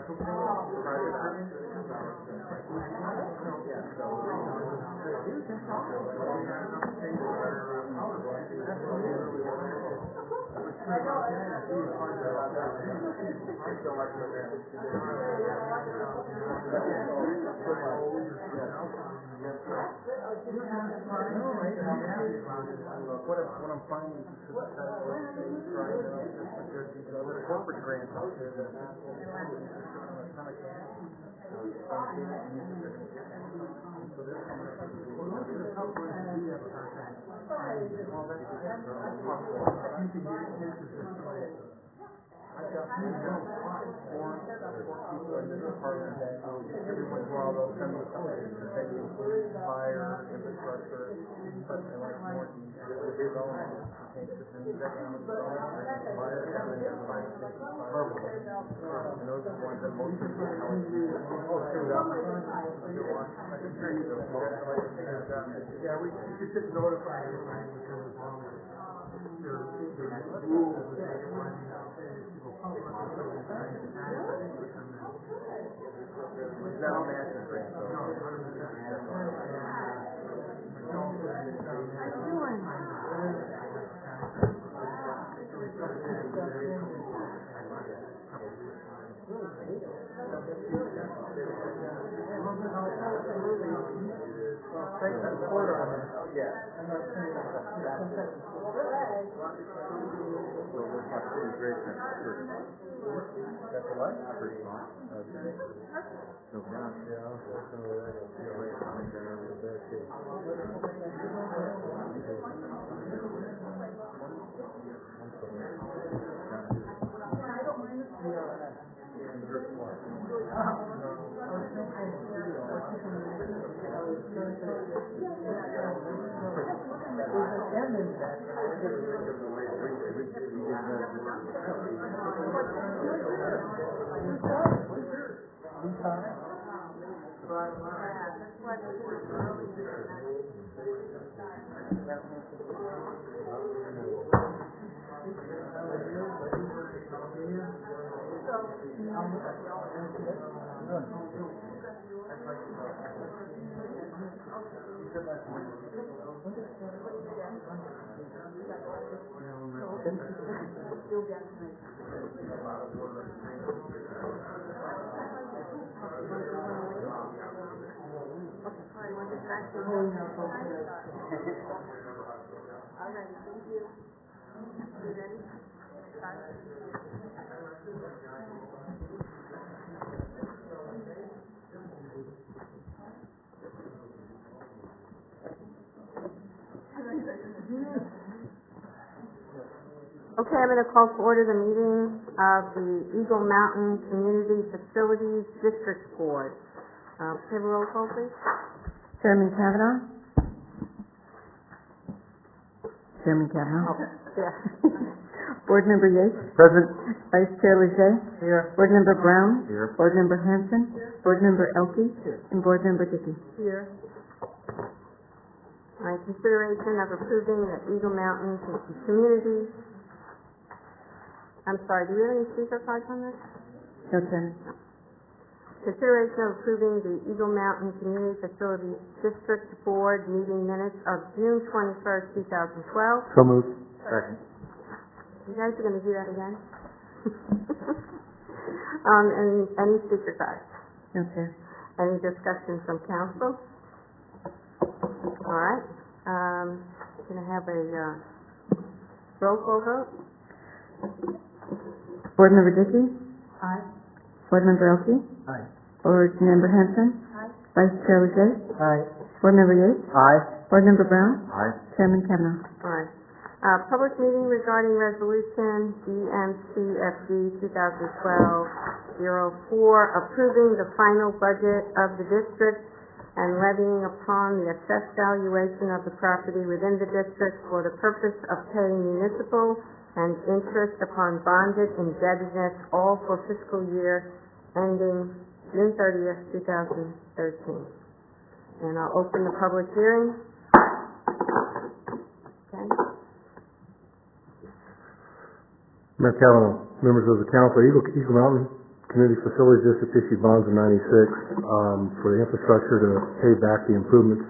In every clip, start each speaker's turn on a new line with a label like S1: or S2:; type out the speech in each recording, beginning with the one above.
S1: What I'm finding is corporate grants out there that a ton of cash. I've got four people in this department that every once in a while they'll send me something to take fire, infrastructure, but I like more development. Economic development, fire, and those are the ones that most people yeah, we just notify everybody because as long as there's rules that they can run it's not a massive grant, though. That's what? Pretty much. No problem.
S2: Okay, I'm going to call to order the meeting of the Eagle Mountain Community Facilities District Board. Have a roll call, please.
S3: Chairman Kavanaugh? Chairman Kavanaugh?
S2: Yeah.
S3: Board Member Yates?
S1: Present.
S3: Vice Chair Leger?
S1: Here.
S3: Board Member Brown?
S1: Here.
S3: Board Member Hanson? Board Member Elke? And Board Member Dickey.
S2: Here. All right, consideration of approving the Eagle Mountain Community. I'm sorry, do you have any speaker cards on this?
S3: No, Chairman.
S2: Consideration of approving the Eagle Mountain Community Facilities District Board meeting minutes of June 21st, 2012.
S1: So moved. Second.
S2: You guys are going to do that again? And any speaker cards?
S3: No, Chair.
S2: Any discussion from council? All right. Going to have a roll call vote.
S3: Board Member Dickey?
S2: Aye.
S3: Board Member Elke?
S1: Aye.
S3: Board Member Hanson?
S2: Aye.
S3: Vice Chair Leger?
S1: Aye.
S3: Board Member Yates?
S1: Aye.
S3: Board Member Brown?
S1: Aye.
S3: Chairman Kavanaugh.
S2: All right. Public meeting regarding resolution DMCFD 2012-04, approving the final budget of the district and levying upon the assessed valuation of the property within the district for the purpose of paying municipal and interest upon bonded indebtedness, all for fiscal year ending June 30th, 2013. And I'll open the public hearing. Okay.
S4: Mayor Kavanaugh, members of the council, Eagle Mountain Community Facilities District issued bonds in '96 for the infrastructure to pay back the improvements.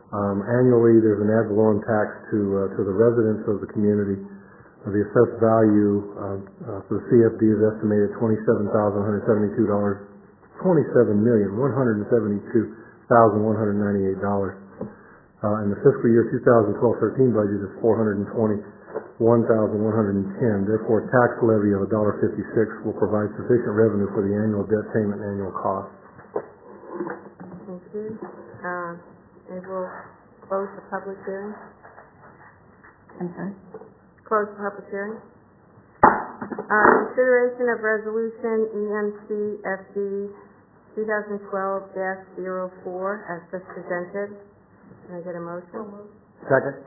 S4: Annually, there's an ad valorem tax to the residents of the community. The assessed value for the CFD is estimated $27,172. $27,172,198. And the fiscal year 2012-13 budget is $421,110. Therefore, a tax levy of $1.56 will provide sufficient revenue for the annual debt payment and annual costs.
S2: Thank you. And we'll close the public hearing.
S3: I'm sorry?
S2: Close the public hearing. Consideration of resolution EMCFD 2012-04 as just presented. Can I get a motion?
S1: Second.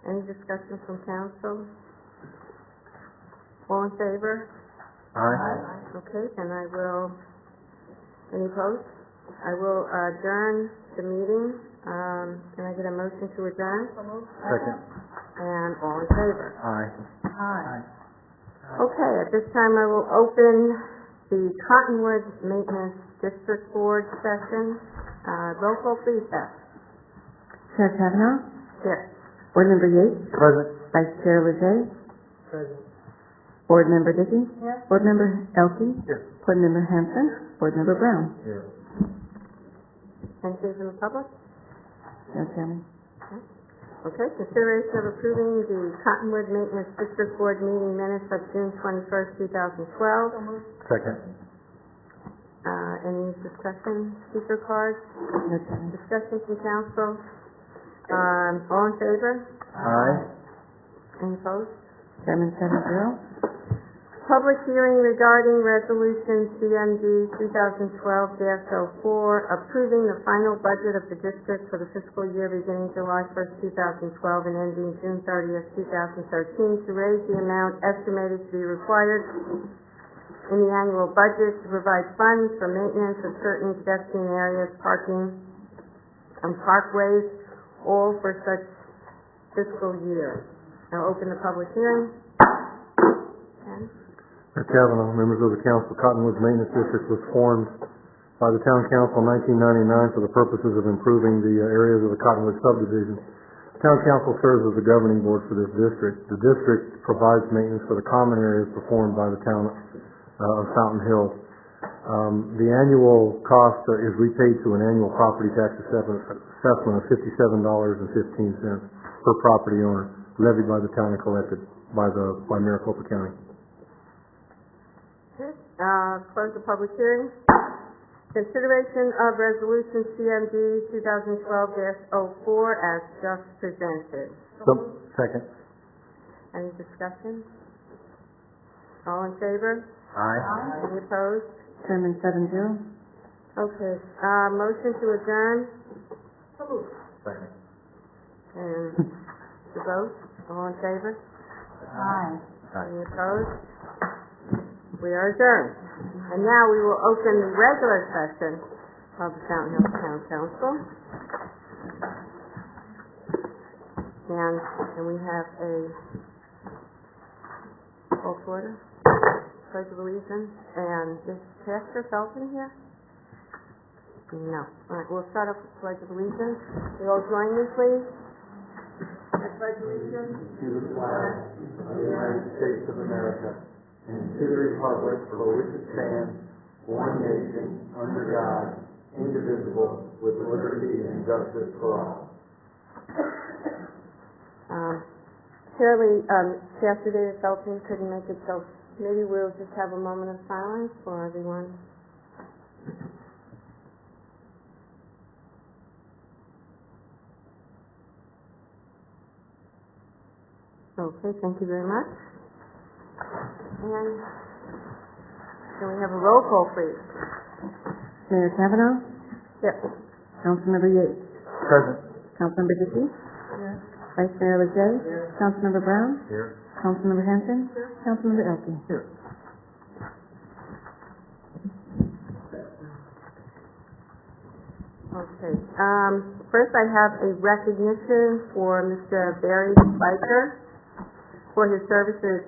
S2: Any discussion from council? All in favor?
S1: Aye.
S2: Okay, then I will, any opposed? I will adjourn the meeting. Can I get a motion to adjourn?
S1: Second.
S2: And all in favor?
S1: Aye.
S2: Aye. Okay, at this time I will open the Cottonwood Maintenance District Board session. Roll call please, Beth.
S3: Chair Kavanaugh?
S2: Yes.
S3: Board Member Yates?
S1: Present.
S3: Vice Chair Lejay?
S1: Present.
S3: Board Member Dickey?
S2: Yes.
S3: Board Member Elke?
S1: Here.
S3: Board Member Hanson? Board Member Brown?
S1: Here.
S2: Anything from the public?
S3: No, Chairman.
S2: Okay, consideration of approving the Cottonwood Maintenance District Board meeting minutes of June 21st, 2012.
S1: Second.
S2: Any discussion, speaker cards,
S3: No, Chairman.
S2: discussion from council? All in favor?
S1: Aye.
S2: Any opposed?
S3: Chairman 7-0.
S2: Public hearing regarding Resolution CMD 2012-04, approving the final budget of the district for the fiscal year beginning July 1st, 2012 and ending June 30th, 2013, to raise the amount estimated to be required in the annual budget to provide funds for maintenance of certain pedestrian areas, parking, and parkways, all for such fiscal year. Now open the public hearing. Ken?
S4: Mayor Kavanaugh, members of the council, Cottonwoods Maintenance District was formed by the town council in 1999 for the purposes of improving the areas of the Cottonwood subdivision. Town council serves as the governing board for this district. The district provides maintenance for the common areas performed by the town of Fountain Hills. The annual cost is repaid to an annual property tax assessment of $57.15 per property owner, levied by the town and collected by Maricopa County.
S2: Close the public hearing. Consideration of Resolution CMD 2012-04 as just presented.
S1: Second.
S2: Any discussion? All in favor?
S1: Aye.
S2: Any opposed?
S3: Chairman 7-0.
S2: Okay, motion to adjourn.
S1: Second.
S2: And the vote, all in favor?
S3: Aye.
S2: Any opposed? We are adjourned. And now we will open the regular session of the Fountain Hills Town Council. And we have a call to order, Pledge of Allegiance, and is Pastor Felton here? No. All right, we'll start off with Pledge of Allegiance. You all join me, please. I pledge allegiance
S1: To the flag of the United States of America and to the republic for which it stands, one nation, under God, indivisible, with liberty and justice for all.
S2: Shirley, Pastor David Felton couldn't make it, so maybe we'll just have a moment of silence for everyone. Okay, thank you very much. And can we have a roll call, please?
S3: Mayor Kavanaugh?
S2: Yes.
S3: Councilmember Yates?
S1: Present.
S3: Councilmember Dickey? Vice Mayor Lejay? Councilmember Brown?
S1: Here.
S3: Councilmember Hanson? Councilmember Elke?
S1: Here.
S2: Okay. First, I have a recognition for Mr. Barry Spiker for his services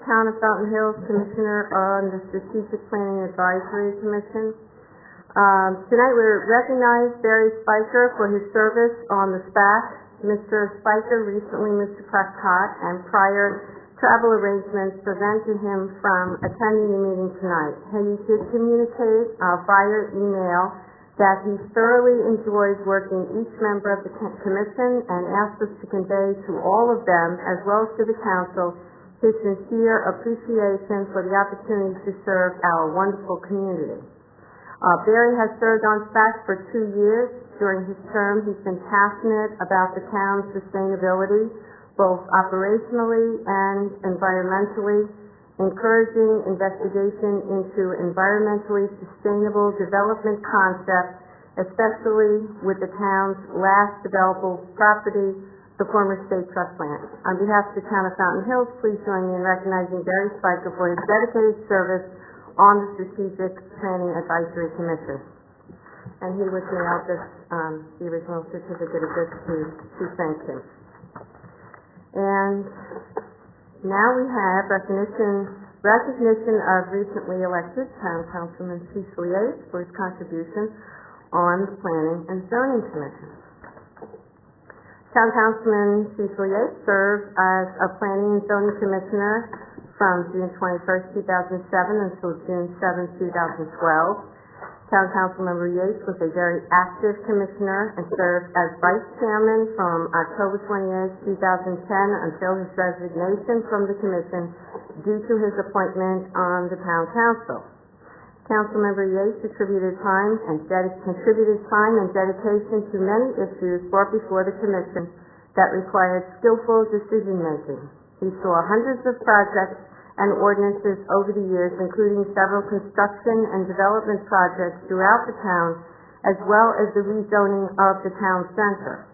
S2: Town of Fountain Hills Commissioner on the Strategic Planning Advisory Commission. Tonight we recognize Barry Spiker for his service on the SPAC. Mr. Spiker recently moved to Prescott, and prior travel arrangements prevented him from attending the meeting tonight. He did communicate via email that he thoroughly enjoys working each member of the commission and asked us to convey to all of them, as well as to the council, his sincere appreciation for the opportunity to serve our wonderful community. Barry has served on SPAC for 2 years. During his term, he's been passionate about the town's sustainability, both operationally and environmentally, encouraging investigation into environmentally sustainable development concepts, especially with the town's last developable property, the former state trust land. On behalf of the town of Fountain Hills, please join me in recognizing Barry Spiker for his dedicated service on the Strategic Planning Advisory Commission. And he was mailed this, the original certificate of this to thank him. And now we have recognition of recently elected Town Councilman Cecil Yates for his contribution on the Planning and Zoning Commission. Town Councilman Cecil Yates served as a Planning and Zoning Commissioner from June 21st, 2007 until June 7th, 2012. Town Councilmember Yates was a very active commissioner and served as vice chairman from October 28th, 2010 until his resignation from the commission due to his appointment on the town council. Councilmember Yates contributed time and dedication to many issues brought before the commission that required skillful decision-making. He saw hundreds of projects and ordinances over the years, including several construction and development projects throughout the town, as well as the rezoning of the town center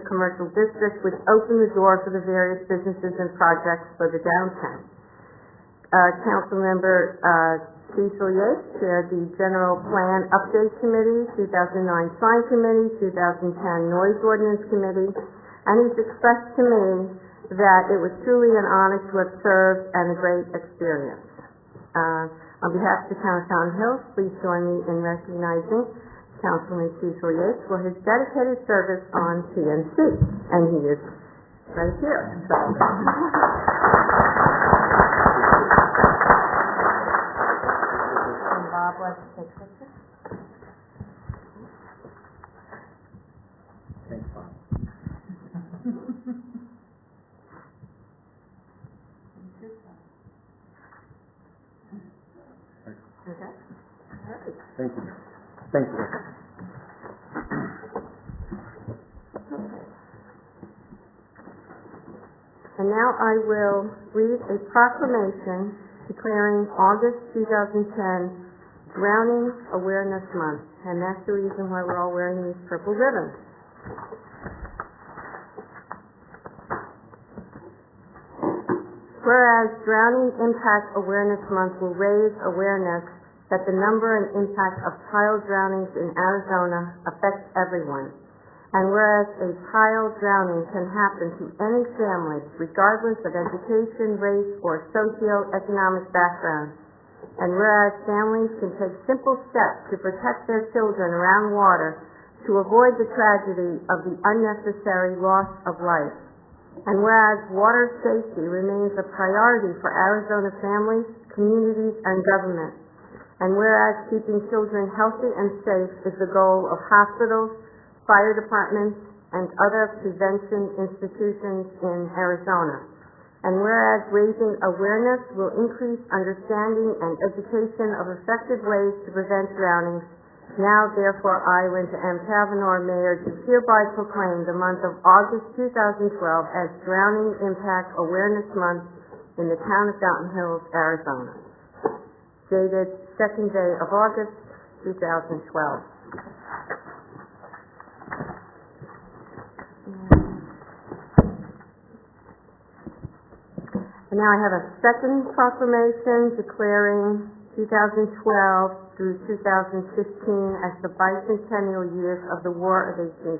S2: commercial district, which opened the door for the various businesses and projects for the downtown. Councilmember Cecil Yates chaired the General Plan Update Committee, 2009 Sign Committee, 2010 Noise Ordinance Committee, and he's expressed to me that it was truly an honor to have served and a great experience. On behalf of the town of Fountain Hills, please join me in recognizing Councilman Cecil Yates for his dedicated service on PNC, and he is right here. So. And Bob, let's take pictures.
S1: Thanks, Bob.
S2: Okay. All right.
S1: Thank you. Thank you.
S2: And now I will read a proclamation declaring August 2010 Drowning Awareness Month, and that's the reason why we're all wearing these purple ribbons. Whereas Drowning Impact Awareness Month will raise awareness that the number and impact of child drownings in Arizona affects everyone. And whereas a child drowning can happen to any family, regardless of education, race, or socioeconomic background. And whereas families can take simple steps to protect their children around water to avoid the tragedy of the unnecessary loss of life. And whereas water safety remains a priority for Arizona families, communities, and government. And whereas keeping children healthy and safe is the goal of hospitals, fire departments, and other prevention institutions in Arizona. And whereas raising awareness will increase understanding and education of effective ways to prevent drownings, now therefore I, Linda M. Kavanaugh, Mayor, do hereby proclaim the month of August 2012 as Drowning Impact Awareness Month in the town of Fountain Hills, Arizona. Dated 2nd day of August, 2012. And now I have a second proclamation declaring 2012 through 2015 as the bicentennial years of the War of 1812.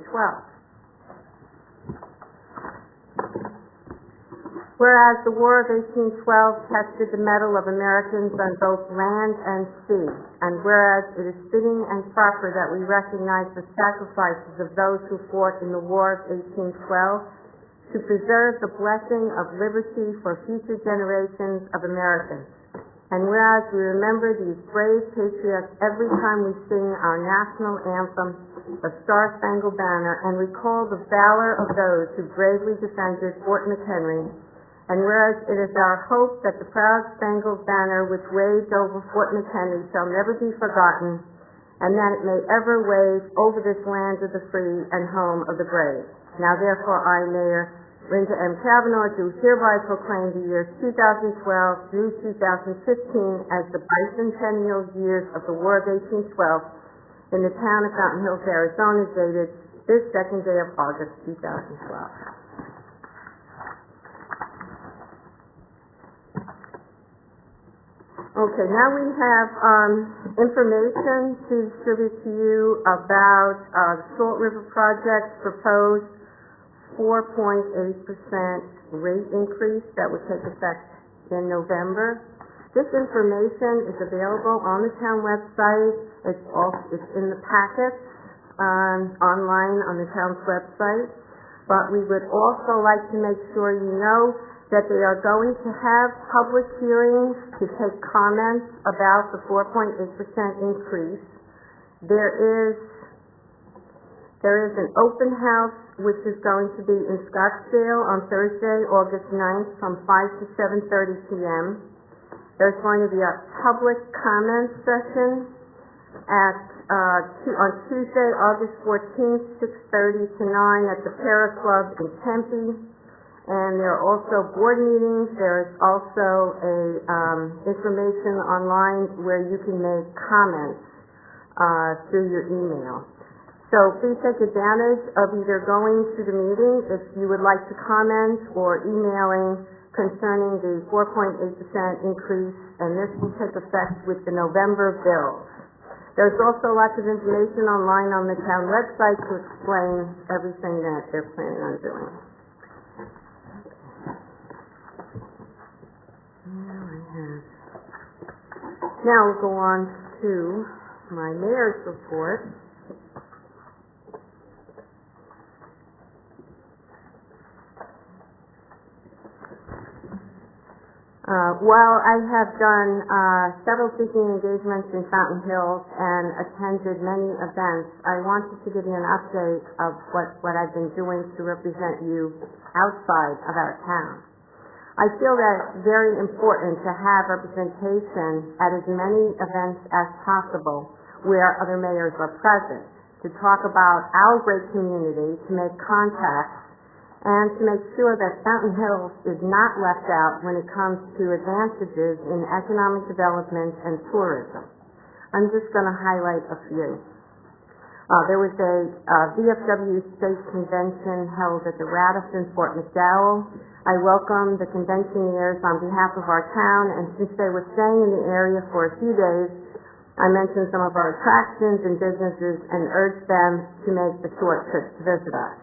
S2: Whereas the War of 1812 tested the mettle of Americans on both land and sea, and whereas it is fitting and proper that we recognize the sacrifices of those who fought in the War of 1812 to preserve the blessing of liberty for future generations of Americans. And whereas we remember these brave patriots every time we sing our national anthem, the Star-Spangled Banner, and recall the valor of those who bravely defended Fort McHenry, and whereas it is our hope that the proud Spangled Banner which waved over Fort McHenry shall never be forgotten, and that it may ever wave over this land of the free and home of the brave. Now therefore I, Mayor Linda M. Kavanaugh, do hereby proclaim the years 2012 through 2015 as the bicentennial years of the War of 1812 in the town of Fountain Hills, Arizona, dated this second day of August 2012. Okay, now we have information to distribute to you about the Salt River Project's proposed 4.8% rate increase that would take effect in November. This information is available on the town website. It's in the packets online on the town's website. But we would also like to make sure you know that they are going to have public hearings to take comments about the 4.8% increase. There is an open house which is going to be in Scottsdale on Thursday, August 9th from 5 to 7:30 p.m. There's going to be a public comment session on Tuesday, August 14th, 6:30 to 9 at the Para Club in Tempe. And there are also board meetings. There is also information online where you can make comments through your email. So please take advantage of either going to the meeting if you would like to comment or emailing concerning the 4.8% increase, and this will take effect with the November bills. There's also lots of information online on the town website to explain everything that they're planning on doing. Now we'll go on to my mayor's report. While I have done several speaking engagements in Fountain Hills and attended many events, I wanted to give you an update of what I've been doing to represent you outside of our town. I feel that it's very important to have representation at as many events as possible where other mayors are present, to talk about our great community, to make contacts, and to make sure that Fountain Hills is not left out when it comes to advantages in economic development and tourism. I'm just going to highlight a few. There was a VFW state convention held at the Radisson Fort McDowell. I welcome the conventioneers on behalf of our town, and since they were staying in the area for a few days, I mentioned some of our attractions and businesses and urged them to make the short trip to visit us.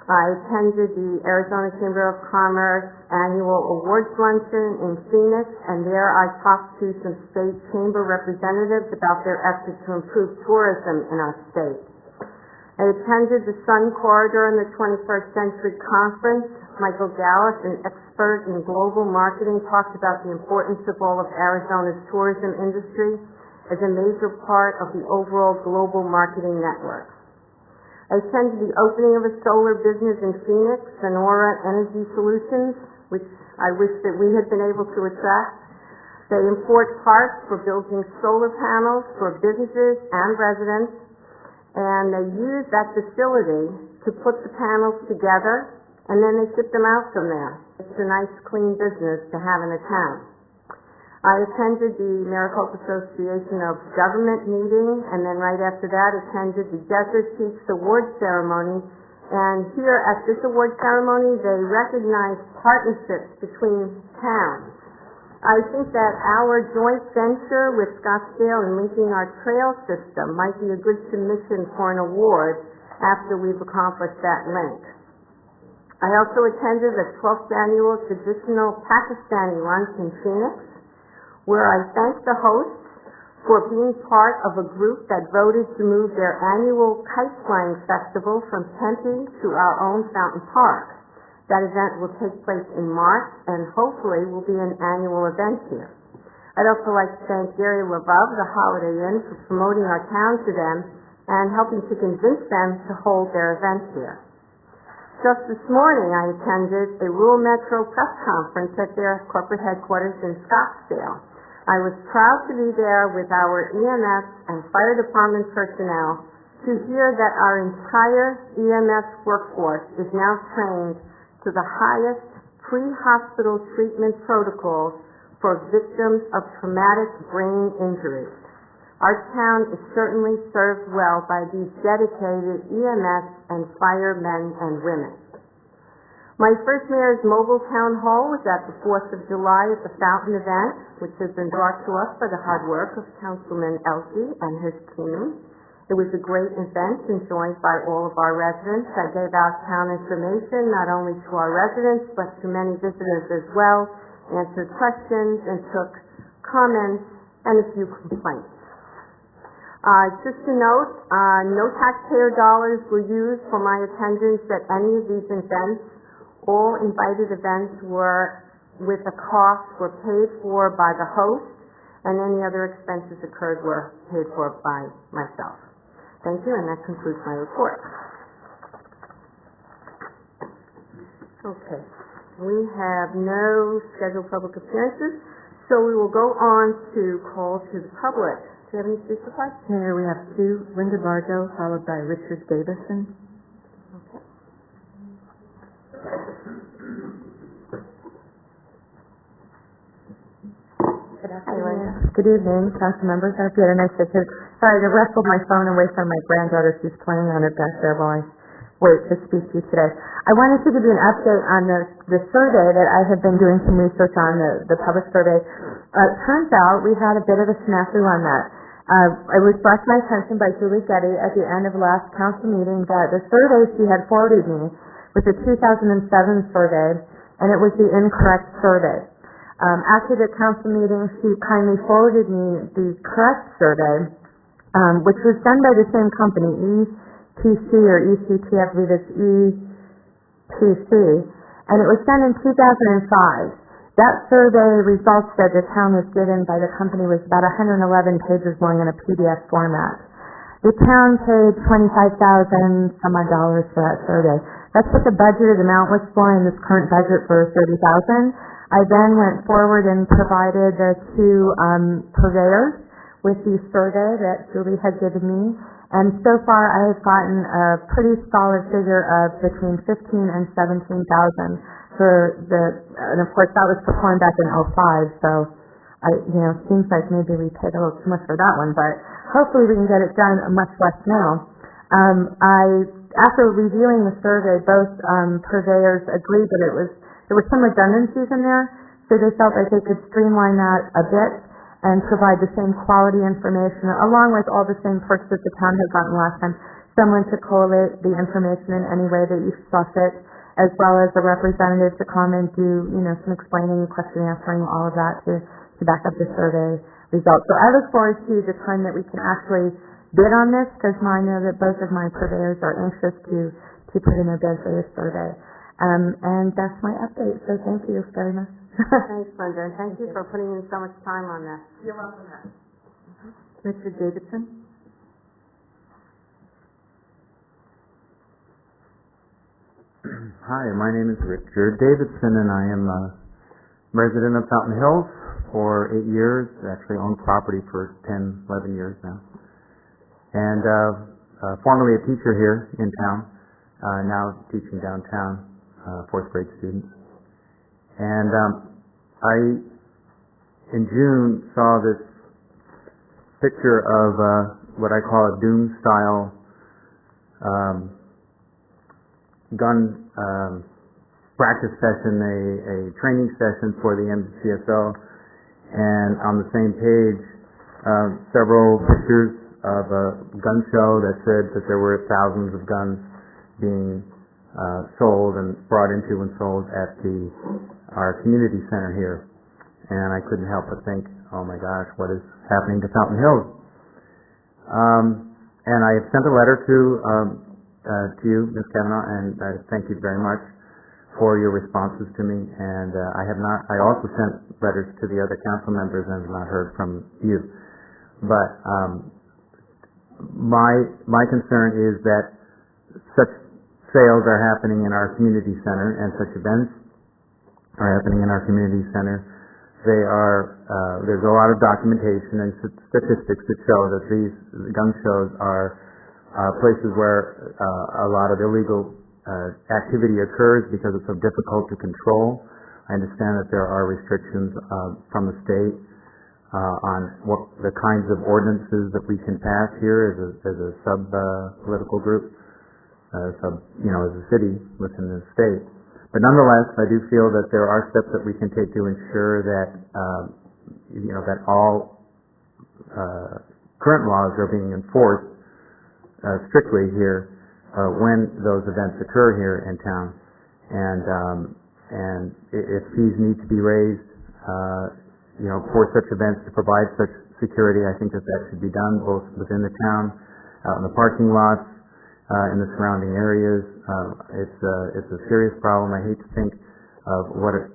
S2: I attended the Arizona Chamber of Commerce annual awards luncheon in Phoenix, and there I talked to some state chamber representatives about their efforts to improve tourism in our state. I attended the Sun Corridor in the 21st Century Conference. Michael Dallas, an expert in global marketing, talked about the importance of all of Arizona's tourism industry as a major part of the overall global marketing network. I attended the opening of a solar business in Phoenix, Sonora Energy Solutions, which I wish that we had been able to attract. They import parts for building solar panels for businesses and residents, and they use that facility to put the panels together, and then they ship them out from there. It's a nice, clean business to have in a town. I attended the Maricopa Association of Government meeting, and then right after that attended the Desert Peaks Award Ceremony. And here at this award ceremony, they recognized partnerships between towns. I think that our joint venture with Scottsdale in linking our trail system might be a good submission for an award after we've accomplished that link. I also attended the 12th annual traditional Pakistani lunch in Phoenix, where I thanked the hosts for being part of a group that voted to move their annual kite flying festival from Tempe to our own Fountain Park. That event will take place in March and hopefully will be an annual event here. I'd also like to thank Gary LaBove, the Holiday Inn, for promoting our town to them and helping to convince them to hold their event here. Just this morning, I attended a Rural Metro press conference at their corporate headquarters in Scottsdale. I was proud to be there with our EMS and fire department personnel to hear that our entire EMS workforce is now trained to the highest pre-hospital treatment protocols for victims of traumatic brain injuries. Our town is certainly served well by these dedicated EMS and firemen and women. My first mayor's mobile town hall was at the 4th of July at the Fountain event, which has been brought to us by the hard work of Councilman Elsie and his team. It was a great event enjoyed by all of our residents. I gave out town information not only to our residents but to many visitors as well, answered questions and took comments and a few complaints. Just to note, no taxpayer dollars were used for my attendance at any of these events. All invited events were with a cost were paid for by the host, and any other expenses incurred were paid for by myself. Thank you, and that concludes my report. Okay, we have no scheduled public appearances, so we will go on to call to the public. Do you have any speaker cards?
S3: Here we have two, Linda Bardo, followed by Richard Davison.
S2: Okay.
S3: Good evening, council members. I hope you had a nice day. Sorry, I wrestled my phone away from my granddaughter. She's playing on it back there while I wait to speak to you today. I wanted to give you an update on the survey that I have been doing some research on, the public survey. It turns out we had a bit of a snafu on that. It was brought to my attention by Julie Getty at the end of last council meeting that the survey she had forwarded me was the 2007 survey, and it was the incorrect survey. After the council meeting, she kindly forwarded me the correct survey, which was done by the same company, ETC or ECT, I believe it's ETC, and it was done in 2005. That survey results that the town was given by the company was about 111 pages long in a PDF format. The town paid $25,000 some odd dollars for that survey. That's what the budgeted amount was for in this current budget for $30,000. I then went forward and provided the two purveyors with the survey that Julie had given me, and so far I have gotten a pretty solid figure of between $15,000 and $17,000 for and of course that was performed back in 2005, so seems like maybe we paid a little too much for that one, but hopefully we can get it done much less now. After reviewing the survey, both purveyors agreed that there were some redundancies in there, so they felt like they could streamline that a bit and provide the same quality information along with all the same perks that the town had gotten last time. Someone to collate the information in any way that you saw fit, as well as a representative to come and do, some explaining, question answering, all of that to back up the survey results. So I look forward to the time that we can actually bid on this, because I know that both of my purveyors are anxious to put in their bid for this survey. And that's my update, so thank you very much.
S2: Thanks, Linda, and thank you for putting in so much time on this.
S3: You're welcome. Richard Davidson.
S5: Hi, my name is Richard Davidson, and I am a resident of Fountain Hills for 8 years, actually owned property for 10, 11 years now, and formerly a teacher here in town, now teaching downtown. Fourth grade students. And I, in June, saw this picture of what I call a doom-style gun practice session, a training session for the MCSO, and on the same page, several pictures of a gun show that said that there were thousands of guns being sold and brought into and sold at our community center here. And I couldn't help but think, oh my gosh, what is happening to Fountain Hills? And I have sent a letter to you, Ms. Kavanaugh, and I thank you very much for your responses to me. And I also sent letters to the other council members and have not heard from you. But my concern is that such sales are happening in our community center and such events are happening in our community center. There's a lot of documentation and statistics that show that these gun shows are places where a lot of illegal activity occurs because it's so difficult to control. I understand that there are restrictions from the state on what the kinds of ordinances that we can pass here as a sub-political group, as a city within the state. But nonetheless, I do feel that there are steps that we can take to ensure that that all current laws are being enforced strictly here when those events occur here in town. And if fees need to be raised, for such events to provide such security, I think that should be done both within the town, out in the parking lots, in the surrounding areas. It's a serious problem. I hate to think of what it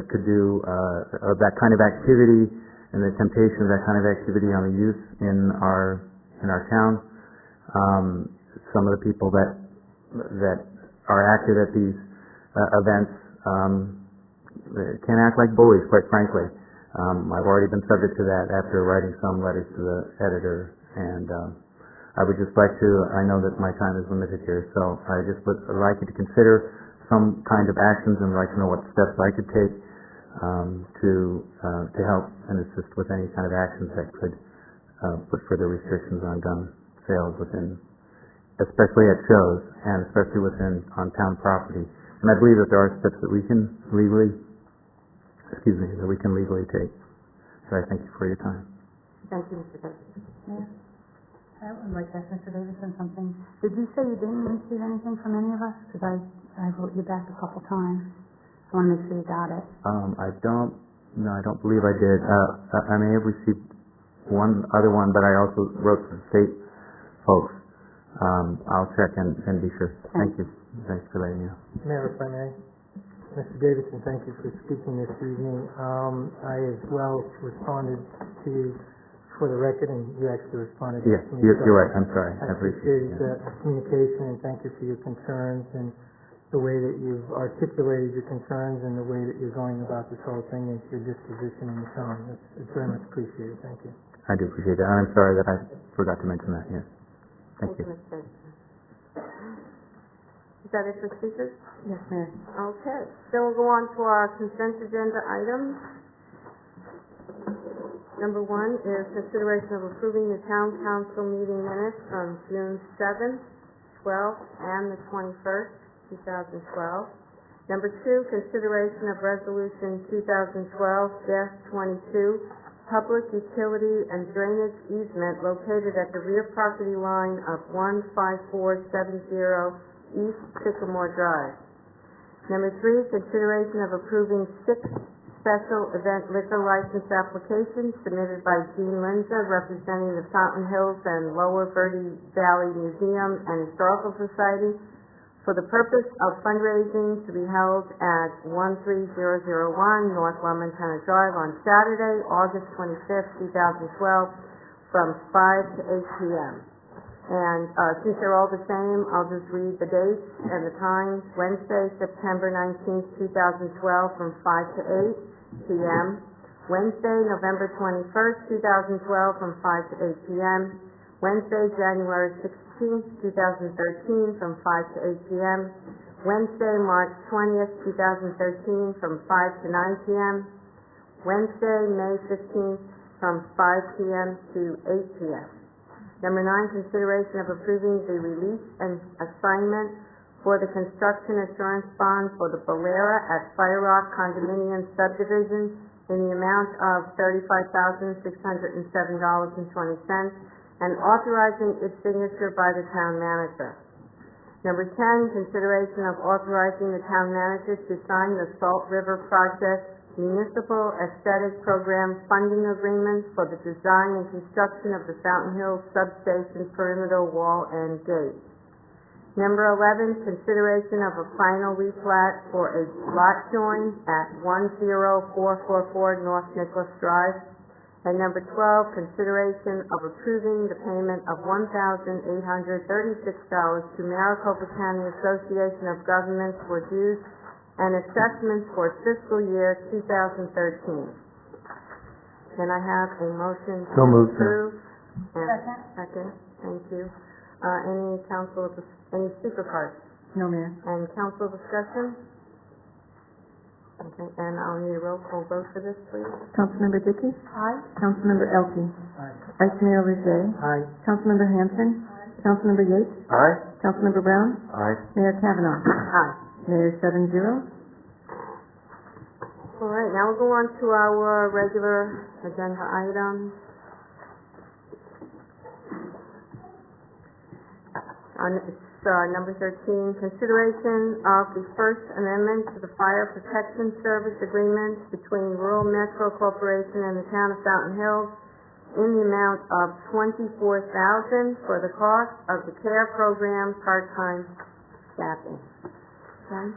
S5: could do, of that kind of activity and the temptation of that kind of activity on the youth in our town. Some of the people that are active at these events can act like bullies, quite frankly. I've already been subject to that after writing some letters to the editor, and I would just like to, I know that my time is limited here, so I just would like you to consider some kind of actions and would like to know what steps I could take to help and assist with any kind of actions that could put further restrictions on gun sales especially at shows and especially on town property. And I believe that there are steps that we can legally take. So I thank you for your time.
S2: Thank you, Mr. Davis.
S3: I would like to ask Mr. Davidson something. Did you say you didn't receive anything from any of us? Because I wrote you back a couple times. I want to make sure you got it.
S5: I don't believe I did. I may have received one other one, but I also wrote to the state folks. I'll check and be sure. Thank you. Thanks for letting me know.
S1: Mayor, if I may. Mr. Davidson, thank you for speaking this evening. I as well responded to you for the record, and you actually responded
S5: Yes,
S1: to me.
S5: you're right. I'm sorry.
S1: I appreciate the communication, and thank you for your concerns and the way that you've articulated your concerns and the way that you're going about this whole thing and your disposition in the tone. It's very much appreciated. Thank you.
S5: I do appreciate that. I'm sorry that I forgot to mention that. Yes. Thank you.
S2: Mr. Davidson. Is that it for speakers?
S3: Yes, ma'am.
S2: Okay, then we'll go on to our consent agenda items. Number 1 is consideration of approving the town council meeting minutes from June 7th, 12th, and the 21st, 2012. Number 2, consideration of resolution 2012-22, public utility and drainage easement located at the rear property line of 15470 East Sycamore Drive. Number 3, consideration of approving 6 special event liquor license applications submitted by Jean Linza, representing the Fountain Hills and Lower Verde Valley Museum and Historical Society, for the purpose of fundraising to be held at 13001 North Montana Drive on Saturday, August 25th, 2012, from 5 to 8 p.m. And since they're all the same, I'll just read the dates and the times. Wednesday, September 19th, 2012, from 5 to 8 p.m. Wednesday, November 21st, 2012, from 5 to 8 p.m. Wednesday, January 16th, 2013, from 5 to 8 p.m. Wednesday, March 20th, 2013, from 5 to 9 p.m. Wednesday, May 15th, from 5 p.m. to 8 p.m. Number 9, consideration of approving the release and assignment for the construction assurance bond for the Bolera at Fire Rock Condominium Subdivision in the amount of $35,607.20 and authorizing its signature by the town manager. Number 10, consideration of authorizing the town manager to sign the Salt River Project Municipal Aesthetic Program Funding Agreement for the design and construction of the Fountain Hills Substation perimeter wall and gate. Number 11, consideration of a final replat for a lot join at 10444 North Nicholas Drive. And number 12, consideration of approving the payment of $1,836 to Maricopa County Association of Governments for dues and assessments for fiscal year 2013. Can I have a motion to
S4: So moved,
S2: approve? Second, thank you. Any speaker cards?
S3: No, Mayor.
S2: And council discussion? Okay, and I'll need a roll call vote for this, please.
S3: Councilmember Dickey?
S2: Aye.
S3: Councilmember Elke?
S1: Aye.
S3: Vice Mayor Leger?
S1: Aye.
S3: Councilmember Hanson? Councilmember Yates?
S4: Aye.
S3: Councilmember Brown?
S4: Aye.
S3: Mayor Kavanaugh?
S2: Aye.
S3: Mayor 7-0.
S2: All right, now we'll go on to our regular agenda items. Number 13, consideration of the First Amendment to the Fire Protection Service Agreement between Rural Metro Corporation and the Town of Fountain Hills in the amount of $24,000 for the cost of the CARE program part-time staffing. Okay?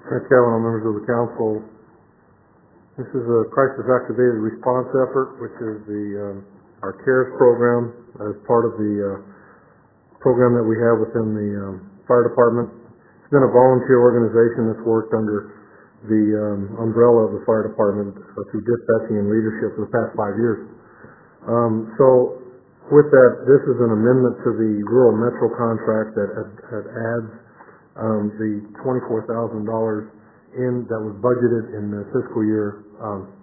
S4: Mayor Kavanaugh, members of the council, this is a crisis activated response effort, which is our CARES program as part of the program that we have within the fire department. It's been a volunteer organization that's worked under the umbrella of the fire department through dispatching and leadership for the past 5 years. So with that, this is an amendment to the rural metro contract that adds the $24,000 that was budgeted in the fiscal year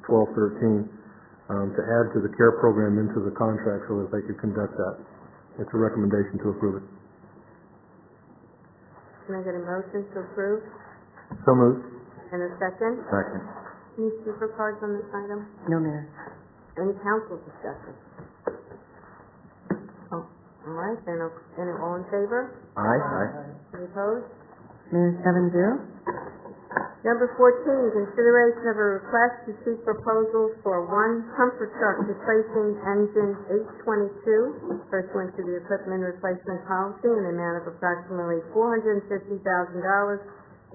S4: 12-13 to add to the CARE program into the contract so that they could conduct that. It's a recommendation to approve it.
S2: Can I get a motion to approve?
S4: So moved.
S2: And a second?
S5: Second.
S2: Any speaker cards on this item?
S3: No, Mayor.
S2: Any council discussion? Oh, all right, then, all in favor?
S5: Aye.
S2: Any opposed?
S3: Mayor 7-0.
S2: Number 14, consideration of a request to seek proposals for one pumper truck replacing engine 822 pursuant to the equipment replacement policy in the amount of approximately $450,000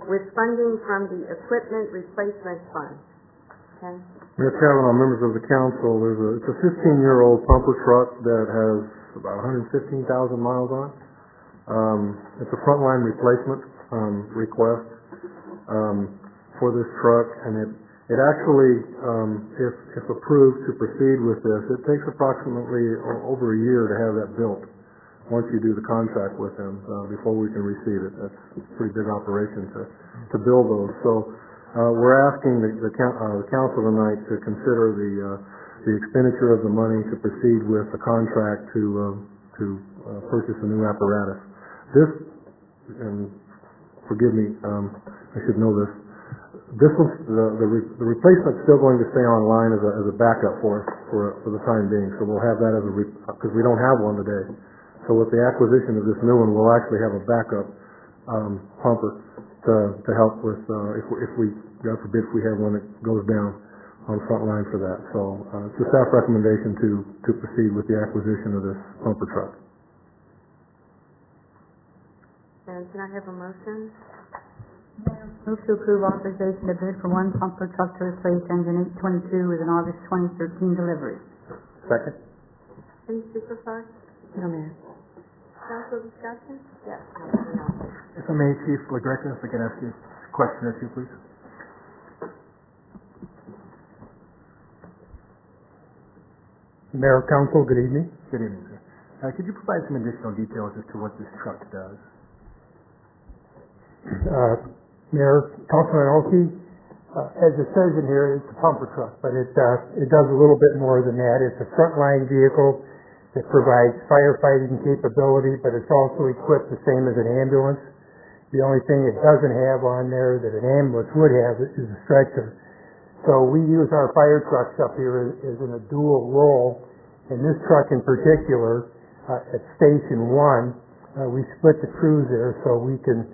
S2: with funding from the equipment replacement fund. Okay?
S4: Mayor Kavanaugh, members of the council, it's a 15-year-old pumper truck that has about 115,000 miles on it. It's a frontline replacement request for this truck, and it actually, if approved to proceed with this, it takes approximately over a year to have that built once you do the contract with them before we can receive it. That's a pretty big operation to build those. So we're asking the council tonight to consider the expenditure of the money to proceed with the contract to purchase a new apparatus. This, and forgive me, I should know this. This was the replacement's still going to stay online as a backup for us for the time being. So we'll have that as because we don't have one today. So with the acquisition of this new one, we'll actually have a backup pumper to help with if we, God forbid, if we have one that goes down on front line for that. So it's a staff recommendation to proceed with the acquisition of this pumper truck.
S2: And can I have a motion?
S3: Move to approve authorization to bid for one pumper truck to replace engine 822 with an August 2013 delivery.
S4: Second.
S2: Any speaker cards?
S3: No, Mayor.
S2: Council discussion? Yes.
S1: If I may, Chief LaGreca, if I can ask you a question or two, please. Mayor, Council, good evening. Good evening, sir. Could you provide some additional details as to what this truck does?
S6: Mayor, Councilman Elke, as it says in here, it's a pumper truck, but it does a little bit more than that. It's a frontline vehicle that provides firefighting capability, but it's also equipped the same as an ambulance. The only thing it doesn't have on there that an ambulance would have is a stretcher. So we use our fire trucks up here as in a dual role. And this truck in particular, at Station 1, we split the crews there so we can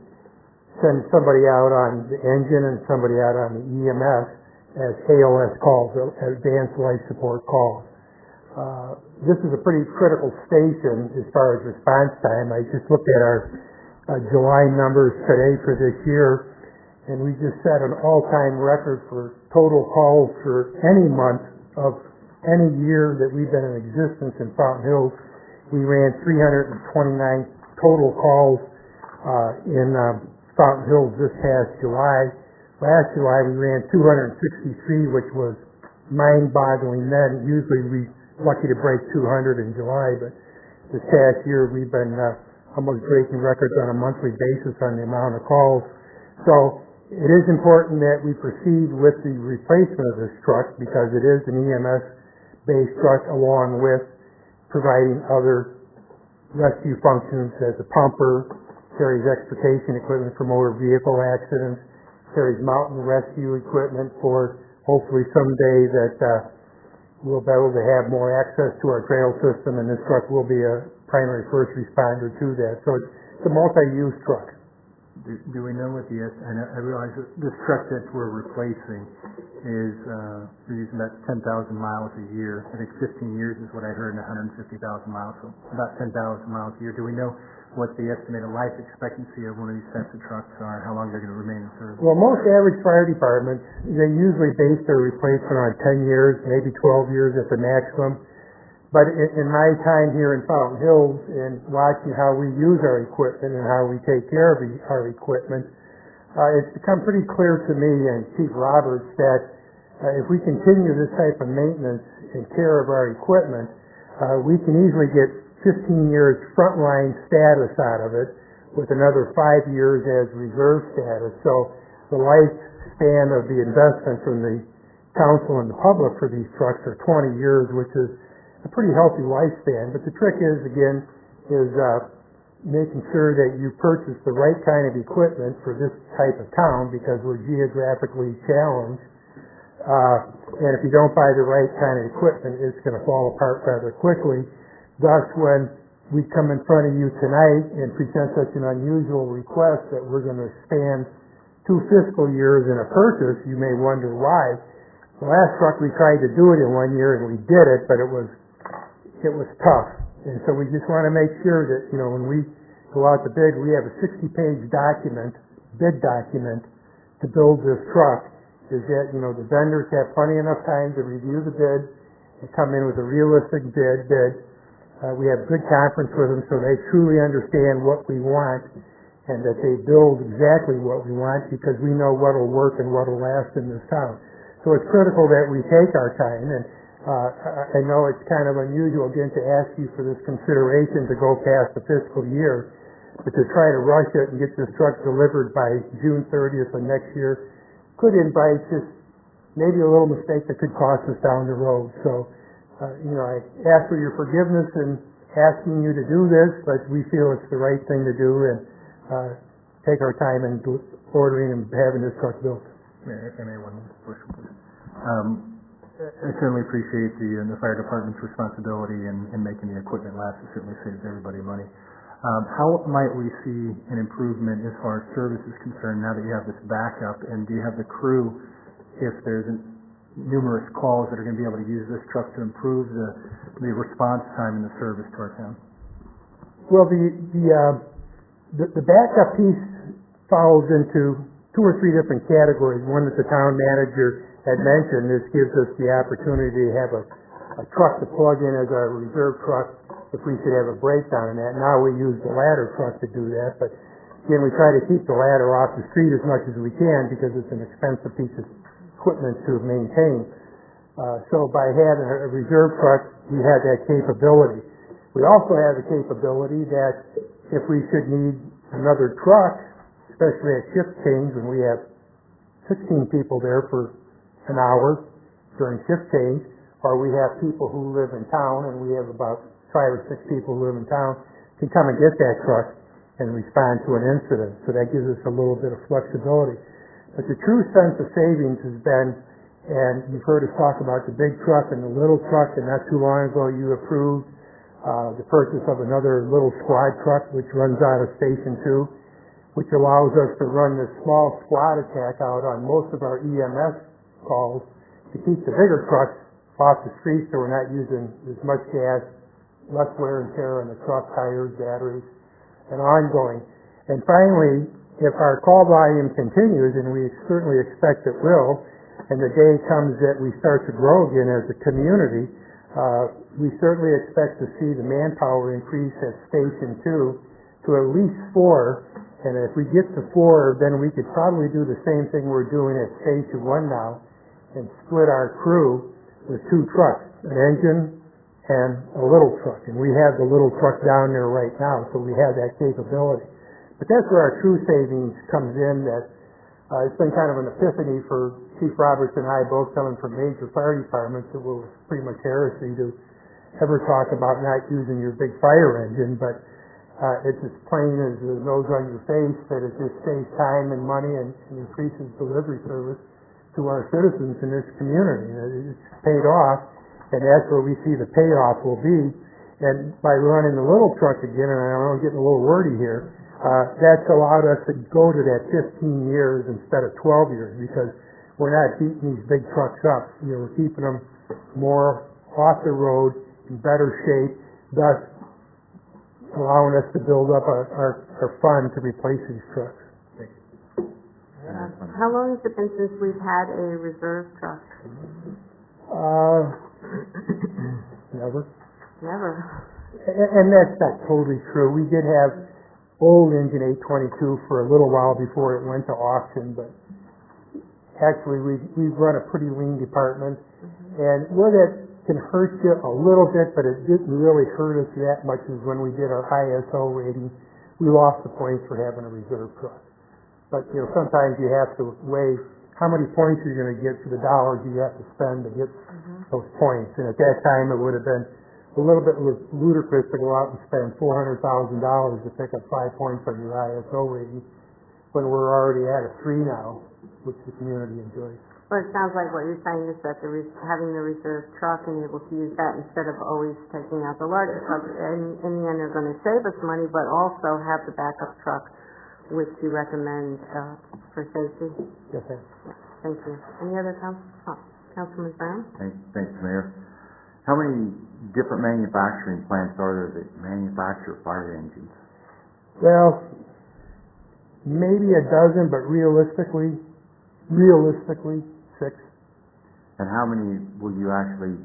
S6: send somebody out on the engine and somebody out on the EMS as ALS calls, Advanced Life Support calls. This is a pretty critical station as far as response time. I just looked at our July numbers today for this year, and we just set an all-time record for total calls for any month of any year that we've been in existence in Fountain Hills. We ran 329 total calls in Fountain Hills this past July. Last July we ran 263, which was mind-boggling then. Usually we're lucky to break 200 in July, but this past year we've been almost breaking records on a monthly basis on the amount of calls. So it is important that we proceed with the replacement of this truck because it is an EMS-based truck along with providing other rescue functions as a pumper, carries extrication equipment for motor vehicle accidents, carries mountain rescue equipment for hopefully someday that we'll be able to have more access to our trail system, and this truck will be a primary first responder to that. So it's a multi-use truck.
S1: Do we know what I realize that this truck that we're replacing is we're using about 10,000 miles a year. I think 15 years is what I heard, and 150,000 miles, so about 10,000 miles a year. Do we know what the estimated life expectancy of one of these sets of trucks are, how long they're going to remain in service?
S6: Well, most average fire departments, they usually base their replacement on 10 years, maybe 12 years at the maximum. But in my time here in Fountain Hills and watching how we use our equipment and how we take care of our equipment, it's become pretty clear to me and Chief Roberts that if we continue this type of maintenance and care of our equipment, we can easily get 15 years frontline status out of it with another 5 years as reserve status. So the lifespan of the investment from the council and the public for these trucks are 20 years, which is a pretty healthy lifespan. But the trick is, again, making sure that you purchase the right kind of equipment for this type of town because we're geographically challenged. And if you don't buy the right kind of equipment, it's going to fall apart rather quickly. Thus, when we come in front of you tonight and present such an unusual request that we're going to span 2 fiscal years in a purchase, you may wonder why. The last truck we tried to do it in 1 year and we did it, but it was tough. And so we just want to make sure that, when we go out to bid, we have a 60-page bid document to build this truck, is that, the vendors have plenty enough time to review the bid and come in with a realistic bid. We have good conference with them so they truly understand what we want and that they build exactly what we want because we know what will work and what will last in this town. So it's critical that we take our time, and I know it's kind of unusual, again, to ask you for this consideration to go past the fiscal year, but to try to rush it and get this truck delivered by June 30th of next year could invite just maybe a little mistake that could cost us down the road. So I ask for your forgiveness in asking you to do this, but we feel it's the right thing to do and take our time in ordering and having this truck built.
S1: Mayor, if I may, one question, please. I certainly appreciate the fire department's responsibility in making the equipment last. It certainly saves everybody money. How might we see an improvement as far as service is concerned now that you have this backup, and do you have the crew, if there's numerous calls, that are going to be able to use this truck to improve the response time and the service to our town?
S6: Well, the backup piece falls into 2 or 3 different categories. One that the town manager had mentioned. This gives us the opportunity to have a truck to plug in as our reserve truck if we should have a breakdown in that. Now we use the ladder truck to do that, but again, we try to keep the ladder off the street as much as we can because it's an expensive piece of equipment to maintain. So by having a reserve truck, we have that capability. We also have the capability that if we should need another truck, especially at shift change when we have 16 people there for an hour during shift change, or we have people who live in town and we have about 5 or 6 people who live in town, can come and get that truck and respond to an incident. So that gives us a little bit of flexibility. But the true sense of savings has been, and you've heard us talk about the big truck and the little truck, and not too long ago you approved the purchase of another little squad truck which runs out of Station 2, which allows us to run this small squad attack out on most of our EMS calls to keep the bigger trucks off the street so we're not using as much gas, less wear and tear on the truck, tires, batteries, and ongoing. And finally, if our call volume continues, and we certainly expect it will, and the day comes that we start to grow again as a community, we certainly expect to see the manpower increase at Station 2 to at least 4, and if we get to 4, then we could probably do the same thing we're doing at Station 1 now, and split our crew with 2 trucks, an engine and a little truck. And we have the little truck down there right now, so we have that capability. But that's where our true savings comes in, that it's been kind of an epiphany for Chief Roberts and I, both coming from major fire departments. It was pretty much heresy to ever talk about not using your big fire engine, but it's as plain as the nose on your face that it just saves time and money and increases delivery service to our citizens in this community. It's paid off, and that's where we see the payoff will be. And by running the little truck again, and I know I'm getting a little wordy here, that's allowed us to go to that 15 years instead of 12 years, because we're not beating these big trucks up. We're keeping them more off the road, in better shape, thus allowing us to build up our fund to replace these trucks.
S2: How long has it been since we've had a reserve truck?
S6: Never.
S2: Never.
S6: And that's not totally true. We did have old engine 822 for a little while before it went to auction, but actually we've run a pretty lean department. And where that can hurt you a little bit, but it didn't really hurt us that much, is when we did our ISO rating. We lost the points for having a reserve truck. But, sometimes you have to weigh how many points you're going to get for the dollars you have to spend to get those points. And at that time, it would have been a little bit ludicrous to go out and spend $400,000 to pick up 5 points on your ISO rating when we're already at a 3 now, which the community enjoys.
S2: Well, it sounds like what you're saying is that having the reserve truck and able to use that instead of always taking out the larger truck, and in the end they're going to save us money, but also have the backup truck, which you recommend for safety.
S6: Yes, sir.
S2: Yeah, thank you. Any other Councilman Brown?
S7: Thanks, Mayor. How many different manufacturing plants are there that manufacture fire engines?
S6: Well, maybe a dozen, but realistically, 6.
S7: And how many will you actually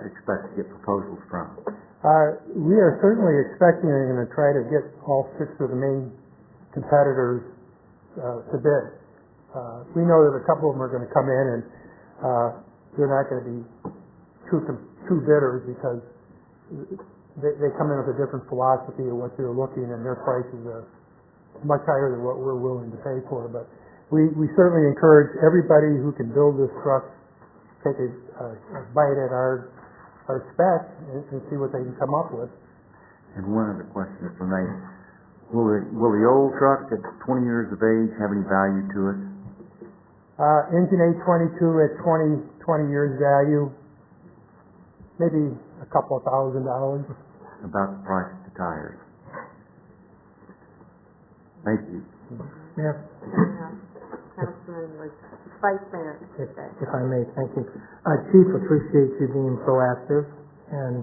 S7: expect to get proposals from?
S6: We are certainly expecting and going to try to get all 6 of the main competitors to bid. We know that a couple of them are going to come in, and they're not going to be true bidders, because they come in with a different philosophy of what they're looking, and their prices are much higher than what we're willing to pay for. But we certainly encourage everybody who can build this truck take a bite at our spec and see what they can come up with.
S7: And one other question for me. Will the old truck at 20 years of age have any value to it?
S6: Engine 822 at 20 years value, maybe a couple of $1,000.
S7: About the price of the tires. Thank you.
S8: Yeah.
S2: Councilman Vice Mayor.
S8: If I may, thank you. Chief, appreciate you being proactive and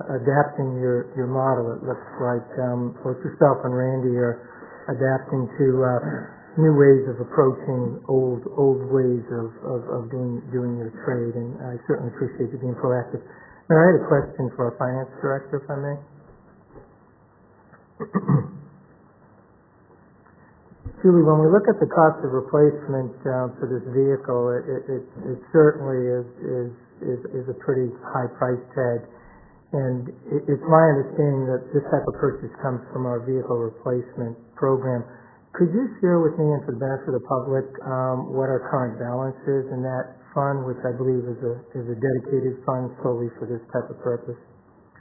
S8: adapting your model. It looks like both yourself and Randy are adapting to new ways of approaching old ways of doing your trade, and I certainly appreciate you being proactive. Now, I had a question for our finance director, if I may. Julie, when we look at the cost of replacement for this vehicle, it certainly is a pretty high price tag, and it's my understanding that this type of purchase comes from our vehicle replacement program. Could you share with me, and for the benefit of the public, what our current balance is in that fund, which I believe is a dedicated fund solely for this type of purpose?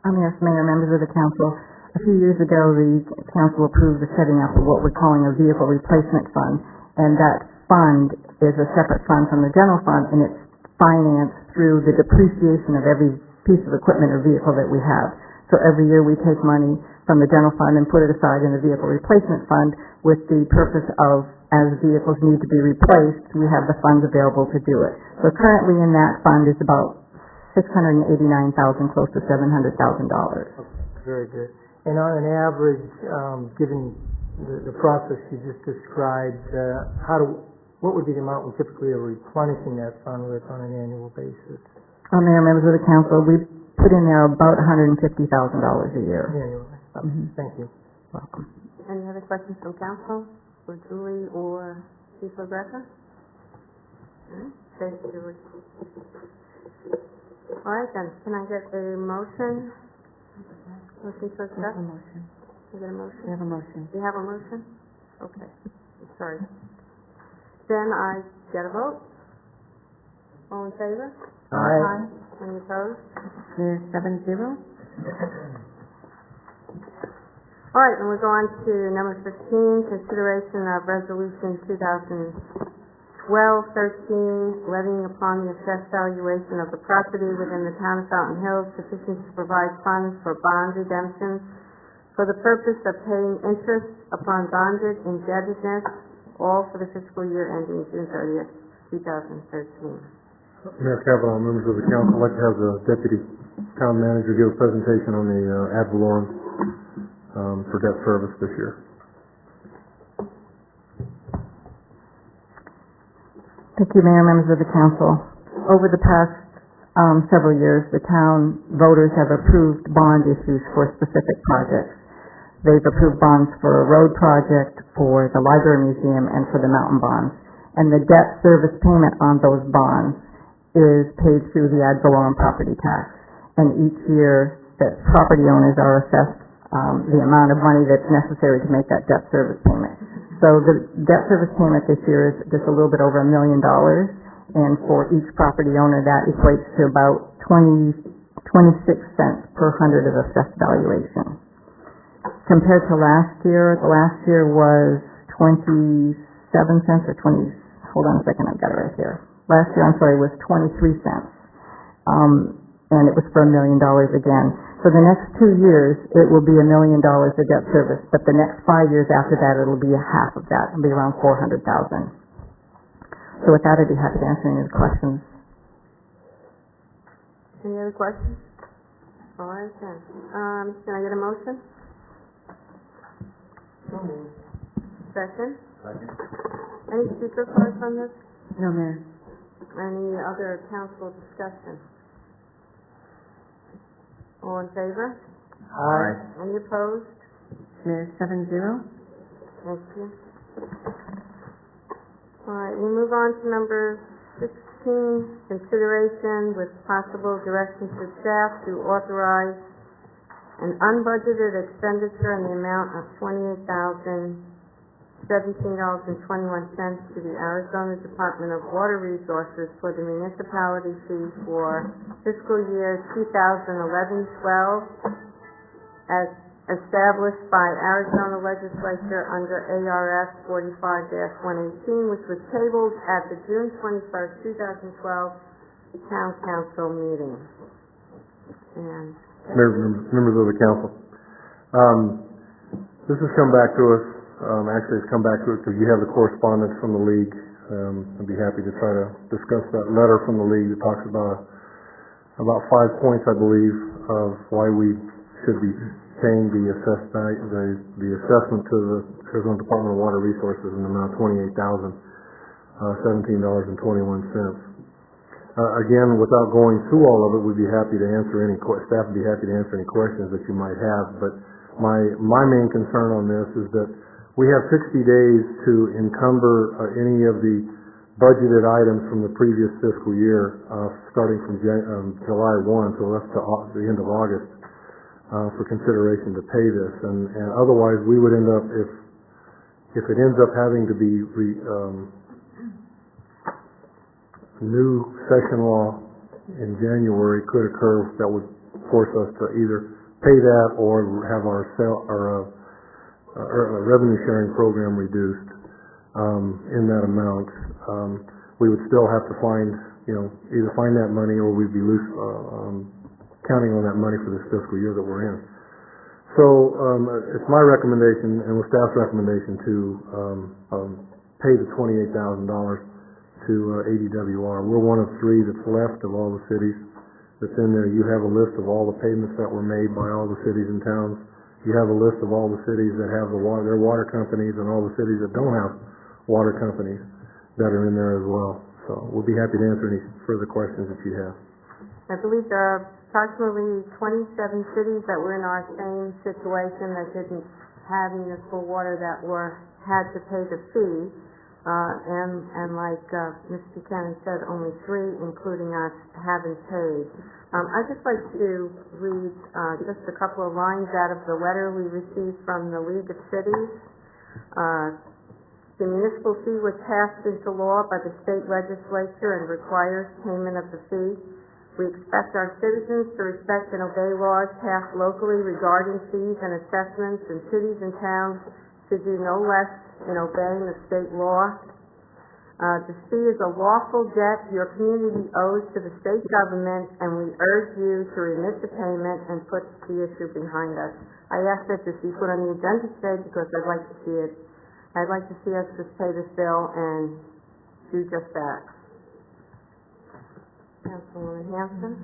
S9: Yes, Mayor, members of the council. A few years ago, the council approved the setting up of what we're calling a vehicle replacement fund, and that fund is a separate fund from the general fund, and it's financed through the depreciation of every piece of equipment or vehicle that we have. So every year we take money from the general fund and put it aside in the vehicle replacement fund with the purpose of, as vehicles need to be replaced, we have the funds available to do it. So currently in that fund is about $689,000, close to $700,000.
S8: Very good. And on an average, given the process you just described, what would be the amount we typically are replenishing that fund with on an annual basis?
S9: Mayor, members of the council, we put in there about $150,000 a year.
S8: Annually. Thank you.
S9: Welcome.
S2: Any other questions from council, for Julie or Chief LaGreca? Thank you, Julie. All right then, can I get a motion? Motion to accept?
S3: motion.
S2: Is there a motion?
S3: We have a motion.
S2: Do you have a motion? Okay, sorry. Then I get a vote. All in favor?
S8: Aye.
S2: Any opposed?
S3: Mayor, 7-0.
S2: All right, and we'll go on to number 15, consideration of resolution 2012-13, levying upon the assessed valuation of the property within the town of Fountain Hills sufficient to provide funds for bond redemption for the purpose of paying interest upon bonded indebtedness, all for the fiscal year ending June 30th, 2013.
S4: Mayor Kavanaugh, members of the council, I'd like to have the deputy town manager give a presentation on the ad valorem for debt service this year.
S9: Thank you, Mayor, members of the council. Over the past several years, the town voters have approved bond issues for specific projects. They've approved bonds for a road project, for the library museum, and for the mountain bonds. And the debt service payment on those bonds is paid through the ad valorem property tax. And each year, the property owners are assessed the amount of money that's necessary to make that debt service payment. So the debt service payment this year is just a little bit over $1 million, and for each property owner, that equates to about 26 cents per hundred of assessed valuation. Compared to last year was 27 cents or 20, hold on a second, I've got it right here. Last year, was 23 cents. And it was for $1 million again. So the next 2 years, it will be $1 million of debt service, but the next 5 years after that, it'll be half of that. It'll be around $400,000. So with that, I'd be happy to answer any questions.
S2: Any other questions? All right then. Can I get a motion? Second? Any speaker cards on this?
S3: No, Mayor.
S2: Any other council discussion? All in favor?
S8: Aye.
S2: Any opposed?
S3: Mayor, 7-0.
S2: Thank you. All right, we move on to number 16, consideration with possible direction to staff to authorize an unbudgeted expenditure in the amount of $28,017.21 to the Arizona Department of Water Resources for the municipality fee for fiscal year 2011-12 as established by Arizona Legislature under ARS 45-118, which was tabled at the June 21st, 2012 Town Council meeting. And
S4: Members of the council, this has come back to us. Actually, it's come back to us because you have the correspondence from the league. I'd be happy to try to discuss that letter from the league that talks about 5 points, I believe, of why we should be paying the assessment to the Arizona Department of Water Resources in the amount of $28,017.21. Again, without going through all of it, we'd be happy to answer staff would be happy to answer any questions that you might have. But my main concern on this is that we have 60 days to encumber any of the budgeted items from the previous fiscal year, starting from July 1, so that's to the end of August, for consideration to pay this. And otherwise, we would end up, if it ends up having to be new session law in January could occur that would force us to either pay that or have our revenue sharing program reduced in that amount. We would still have to find, either find that money or we'd be counting on that money for this fiscal year that we're in. So it's my recommendation and with staff's recommendation to pay the $28,000 to ADWR. We're one of 3 that's left of all the cities that's in there. You have a list of all the payments that were made by all the cities and towns. You have a list of all the cities that have their water companies and all the cities that don't have water companies that are in there as well. So we'll be happy to answer any further questions that you have.
S2: I believe there are approximately 27 cities that were in our same situation that didn't have municipal water that had to pay the fee. And like Ms. Buchanan said, only 3, including us, haven't paid. I'd just like to read just a couple of lines out of the letter we received from the League of Cities. The municipal fee was passed into law by the state legislature and requires payment of the fee. We expect our citizens to respect and obey laws passed locally regarding fees and assessments, and cities and towns should do no less in obeying the state law. The fee is a lawful debt your community owes to the state government, and we urge you to remit the payment and put the issue behind us. I ask that this be put on the agenda today because I'd like to see it. I'd like to see us just pay this bill and do just that. Councilwoman Hanson?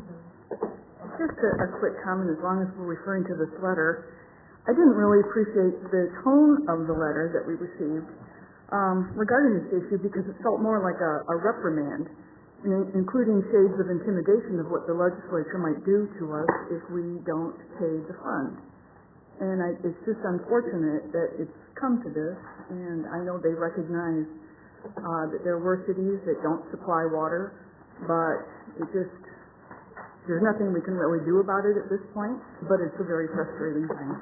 S10: Just a quick comment, as long as we're referring to this letter. I didn't really appreciate the tone of the letter that we received regarding this issue because it felt more like a reprimand, including shades of intimidation of what the legislature might do to us if we don't pay the fund. And it's just unfortunate that it's come to this, and I know they recognize that there were cities that don't supply water, but there's nothing we can really do about it at this point, but it's a very frustrating thing.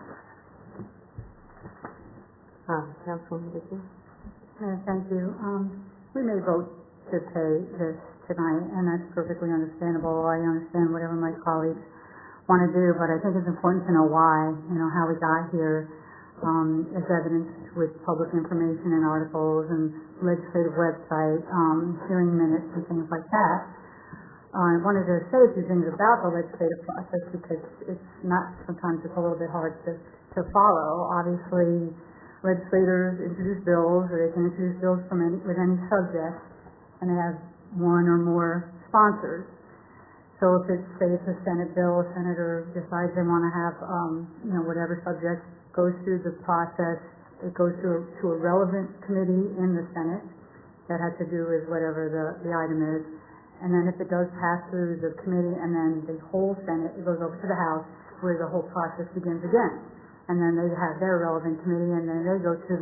S2: Councilwoman Dickey?
S9: Thank you. We may vote to pay this tonight, and that's perfectly understandable. I understand whatever my colleagues want to do, but I think it's important to know why, how we got here, as evidenced with public information and articles and legislative website, hearing minutes and things like that. I wanted to say a few things about the legislative process because sometimes it's a little bit hard to follow. Obviously, legislators introduce bills, or they can introduce bills with any subject, and they have one or more sponsors. So if it's, say, it's a Senate bill, a senator decides they want to have, whatever subject, goes through the process, it goes to a relevant committee in the Senate that has to do with whatever the item is. And then if it does pass through the committee and then the whole Senate, it goes over to the House where the whole process begins again. And then they have their relevant committee and then they go to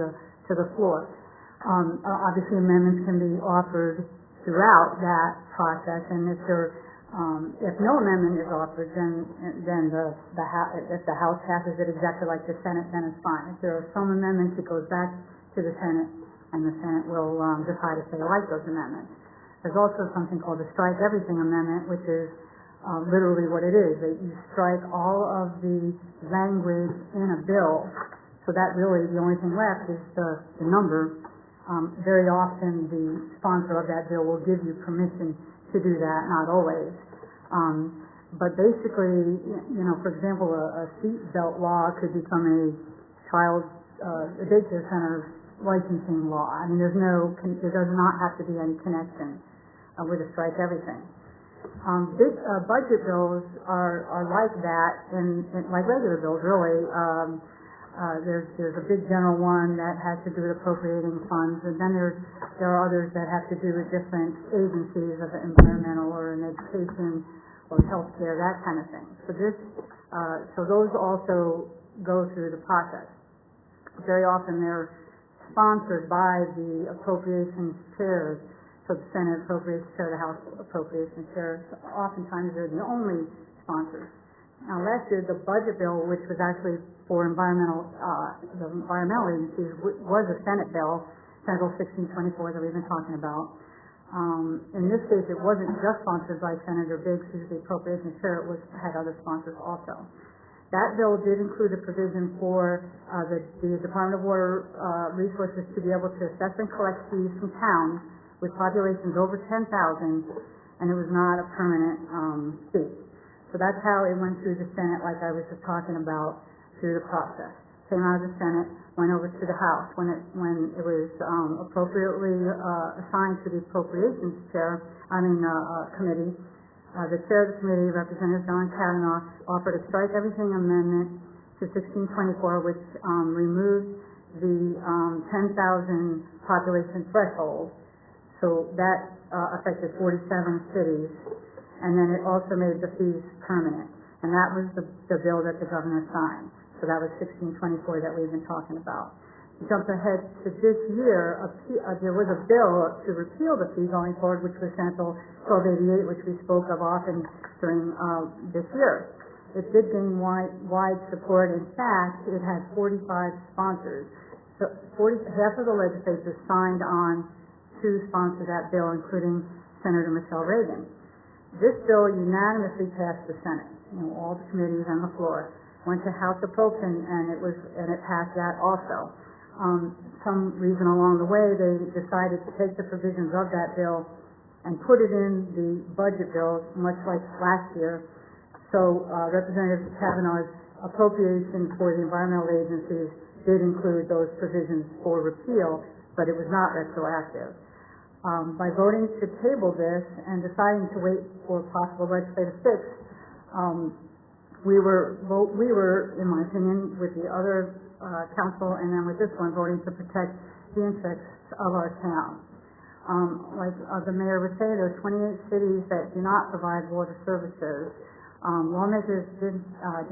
S9: the floor. Obviously amendments can be offered throughout that process, and if no amendment is offered, then if the House passes it exactly like the Senate, then it's fine. If there are some amendments, it goes back to the Senate, and the Senate will decide if they like those amendments. There's also something called the Strike Everything Amendment, which is literally what it is. You strike all of the language in a bill, so that really the only thing left is the number. Very often the sponsor of that bill will give you permission to do that, not always. But basically, for example, a seat belt law could become a daycare center licensing law. I mean, there does not have to be any connection with a Strike Everything. Budget bills are like that, and like regular bills, really. There's a big general one that has to do with appropriating funds, and then there are others that have to do with different agencies of environmental or in education or healthcare, that kind of thing. So those also go through the process. Very often they're sponsored by the appropriations chairs, so the Senate Appropriations Chair, the House Appropriations Chair. So oftentimes they're the only sponsors. Now, last year, the budget bill, which was actually for the environmental agencies, was a Senate bill, Senate Bill 1624 that we've been talking about. In this case, it wasn't just sponsored by Senator Biggs, who's the Appropriations Chair. It had other sponsors also. That bill did include a provision for the Department of Water Resources to be able to assess and collect fees from towns with populations over 10,000, and it was not a permanent fee.
S11: So that's how it went through the Senate, like I was just talking about, through the process. Came out of the Senate, went over to the House. When it was appropriately assigned to the Appropriations Committee, the chair of the committee, Representative John Kavanaugh, offered a strike everything amendment to 1624, which removed the 10,000 population threshold. So that affected 47 cities, and then it also made the fees permanent. And that was the bill that the governor signed. So that was 1624 that we've been talking about. Jump ahead to this year, there was a bill to repeal the fee going forward, which was Senate Bill 1288, which we spoke of often during this year. It did gain wide support. In fact, it had 45 sponsors. So half of the legislators signed on to sponsor that bill, including Senator Michelle Reagan. This bill unanimously passed the Senate, all the committees and the floor. Went to House Appropriations, and it passed that also. Some reason along the way, they decided to take the provisions of that bill and put it in the budget bill, much like last year. So Representative Kavanaugh's appropriation for the environmental agencies did include those provisions for repeal, but it was not retroactive. By voting to table this and deciding to wait for possible legislative fix, we were, in my opinion, with the other council and then with this one, voting to protect the interests of our town. Like the mayor would say, there are 28 cities that do not provide water services. Lawmakers did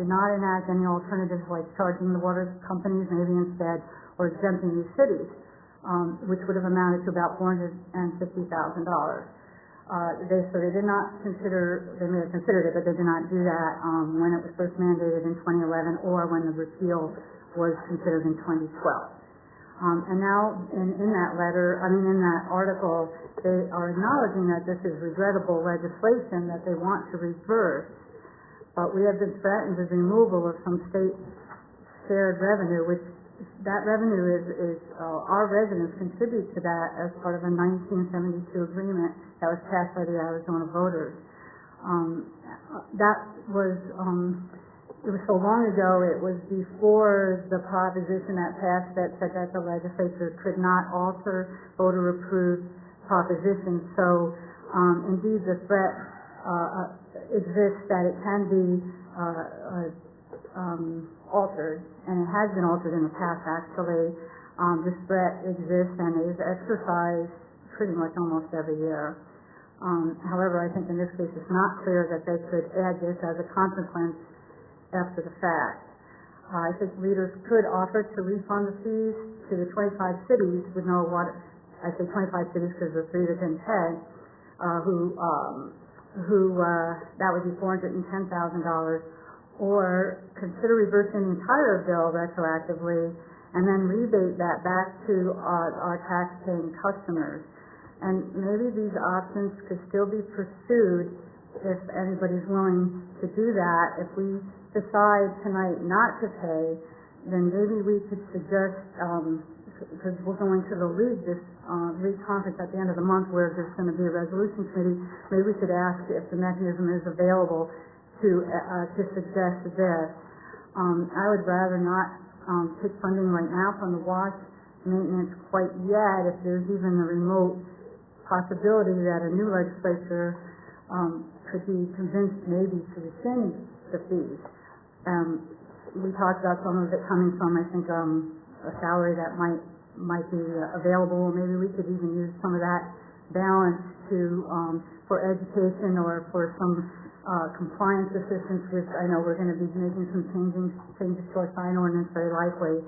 S11: not enact any alternatives like charging the water companies maybe instead, or exempting these cities, which would have amounted to about $450,000. So they did not consider, they may have considered it, but they did not do that when it was first mandated in 2011 or when the repeal was considered in 2012. And now in that letter, in that article, they are acknowledging that this is regrettable legislation that they want to reverse, but we have been threatened with removal of some state shared revenue, which that revenue is our residents contribute to that as part of a 1972 agreement that was passed by the Arizona voters. That was, it was so long ago, it was before the proposition that passed that said that the legislature could not alter voter-approved propositions. So, indeed, the threat exists that it can be altered, and it has been altered in the past, actually. This threat exists and is exercised pretty much almost every year. However, I think in this case it's not clear that they could add this as a consequence after the fact. I think leaders could offer to refund the fees to the 25 cities with no water. I say 25 cities because the 3 that didn't pay, that would be $410,000, or consider reversing the entire bill retroactively and then rebate that back to our tax-paying customers. And maybe these options could still be pursued if anybody's willing to do that. If we decide tonight not to pay, then maybe we could suggest, because we're going to the league conference at the end of the month where there's going to be a resolution committee, maybe we could ask if the mechanism is available to suggest this. I would rather not take funding right now from the wash maintenance quite yet, if there's even a remote possibility that a new legislature could be convinced maybe to rescind the fees. We talked about some of it coming from, I think, a salary that might be available. Maybe we could even use some of that balance for education or for some compliance assistance with, I know we're going to be making some changes to our sign ordinance very likely.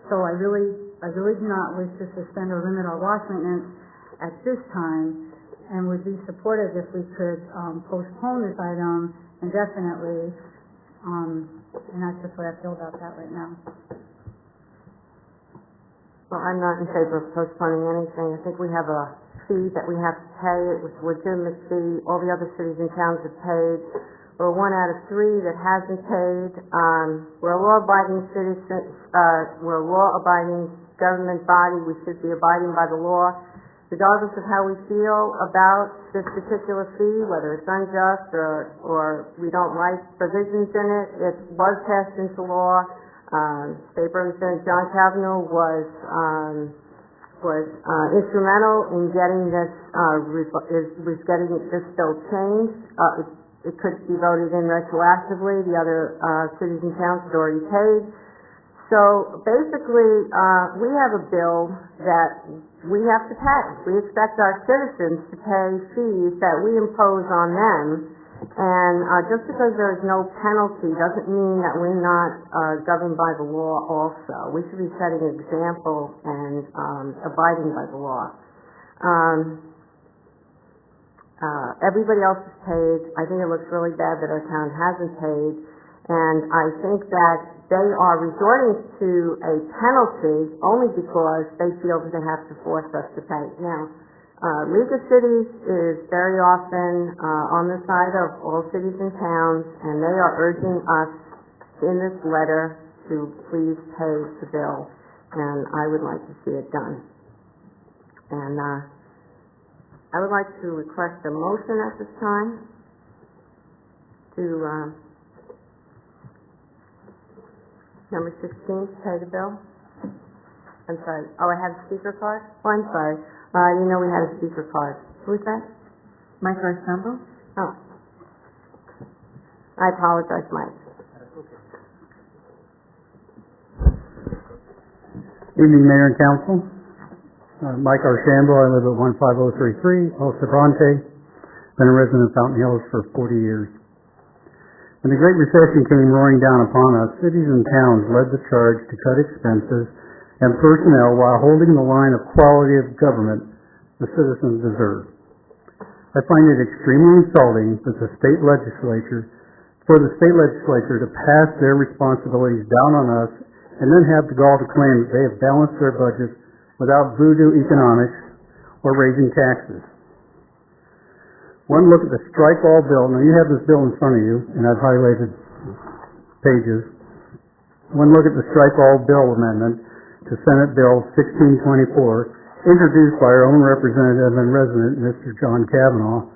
S11: So I really do not wish to suspend or limit our wash maintenance at this time, and would be supportive if we could postpone this item indefinitely, and that's just what I feel about that right now.
S2: Well, I'm not in favor of postponing anything. I think we have a fee that we have to pay. It was a legitimate fee. All the other cities and towns have paid. We're 1 out of 3 that hasn't paid. We're a law-abiding citizen. We're a law-abiding government body. We should be abiding by the law. regardless of how we feel about this particular fee, whether it's unjust or we don't like provisions in it, it was passed into law. State Representative John Kavanaugh was instrumental in getting this getting this bill changed. It could be voted in retroactively. The other cities and towns had already paid. So basically, we have a bill that we have to pay. We expect our citizens to pay fees that we impose on them. And just because there is no penalty doesn't mean that we're not governed by the law also. We should be setting an example and abiding by the law. Everybody else is paid. I think it looks really bad that our town hasn't paid. And I think that they are resorting to a penalty only because they feel that they have to force us to pay. Now, League of Cities is very often on the side of all cities and towns, and they are urging us in this letter to please pay the bill, and I would like to see it done. And I would like to request a motion at this time to number 16 to pay the bill. I'm sorry. Oh, I have a speaker card? Oh, I'm sorry. We had a speaker card. Who's that?
S3: Mike Archambault?
S2: Oh. I apologize, Mike.
S12: Evening, Mayor and Council. Mike Archambault. I live at 15033, El Sobrante. Been a resident of Fountain Hills for 40 years. When the Great Recession came roaring down upon us, cities and towns led the charge to cut expenses and personnel while holding the line of quality of government the citizens deserve. I find it extremely insulting that the state legislature to pass their responsibilities down on us and then have the gall to claim that they have balanced their budget without voodoo economics or raising taxes. One look at the strike all bill. Now you have this bill in front of you, and I've highlighted pages. One look at the strike all bill amendment to Senate Bill 1624, introduced by our own representative and resident, Mr. John Kavanaugh,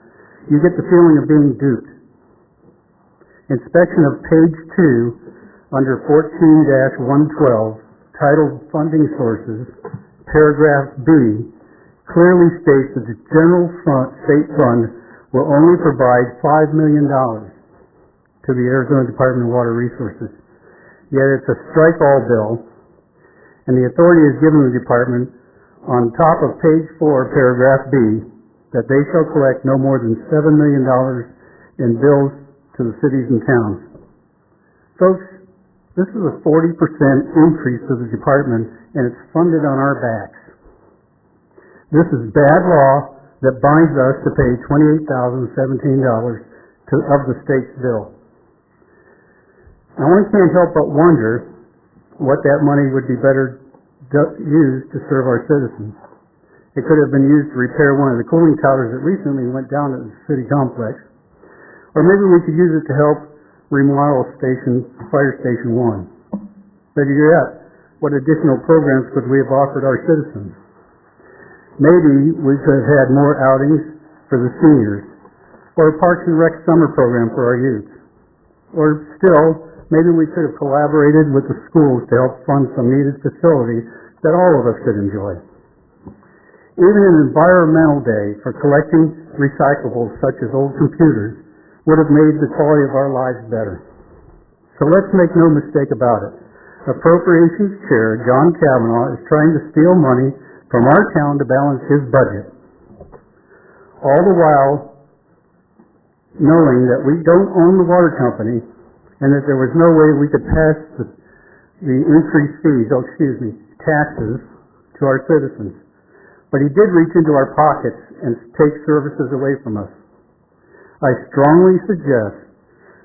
S12: you get the feeling of being duped. Inspection of page 2 under 14-112, titled Funding Sources, paragraph B, clearly states that the general state fund will only provide $5 million to the Arizona Department of Water Resources. Yet it's a strike all bill, and the authority is given to the department on top of page 4, paragraph B, that they shall collect no more than $7 million in bills to the cities and towns. Folks, this is a 40% increase to the department, and it's funded on our backs. This is bad law that binds us to pay $28,017 of the state's bill. Now, one can't help but wonder what that money would be better used to serve our citizens. It could have been used to repair one of the cooling towers that recently went down at the city complex. Or maybe we could use it to help remodel Fire Station 1. Better yet, what additional programs could we have offered our citizens? Maybe we could have had more outings for the seniors, or a Parks and Rec summer program for our youth. Or still, maybe we could have collaborated with the schools to help fund some needed facilities that all of us could enjoy. Even an environmental day for collecting recyclables such as old computers would have made the quality of our lives better. So let's make no mistake about it. Appropriations Chair John Kavanaugh is trying to steal money from our town to balance his budget, all the while knowing that we don't own the water company and that there was no way we could pass the increased fees, taxes, to our citizens. But he did reach into our pockets and take services away from us. I strongly suggest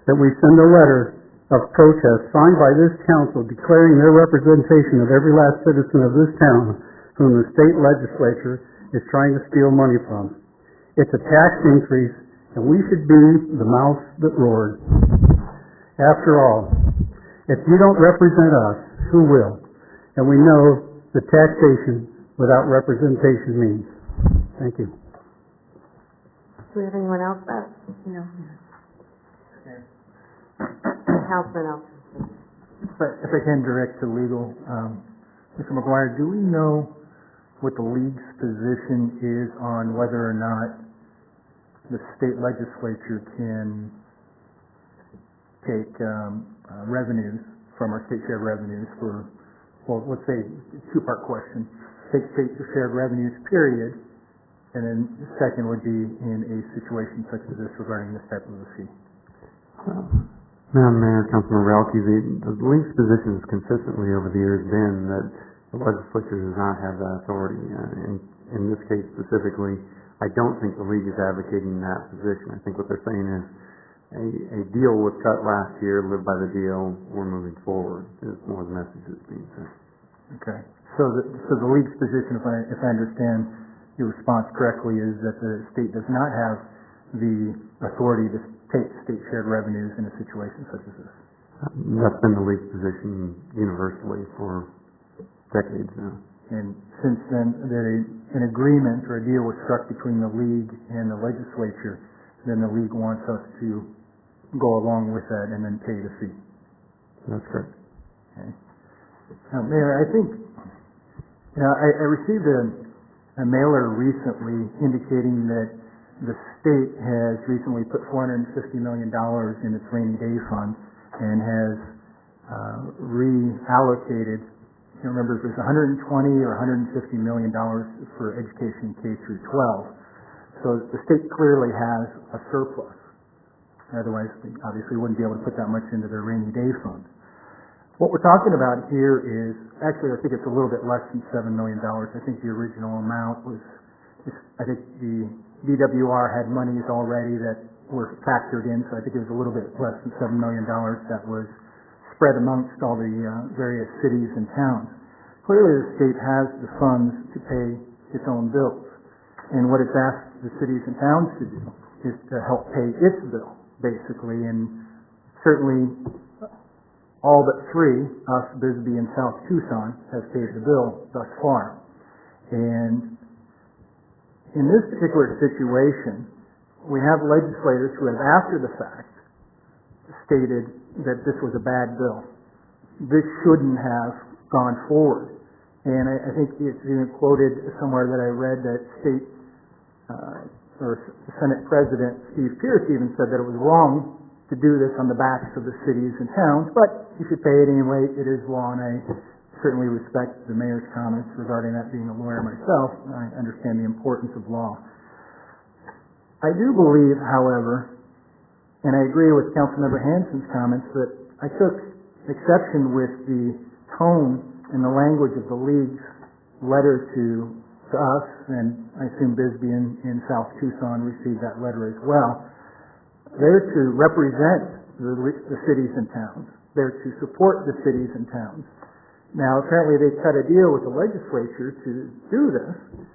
S12: that we send a letter of protest signed by this council declaring their representation of every last citizen of this town whom the state legislature is trying to steal money from. It's a tax increase, and we should be the mouth that roared. After all, if you don't represent us, who will? And we know that taxation without representation means. Thank you.
S2: Do we have anyone else? No. Councilman Elton.
S1: If I can direct to legal, Mr. McGuire, do we know what the league's position is on whether or not the state legislature can take revenues from our state shared revenues for, well, let's say, two-part question. Take state shared revenues, period, and then the second would be in a situation such as this regarding this type of a fee.
S5: Madam Mayor, Councilman Relke, the league's position has consistently over the years been that the legislature does not have that authority. In this case specifically, I don't think the league is advocating that position. I think what they're saying is a deal was cut last year, live by the deal, we're moving forward, is more the message that's being sent.
S1: Okay. So the league's position, if I understand your response correctly, is that the state does not have the authority to take state shared revenues in a situation such as this.
S5: That's been the league's position universally for decades now.
S1: And since then, that an agreement or a deal was struck between the league and the legislature, then the league wants us to go along with that and then pay the fee.
S5: That's correct.
S1: Okay. Now, Mayor, I think, I received a mailer recently indicating that the state has recently put $450 million in its rainy day fund and has reallocated, I can't remember if it was $120 or $150 million for education K through 12. So the state clearly has a surplus. Otherwise, they obviously wouldn't be able to put that much into their rainy day fund. What we're talking about here is, actually I think it's a little bit less than $7 million. I think the original amount was, I think the DWR had monies already that were factored in, so I think it was a little bit less than $7 million that was spread amongst all the various cities and towns. Clearly the state has the funds to pay its own bills, and what it's asked the cities and towns to do is to help pay its bill, basically, and certainly all but three, us, Bisbee, and South Tucson, has paid the bill thus far. And in this particular situation, we have legislators who have, after the fact, stated that this was a bad bill. This shouldn't have gone forward. And I think it's even quoted somewhere that I read that state or Senate President Steve Pierce even said that it was wrong to do this on the backs of the cities and towns, but you should pay it anyway. It is law, and I certainly respect the mayor's comments regarding that. Being a lawyer myself, I understand the importance of law. I do believe, however, and I agree with Councilmember Hansen's comments, that I took exception with the tone and the language of the league's letter to us, and I assume Bisbee in South Tucson received that letter as well. They're to represent the cities and towns. They're to support the cities and towns. Now, apparently they cut a deal with the legislature to do this,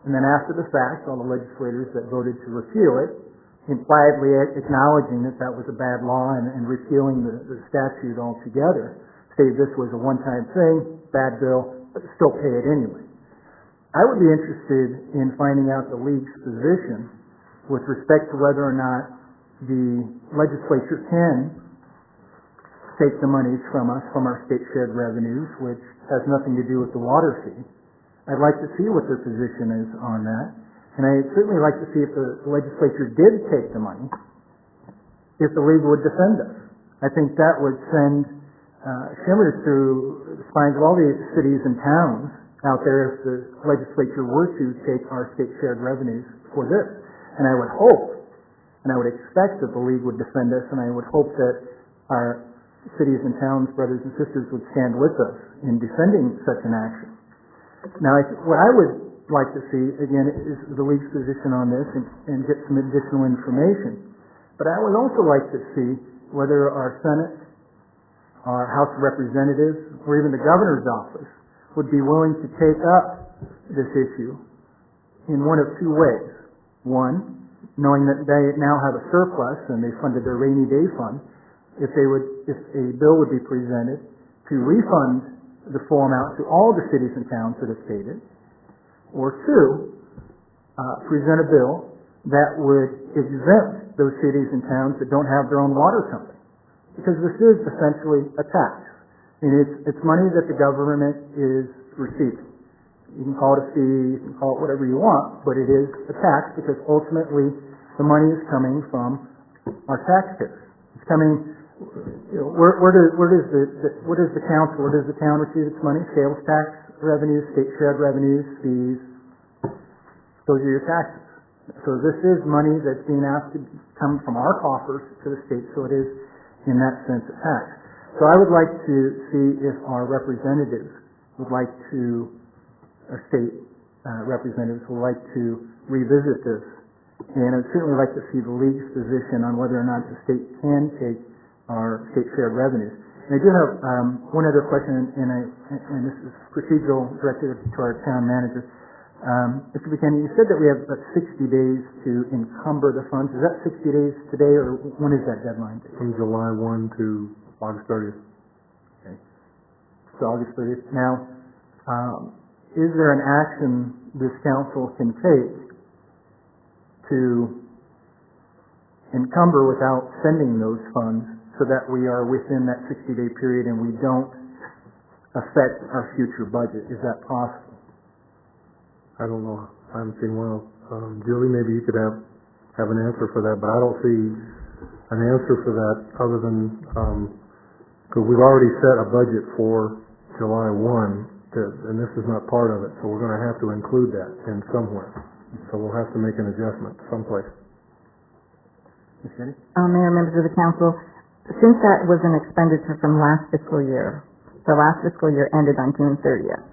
S1: and then after the fact, all the legislators that voted to repeal it, impliedly acknowledging that that was a bad law and repealing the statute altogether, stated this was a one-time thing, bad bill, but still pay it anyway. I would be interested in finding out the league's position with respect to whether or not the legislature can take the monies from us, from our state shared revenues, which has nothing to do with the water fee. I'd like to see what their position is on that. And I'd certainly like to see if the legislature did take the money, if the league would defend us. I think that would send shimmers through the spines of all the cities and towns out there if the legislature were to take our state shared revenues for this. And I would hope, and I would expect that the league would defend us, and I would hope that our cities and towns, brothers and sisters, would stand with us in defending such an action. Now, what I would like to see, again, is the league's position on this and get some additional information. But I would also like to see whether our Senate, our House of Representatives, or even the governor's office would be willing to take up this issue in one of two ways. One, knowing that they now have a surplus and they funded their rainy day fund, if a bill would be presented to refund the full amount to all the cities and towns that have paid it, or two,
S8: present a bill that would exempt those cities and towns that don't have their own water company. Because this is essentially a tax. And it's money that the government is receiving. You can call it a fee, you can call it whatever you want, but it is a tax because ultimately the money is coming from our taxpayers. It's coming, where does the council, where does the town receive its money? Sales tax revenues, state shared revenues, fees. Those are your taxes. So this is money that's being asked to come from our coffers to the state, so it is, in that sense, a tax. So I would like to see if our representatives would like to, our state representatives would like to revisit this. And I'd certainly like to see the league's position on whether or not the state can take our state shared revenues. And I do have one other question, and this is procedural, directed to our town manager. Mr. Buchanan, you said that we have about 60 days to encumber the funds. Is that 60 days today, or when is that deadline?
S4: From July 1 to August 30th.
S8: Okay. So August 30th. Now, is there an action this council can take to encumber without sending those funds so that we are within that 60-day period and we don't affect our future budget? Is that possible?
S4: I don't know. I haven't seen one. Julie, maybe you could have an answer for that, but I don't see an answer for that other than, because we've already set a budget for July 1, and this is not part of it, so we're going to have to include that in somewhere. So we'll have to make an adjustment someplace.
S9: Mayor, members of the council, since that was an expenditure from last fiscal year, the last fiscal year ended on June 30th.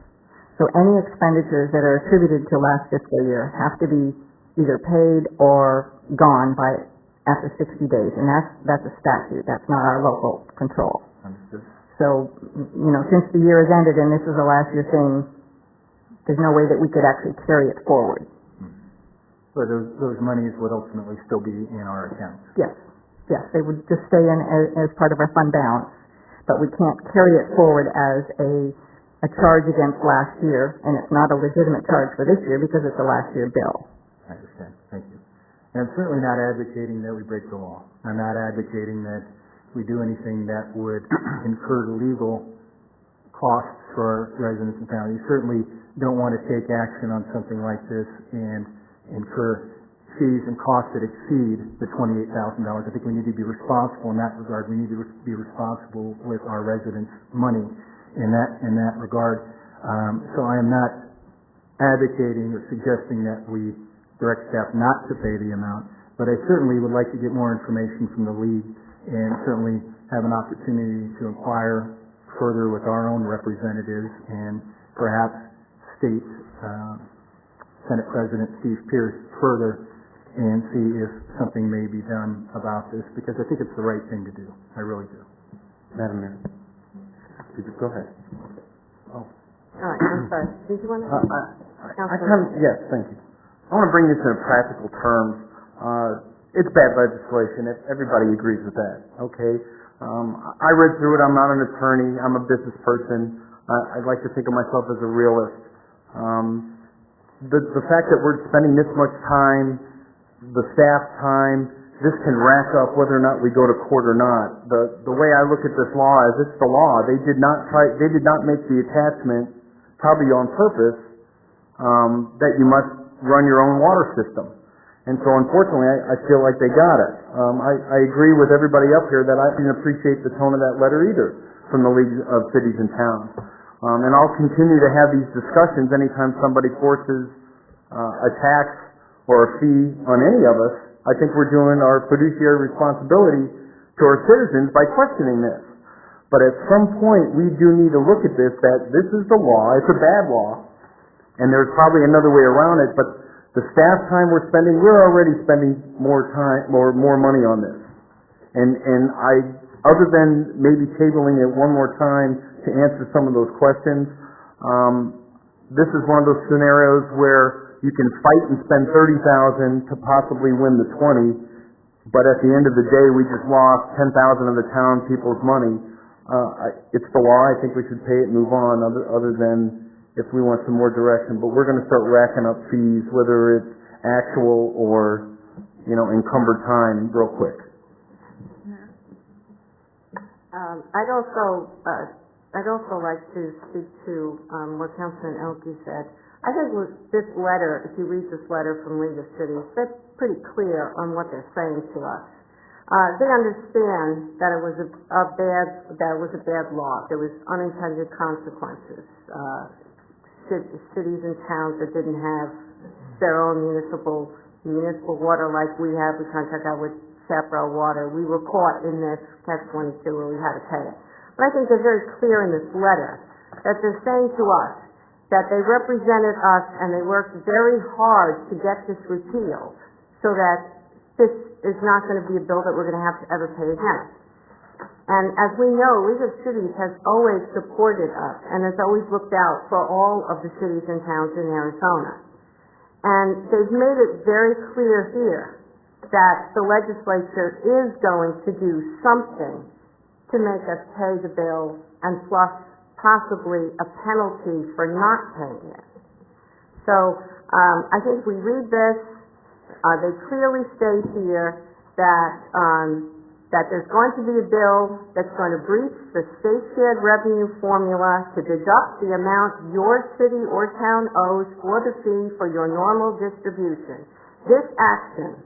S9: So any expenditures that are attributed to last fiscal year have to be either paid or gone by after 60 days, and that's a statute. That's not our local control.
S7: Understood.
S9: So, since the year has ended and this is a last year thing, there's no way that we could actually carry it forward.
S8: So those monies would ultimately still be in our accounts?
S9: Yes, they would just stay in as part of our fund balance, but we can't carry it forward as a charge against last year, and it's not a legitimate charge for this year because it's a last year bill.
S8: I understand. Thank you. And I'm certainly not advocating that we break the law. I'm not advocating that we do anything that would incur legal costs for our residents and families. You certainly don't want to take action on something like this and incur fees and costs that exceed the $28,000. I think we need to be responsible in that regard. We need to be responsible with our residents' money in that regard. So I am not advocating or suggesting that we direct staff not to pay the amount, but I certainly would like to get more information from the league and certainly have an opportunity to inquire further with our own representatives and perhaps state Senate President Steve Pierce further and see if something may be done about this, because I think it's the right thing to do. I really do.
S7: Madam Mayor. Go ahead.
S2: All right, I'm sorry. Did you want to?
S13: Yes, thank you. I want to bring this in practical terms. It's bad legislation. Everybody agrees with that. Okay. I read through it. I'm not an attorney. I'm a business person. I'd like to think of myself as a realist. The fact that we're spending this much time, the staff time, this can rack up whether or not we go to court or not. The way I look at this law is it's the law. They did not make the attachment, probably on purpose, that you must run your own water system. And so unfortunately I feel like they got it. I agree with everybody up here that I didn't appreciate the tone of that letter either from the League of Cities and Towns. And I'll continue to have these discussions anytime somebody forces a tax or a fee on any of us. I think we're doing our fiduciary responsibility to our citizens by questioning this. But at some point, we do need to look at this, that this is the law, it's a bad law, and there's probably another way around it, but the staff time we're spending, we're already spending more time, more money on this. And other than maybe tabling it one more time to answer some of those questions, this is one of those scenarios where you can fight and spend $30,000 to possibly win the 20, but at the end of the day, we just lost 10,000 of the town people's money. It's the law. I think we should pay it and move on, other than if we want some more direction. But we're going to start racking up fees, whether it's actual or, encumbered time real quick.
S2: I'd also like to speak to what Councilman Elke said. I think this letter, if you read this letter from League of Cities, that's pretty clear on what they're saying to us. They understand that it was a bad law. There was unintended consequences. Cities and towns that didn't have their own municipal water like we have. We contract out with Chaparral Water. We were caught in this catch-22 where we had to pay it. But I think they're very clear in this letter that they're saying to us that they represented us and they worked very hard to get this repealed so that this is not going to be a bill that we're going to have to ever pay again. And as we know, League of Cities has always supported us and has always looked out for all of the cities and towns in Arizona. And they've made it very clear here that the legislature is going to do something to make us pay the bill and plus possibly a penalty for not paying it. So I think we read this, they clearly state here that there's going to be a bill that's going to breach the state shared revenue formula to deduct the amount your city or town owes for the fee for your normal distribution. This action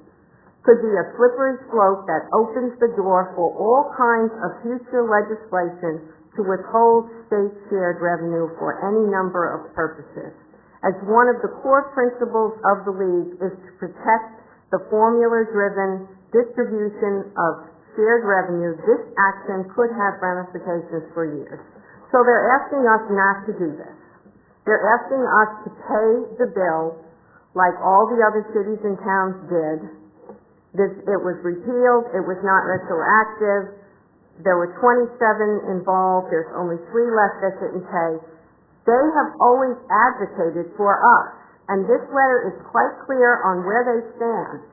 S2: could be a slippery slope that opens the door for all kinds of future legislation to withhold state shared revenue for any number of purposes. As one of the core principles of the League is to protect the formula-driven distribution of shared revenue, this action could have ramifications for years. So they're asking us not to do this. They're asking us to pay the bill like all the other cities and towns did. It was repealed, it was not retroactive, there were 27 involved, there's only 3 left that didn't pay. They have always advocated for us, and this letter is quite clear on where they stand.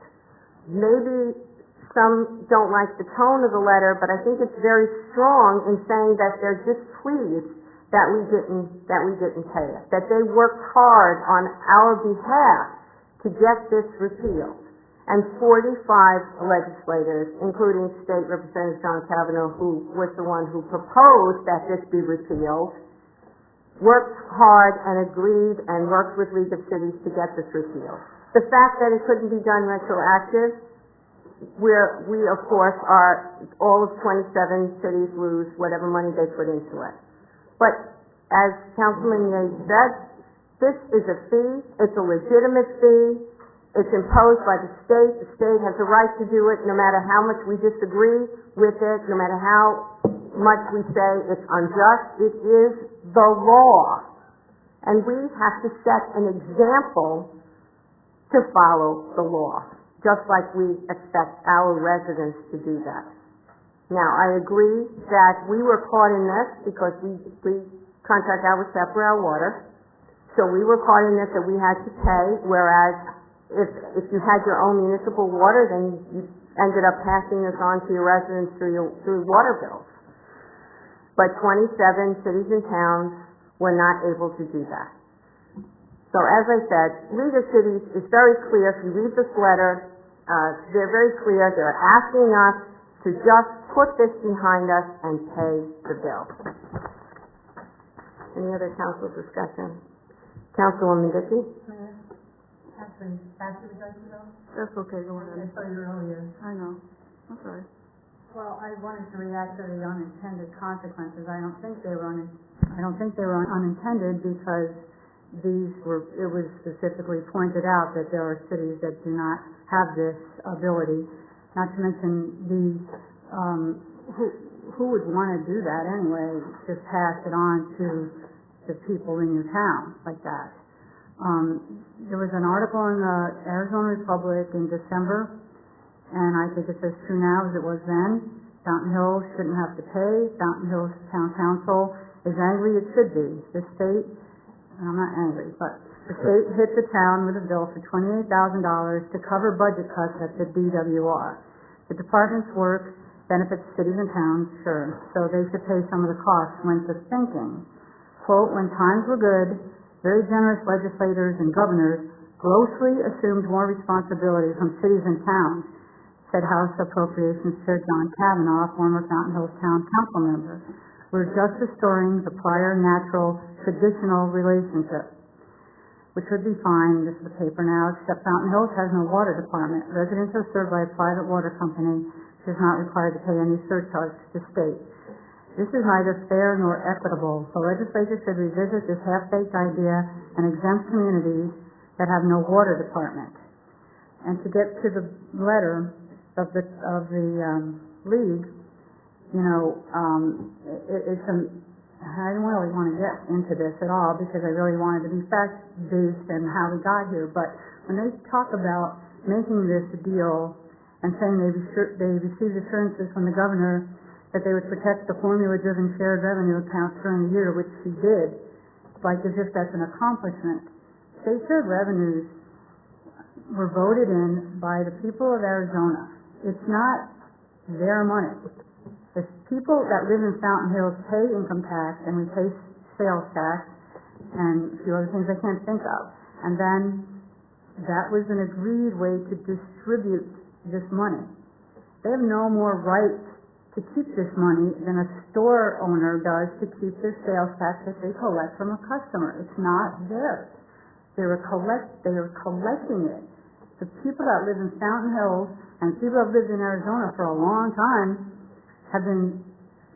S2: Maybe some don't like the tone of the letter, but I think it's very strong in saying that they're displeased that we didn't pay it, that they worked hard on our behalf to get this repealed. And 45 legislators, including State Representative John Cavanaugh, who was the one who proposed that this be repealed, worked hard and agreed and worked with League of Cities to get this repealed. The fact that it couldn't be done retroactive, we of course are, all of 27 cities lose whatever money they put into it. But as Councilman Yates said, this is a fee, it's a legitimate fee, it's imposed by the state has a right to do it no matter how much we disagree with it, no matter how much we say it's unjust, it is the law. And we have to set an example to follow the law, just like we expect our residents to do that. Now, I agree that we were caught in this because we contract out with Chaparral Water, so we were caught in this that we had to pay, whereas if you had your own municipal water, then you ended up passing this on to your residents through water bills. But 27 cities and towns were not able to do that. So as I said, League of Cities is very clear. If you read this letter, they're very clear. They're asking us to just put this behind us and pay the bill. Any other council discussion? Councilwoman Dickey?
S10: That's okay, go ahead.
S11: I saw you earlier.
S10: I know. I'm sorry.
S11: Well, I wanted to react to the unintended consequences. I don't think they were unintended because it was specifically pointed out that there are cities that do not have this ability. Not to mention who would want to do that anyway, just pass it on to the people in your town like that. There was an article in the Arizona Republic in December, and I think it's as true now as it was then. Fountain Hills shouldn't have to pay. Fountain Hills Town Council is angry. It should be. The state, and I'm not angry, but the state hit the town with a bill for $28,000 to cover budget cuts at the DWR. The department's work benefits cities and towns, sure, so they should pay some of the costs, went to thinking. Quote, when times were good, very generous legislators and governors grossly assumed more responsibility from cities and towns, said House Appropriations Chair John Kavanaugh, former Fountain Hills Town Council member. We're just restoring the prior natural, traditional relationship, which would be fine. This is the paper now, except Fountain Hills has no water department. Residents are served by a private water company, which is not required to pay any surcharge to the state. This is neither fair nor equitable. The legislature should revisit this half-baked idea and exempt communities that have no water department. And to get to the letter of the league, you know, I don't really want to get into this at all because I really wanted to be fact-based and how we got here. But when they talk about making this deal and saying they received assurances from the governor that they would protect the formula-driven shared revenue accounts during the year, which she did, like as if that's an accomplishment. State shared revenues were voted in by the people of Arizona. It's not their money. The people that live in Fountain Hills pay income tax, and we pay sales tax, and a few other things I can't think of. And then that was an agreed way to distribute this money. They have no more right to keep this money than a store owner does to keep their sales tax that they collect from a customer. It's not theirs. They are collecting it. The people that live in Fountain Hills and people that have lived in Arizona for a long time have been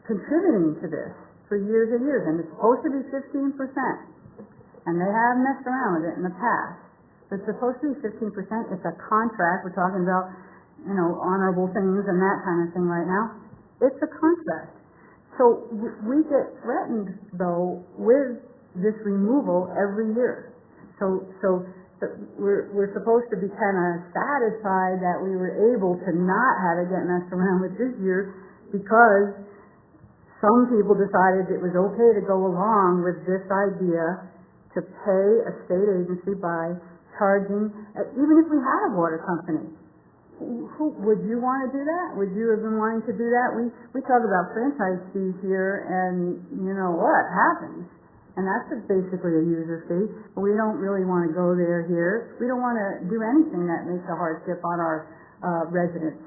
S11: contributing to this for years and years, and it's supposed to be 15%. And they have messed around with it in the past. But it's supposed to be 15%. It's a contract. We're talking about, you know, honorable things and that kind of thing right now. It's a contract. So we get threatened, though, with this removal every year. So we're supposed to be kind of satisfied that we were able to not have it get messed around with this year because some people decided it was okay to go along with this idea to pay a state agency by charging, even if we had a water company. Would you want to do that? Would you have been wanting to do that? We talk about franchise fees here, and you know what happens. And that's basically a user fee. But we don't really want to go there here. We don't want to do anything that makes a hardship on our residents.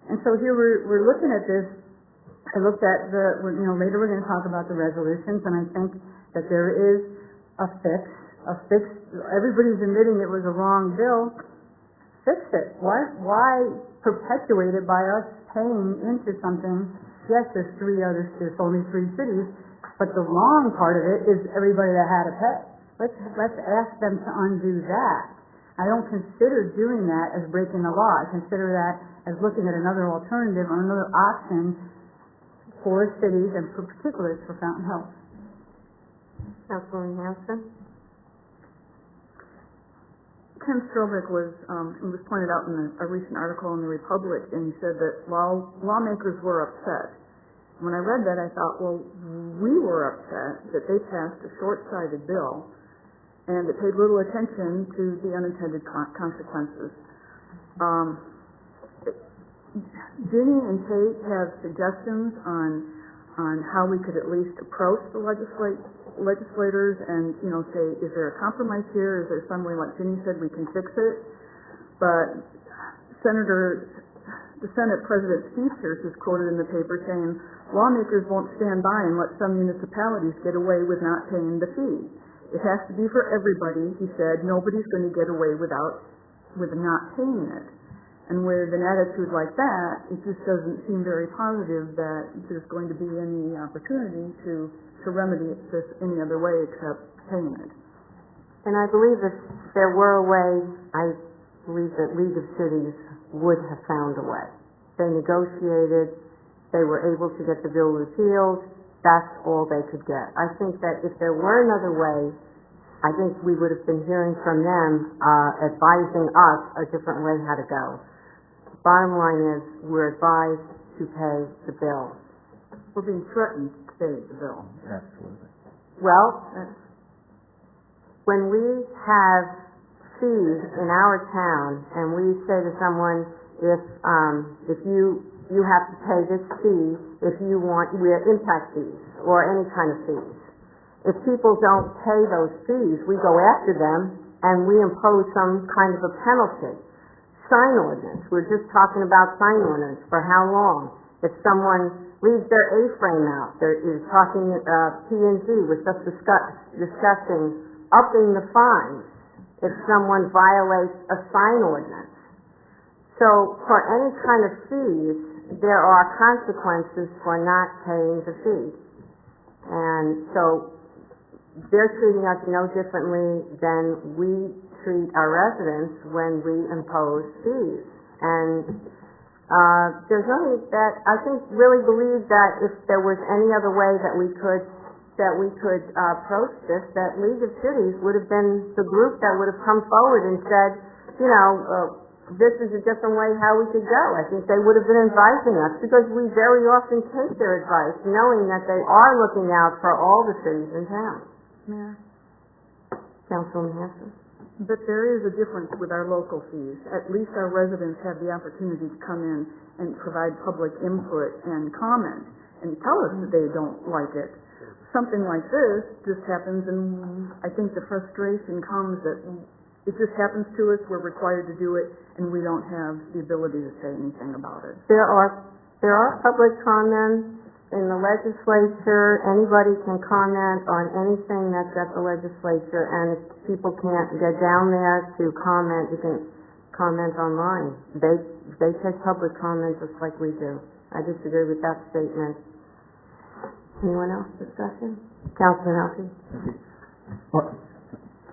S11: And so here we're looking at this. I looked at later we're going to talk about the resolutions, and I think that there is a fix. Everybody's admitting it was a wrong bill. Fix it. Why perpetuate it by us paying into something? Yes, there's only 3 cities, but the wrong part of it is everybody that had to pay. Let's ask them to undo that. I don't consider doing that as breaking the law. I consider that as looking at another alternative or another option for cities and for particulars for Fountain Hills.
S2: Councilwoman Hanson?
S10: Tim Strobeck it was pointed out in a recent article in the Republic, and he said that lawmakers were upset. When I read that, I thought, well, we were upset that they passed a short-sighted bill and it paid little attention to the unintended consequences. Ginny and Kate have suggestions on how we could at least approach the legislators and, say, is there a compromise here? Is there some way, like Ginny said, we can fix it? But the Senate President Steve Pierce is quoted in the paper saying, lawmakers won't stand by and let some municipalities get away with not paying the fee. It has to be for everybody, he said. Nobody's going to get away with not paying it. And with an attitude like that, it just doesn't seem very positive that there's going to be any opportunity to remedy this any other way except paying it.
S2: And I believe if there were a way, I believe that League of Cities would have found a way. They negotiated, they were able to get the bill repealed, that's all they could get. I think that if there were another way, I think we would have been hearing from them advising us a different way how to go. Bottom line is, we're advised to pay the bill.
S10: We're being threatened to pay the bill.
S7: Absolutely.
S2: Well, when we have fees in our town and we say to someone, if you have to pay this fee if you want, we're impact fees or any kind of fees. If people don't pay those fees, we go after them and we impose some kind of a penalty. Sign ordinance, we're just talking about sign ordinance. For how long? If someone leaves their A-frame out, there is talking, P&Z was just discussing upping the fines if someone violates a sign ordinance. So for any kind of fees, there are consequences for not paying the fee. And so they're treating us no differently than we treat our residents when we impose fees. And there's nothing that I think really believe that if there was any other way that we could approach this, that League of Cities would have been the group that would have come forward and said, this is a different way how we could go. I think they would have been advising us, because we very often take their advice, knowing that they are looking out for all the cities and towns.
S10: Mayor?
S2: Councilman Hanson?
S10: But there is a difference with our local fees. At least our residents have the opportunity to come in and provide public input and comment and tell us that they don't like it. Something like this just happens, and I think the frustration comes that it just happens to us, we're required to do it, and we don't have the ability to say anything about it.
S2: There are public comments in the legislature. Anybody can comment on anything that's at the legislature, and if people can't get down there to comment, you can comment online. They take public comment just like we do. I disagree with that statement. Anyone else discussion? Councilman Elkey?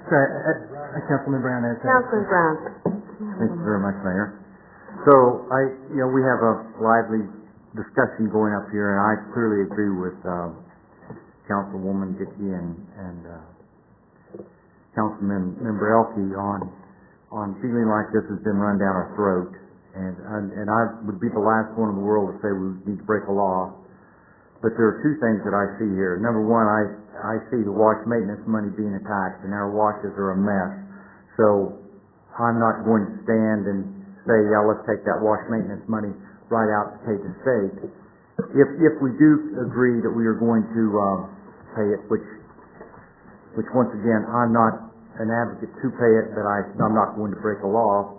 S13: Sorry, Councilman Brown.
S2: Councilman Brown.
S7: Thank you very much, Mayor. So we have a lively discussion going up here, and I clearly agree with Councilwoman Dickey and Councilman Member Elkey on feeling like this has been run down our throat, and I would be the last one in the world to say we need to break a law. But there are two things that I see here. Number one, I see the wash maintenance money being attacked, and our washes are a mess. So I'm not going to stand and say, yeah, let's take that wash maintenance money right out to pay the state. If we do agree that we are going to pay it, which once again, I'm not an advocate to pay it, but I'm not going to break a law.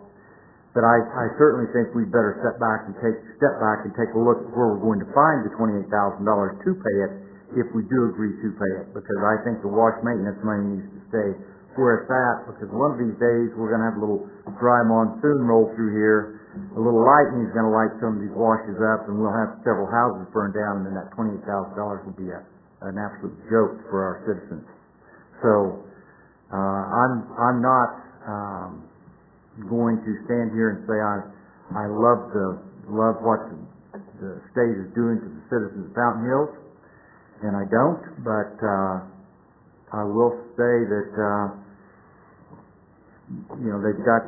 S7: But I certainly think we'd better step back and take a look at where we're going to find the $28,000 to pay it if we do agree to pay it, because I think the wash maintenance money needs to stay where it's at, because one of these days we're going to have a little dry monsoon roll through here, a little lightning is going to light some of these washes up, and we'll have several houses burned down, and then that $28,000 will be an absolute joke for our citizens. So I'm not going to stand here and say I love what the state is doing to the citizens of Fountain Hills, and I don't, but I will say that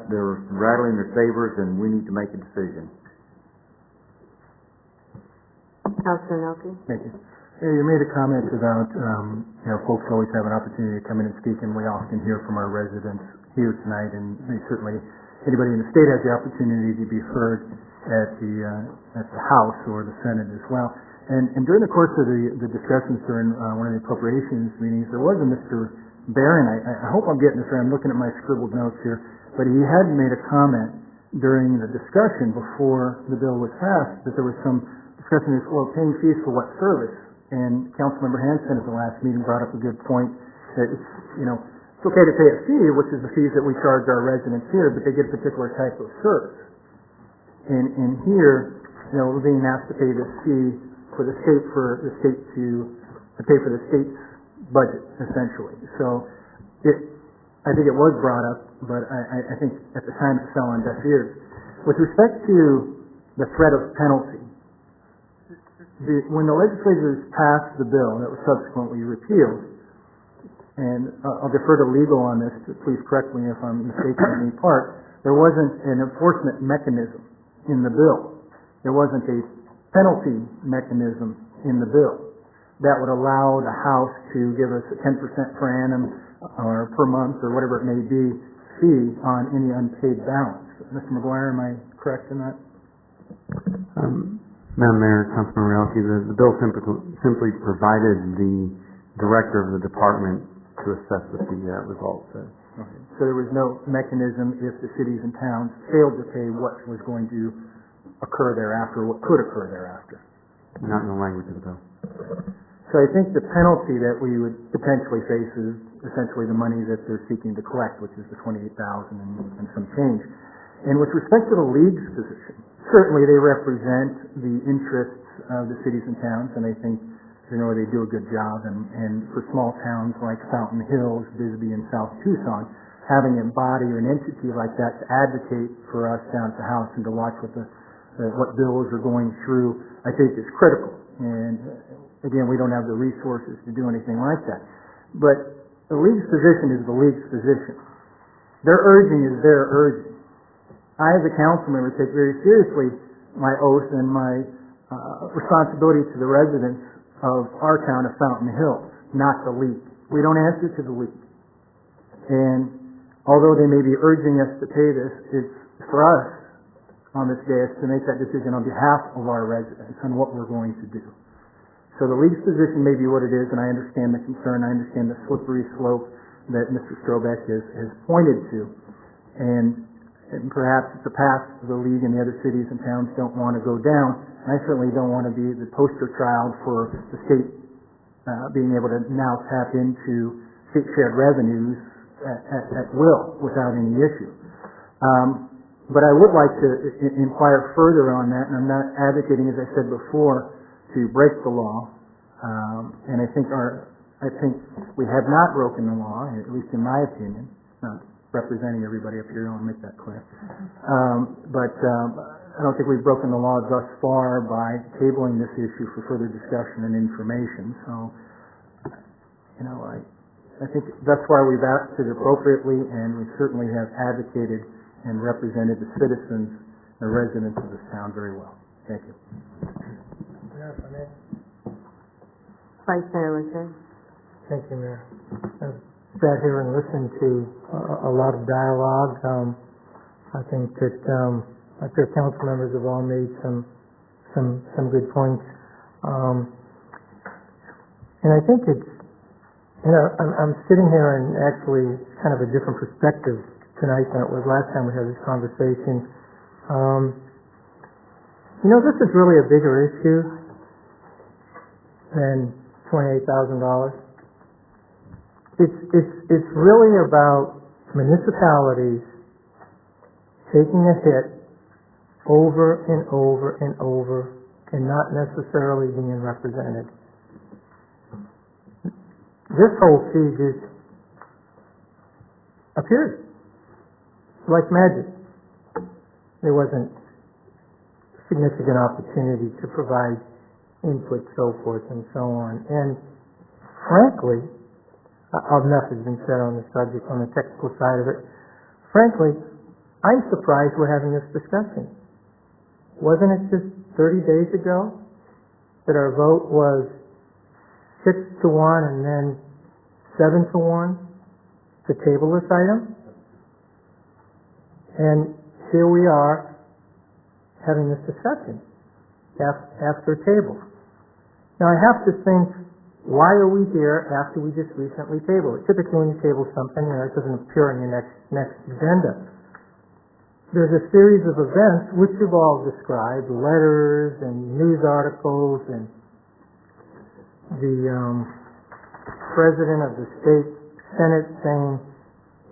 S7: they're rattling their sabers, and we need to make a decision.
S2: Councilman Elkey?
S1: Thank you. Yeah, you made a comment about folks always have an opportunity to come in and speak, and we often hear from our residents here tonight, and certainly anybody in the state has the opportunity to be heard at the House or the Senate as well. And during the course of the discussions during one of the appropriations meetings, there was a Mr. Barron. I hope I'm getting this right. I'm looking at my scribbled notes here, but he had made a comment during the discussion before the bill was passed that there was some discussion of, well, paying fees for what service? And Councilmember Hanson at the last meeting brought up a good point that it's okay to pay a fee, which is the fees that we charge our residents here, but they get a particular type of service. And here, we're being asked to pay this fee to pay for the state's budget, essentially. So I think it was brought up, but I think at the time it fell on deaf ears. With respect to the threat of penalty, when the legislators passed the bill that was subsequently repealed, and I'll defer to legal on this, please correct me if I'm mistaken in any part, there wasn't an enforcement mechanism in the bill. There wasn't a penalty mechanism in the bill that would allow the House to give us a 10% per annum or per month or whatever it may be fee on any unpaid balance. Mr. McGuire, am I correct in that?
S5: Madam Mayor, Councilman Realty, the bill simply provided the director of the department to assess the fee. That was all it said.
S1: So there was no mechanism if the cities and towns failed to pay what was going to occur thereafter, what could occur thereafter.
S5: Not in the language of the bill.
S1: So I think the penalty that we would potentially face is essentially the money that they're seeking to collect, which is the $28,000 and some change. And with respect to the league's position, certainly they represent the interests of the cities and towns, and I think generally they do a good job. And for small towns like Fountain Hills, Bisbee, and South Tucson, having a body or an entity like that to advocate for us down at the House and to watch what bills are going through, I think is critical. And again, we don't have the resources to do anything like that. But the league's position is the league's position. Their urging is their urging. I, as a council member, take very seriously my oath and my responsibility to the residents of our town of Fountain Hills, not the league. We don't answer to the league. And although they may be urging us to pay this, it's for us on this day to make that decision on behalf of our residents on what we're going to do. So the league's position may be what it is, and I understand the concern, I understand the slippery slope that Mr. Strobeck has pointed to, and perhaps it's a path the league and the other cities and towns don't want to go down, and I certainly don't want to be the poster child for the state being able to now tap into state shared revenues at will without any issue. But I would like to inquire further on that, and I'm not advocating, as I said before, to break the law. And I think we have not broken the law, at least in my opinion. Not representing everybody up here, I want to make that clear. But I don't think we've broken the law thus far by tabling this issue for further discussion and information. So, I think thus far we've acted appropriately, and we certainly have advocated and represented the citizens and residents of this town very well. Thank you.
S2: Vice Mayor Lindsay.
S8: Thank you, Mayor. I've sat here and listened to a lot of dialogue. I think that our council members have all made some good points. And I think it's, I'm sitting here and actually kind of a different perspective tonight than it was last time we had this conversation. This is really a bigger issue than $28,000. It's really about municipalities taking a hit over and over and over and not necessarily being represented. This whole fee just appeared like magic. There wasn't significant opportunity to provide input, so forth and so on. And frankly, enough has been said on the subject, on the technical side of it. Frankly, I'm surprised we're having this discussion. Wasn't it just 30 days ago that our vote was 6-1 and then 7-1 to table this item? And here we are having this discussion after a table. Now I have to think, why are we here after we just recently tabled it? Typically when you table something, it doesn't appear on your next agenda. There's a series of events which you've all described, letters and news articles, and the president of the state senate saying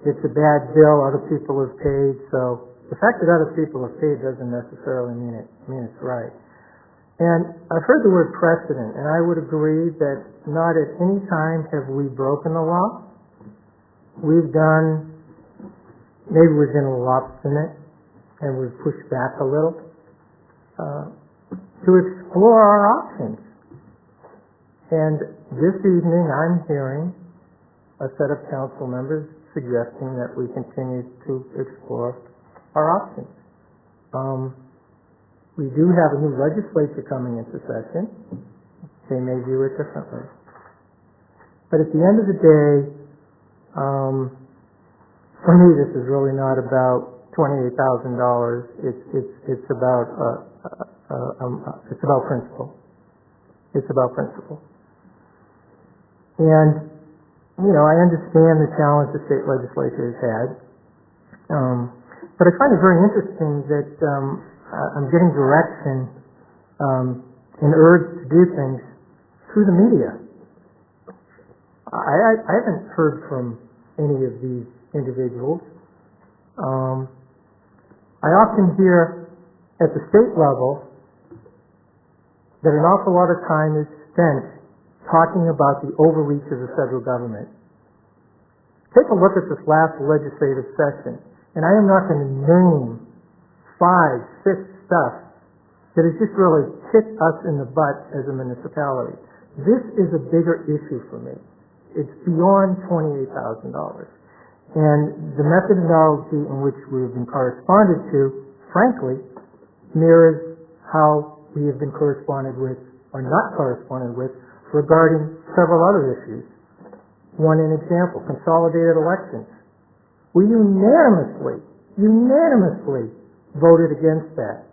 S8: it's a bad bill, other people have paid. So the fact that other people have paid doesn't necessarily mean it's right. And I've heard the word precedent, and I would agree that not at any time have we broken the law. Maybe we've been a little obstinate, and we've pushed back a little to explore our options. And this evening I'm hearing a set of council members suggesting that we continue to explore our options. We do have a new legislature coming into session. They may view it differently. But at the end of the day, for me, this is really not about $28,000. It's about principle. It's about principle. And I understand the challenge the state legislature has had, but I find it very interesting that I'm getting direction and urged to do things through the media. I haven't heard from any of these individuals. I often hear at the state level that an awful lot of time is spent talking about the overreach of the federal government. Take a look at this last legislative session, and I am not going to name 5, 6 stuff that has just really kicked us in the butt as a municipality. This is a bigger issue for me. It's beyond $28,000. And the methodology in which we have been corresponded to, frankly, mirrors how we have been corresponded with, or not corresponded with, regarding several other issues. One example, consolidated elections. We unanimously voted against that.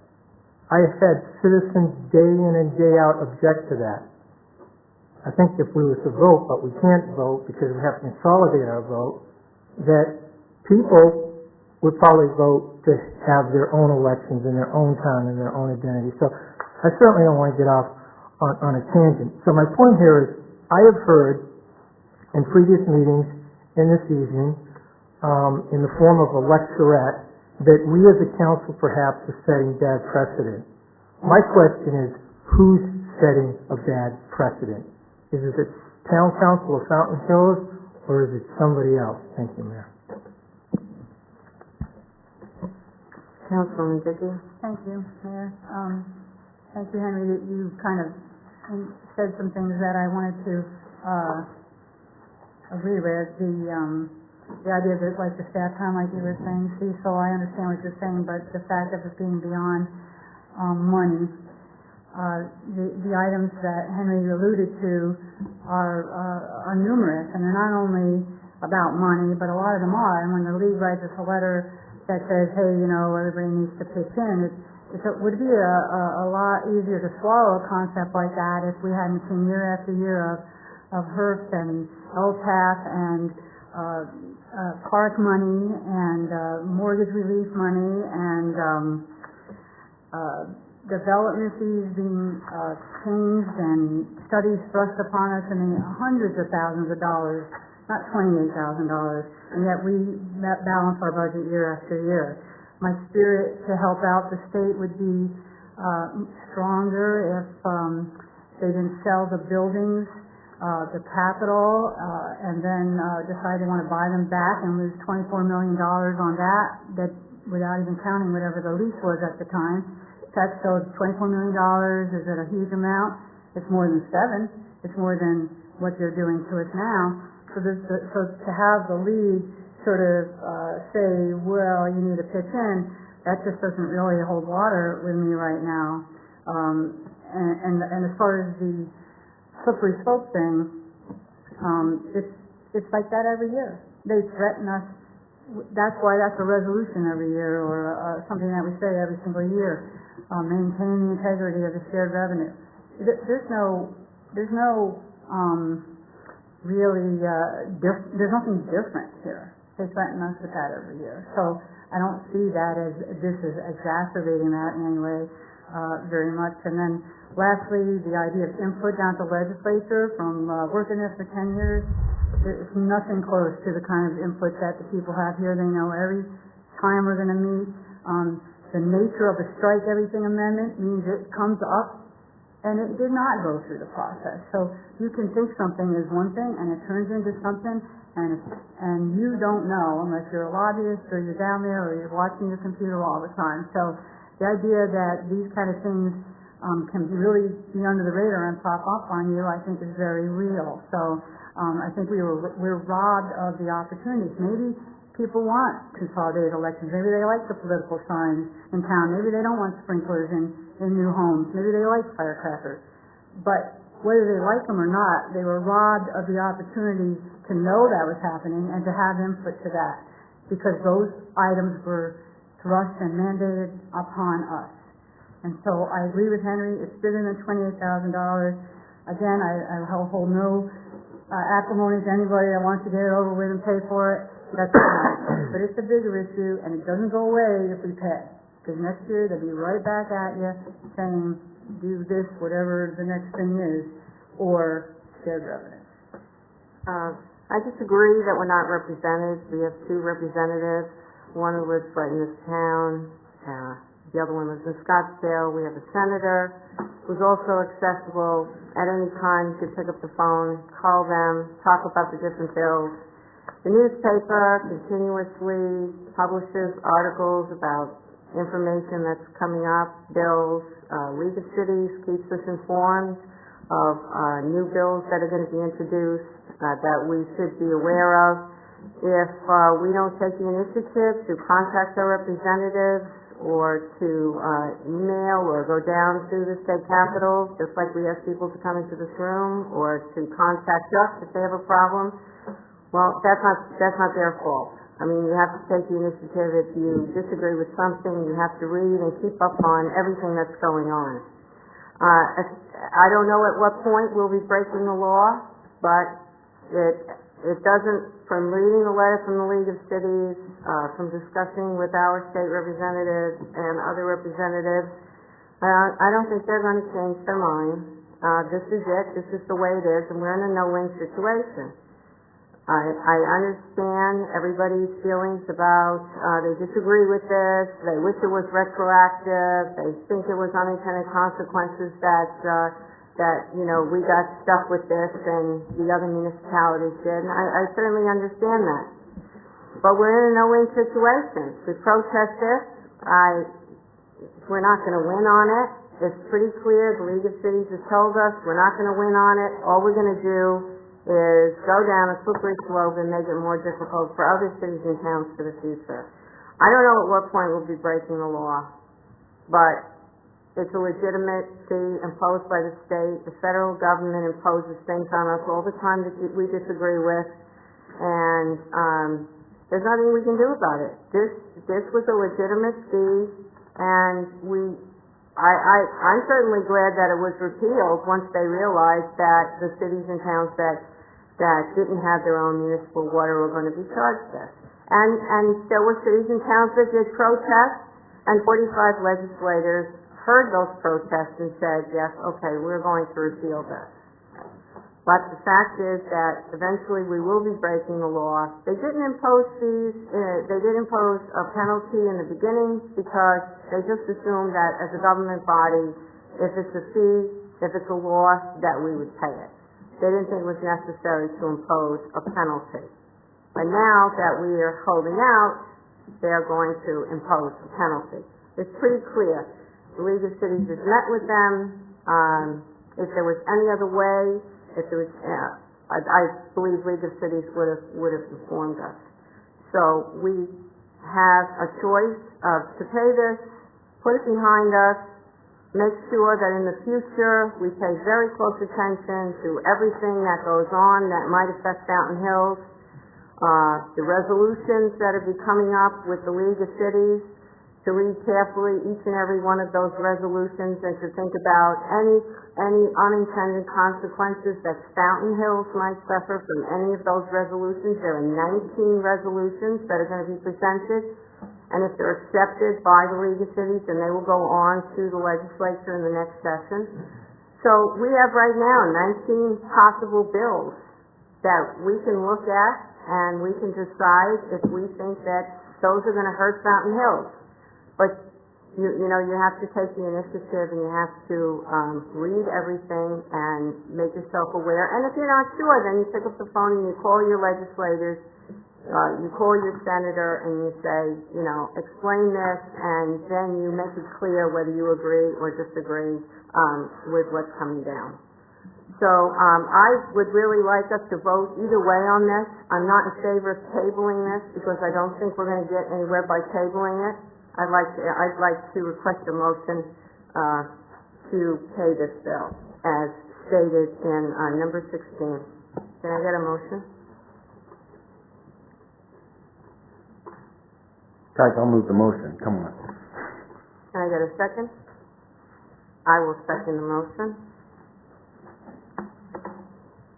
S8: I have had citizens day in and day out object to that. I think if we were to vote, but we can't vote because we have to consolidate our vote, that people would probably vote to have their own elections in their own town and their own identity. So I certainly don't want to get off on a tangent. So my point here is, I have heard in previous meetings and this evening, in the form of a lecturette, that we as a council perhaps are setting bad precedent. My question is, who's setting a bad precedent? Is it the town council of Fountain Hills, or is it somebody else? Thank you, Mayor.
S2: Councilwoman Dickey?
S11: Thank you, Mayor. Thank you, Henry, that you kind of said some things that I wanted to agree with. The idea that, like, the staff time, like you were saying, Cecil, I understand what you're saying, but the fact of it being beyond money, the items that Henry alluded to are numerous, and they're not only about money, but a lot of them are. And when the league writes us a letter that says, hey, everybody needs to pitch in, it would be a lot easier to swallow a concept like that if we hadn't seen year after year of HERF and LTAF and park money and mortgage relief money and development fees being changed and studies thrust upon us in the hundreds of thousands of dollars, not $28,000, and yet we balance our budget year after year. My spirit to help out the state would be stronger if they didn't sell the buildings, the capital, and then decide they want to buy them back and lose $24 million on that without even counting whatever the lease was at the time. That's still $24 million. Is it a huge amount? It's more than 7. It's more than what they're doing to us now. So to have the league sort of say, well, you need to pitch in, that just doesn't really hold water with me right now. And as far as the slippery slope thing, it's like that every year. They threaten us. That's why that's a resolution every year, or something that we say every single year. Maintain the integrity of the shared revenue. There's nothing different here. They threaten us with that every year. So I don't see that as this is exacerbating that in any way very much. And then lastly, the idea of input down to legislature from working there for 10 years, it's nothing close to the kind of input that the people have here. They know every time we're going to meet. The nature of the strike everything amendment means it comes up and it did not go through the process. So you can think something is one thing and it turns into something and you don't know unless you're a lobbyist or you're down there or you're watching your computer all the time. So the idea that these kind of things can really be under the radar and pop up on you, I think is very real. So I think we're robbed of the opportunities. Maybe people want consolidated elections. Maybe they like the political signs in town. Maybe they don't want sprinklers in new homes. Maybe they like firecrackers. But whether they like them or not, they were robbed of the opportunity to know that was happening and to have input to that, because those items were thrust and mandated upon us. And so I agree with Henry. It's bigger than $28,000. Again, I hold no acrimony to anybody that wants to get it over with and pay for it, that's fine. But it's a bigger issue, and it doesn't go away if we pay. Because next year, they'll be right back at you saying, do this, whatever the next thing is, or shared revenue.
S2: I disagree that we're not represented. We have two representatives. One who lives right in this town. The other one lives in Scottsdale. We have a senator who's also accessible at any time. You could pick up the phone, call them, talk about the different bills. The newspaper continuously publishes articles about information that's coming up, bills. League of Cities keeps us informed of new bills that are going to be introduced that we should be aware of. If we don't take the initiative to contact our representatives or to email or go down to the state capitol, just like we ask people to come into this room, or to contact us if they have a problem, well, that's not their fault. I mean, you have to take the initiative. If you disagree with something, you have to read and keep up on everything that's going on. I don't know at what point we'll be breaking the law, but it doesn't, from reading the letter from the League of Cities, from discussing with our state representatives and other representatives, I don't think they're going to change their mind. This is it. This is the way it is, and we're in a no-win situation. I understand everybody's feelings about, they disagree with this, they wish it was retroactive, they think it was unintended consequences that we got stuck with this and the other municipalities did. And I certainly understand that. But we're in a no-win situation. We protest this. We're not going to win on it. It's pretty clear. The League of Cities has told us we're not going to win on it. All we're going to do is go down a slippery slope and make it more difficult for other cities and towns for the future. I don't know at what point we'll be breaking the law, but it's a legitimate fee imposed by the state. The federal government imposes things on us all the time that we disagree with, and there's nothing we can do about it. This was a legitimate fee, and I'm certainly glad that it was repealed once they realized that the cities and towns that didn't have their own municipal water were going to be charged this. And there were cities and towns that did protest, and 45 legislators heard those protests and said, yes, okay, we're going to repeal this. But the fact is that eventually we will be breaking the law. They didn't impose fees, they did impose a penalty in the beginning because they just assumed that as a government body, if it's a fee, if it's a law, that we would pay it. They didn't think it was necessary to impose a penalty. But now that we are holding out, they're going to impose a penalty. It's pretty clear. The League of Cities has met with them. If there was any other way, if there was, I believe League of Cities would have informed us. So we have a choice of to pay this, put it behind us, make sure that in the future we pay very close attention to everything that goes on that might affect Fountain Hills, the resolutions that are coming up with the League of Cities, to read carefully each and every one of those resolutions and to think about any unintended consequences that Fountain Hills might suffer from any of those resolutions. There are 19 resolutions that are going to be presented, and if they're accepted by the League of Cities, then they will go on to the legislature in the next session. So we have right now 19 possible bills that we can look at, and we can decide if we think that those are going to hurt Fountain Hills. But you have to take the initiative, and you have to read everything and make yourself aware. And if you're not sure, then you pick up the phone and you call your legislators, you call your senator, and you say, explain this, and then you make it clear whether you agree or disagree with what's coming down. So I would really like us to vote either way on this. I'm not in favor of tabling this because I don't think we're going to get anywhere by tabling it. I'd like to request a motion to pay this bill as stated in number 16. Can I get a motion?
S13: Guys, I'll move the motion. Come on.
S2: Can I get a second? I will second the motion.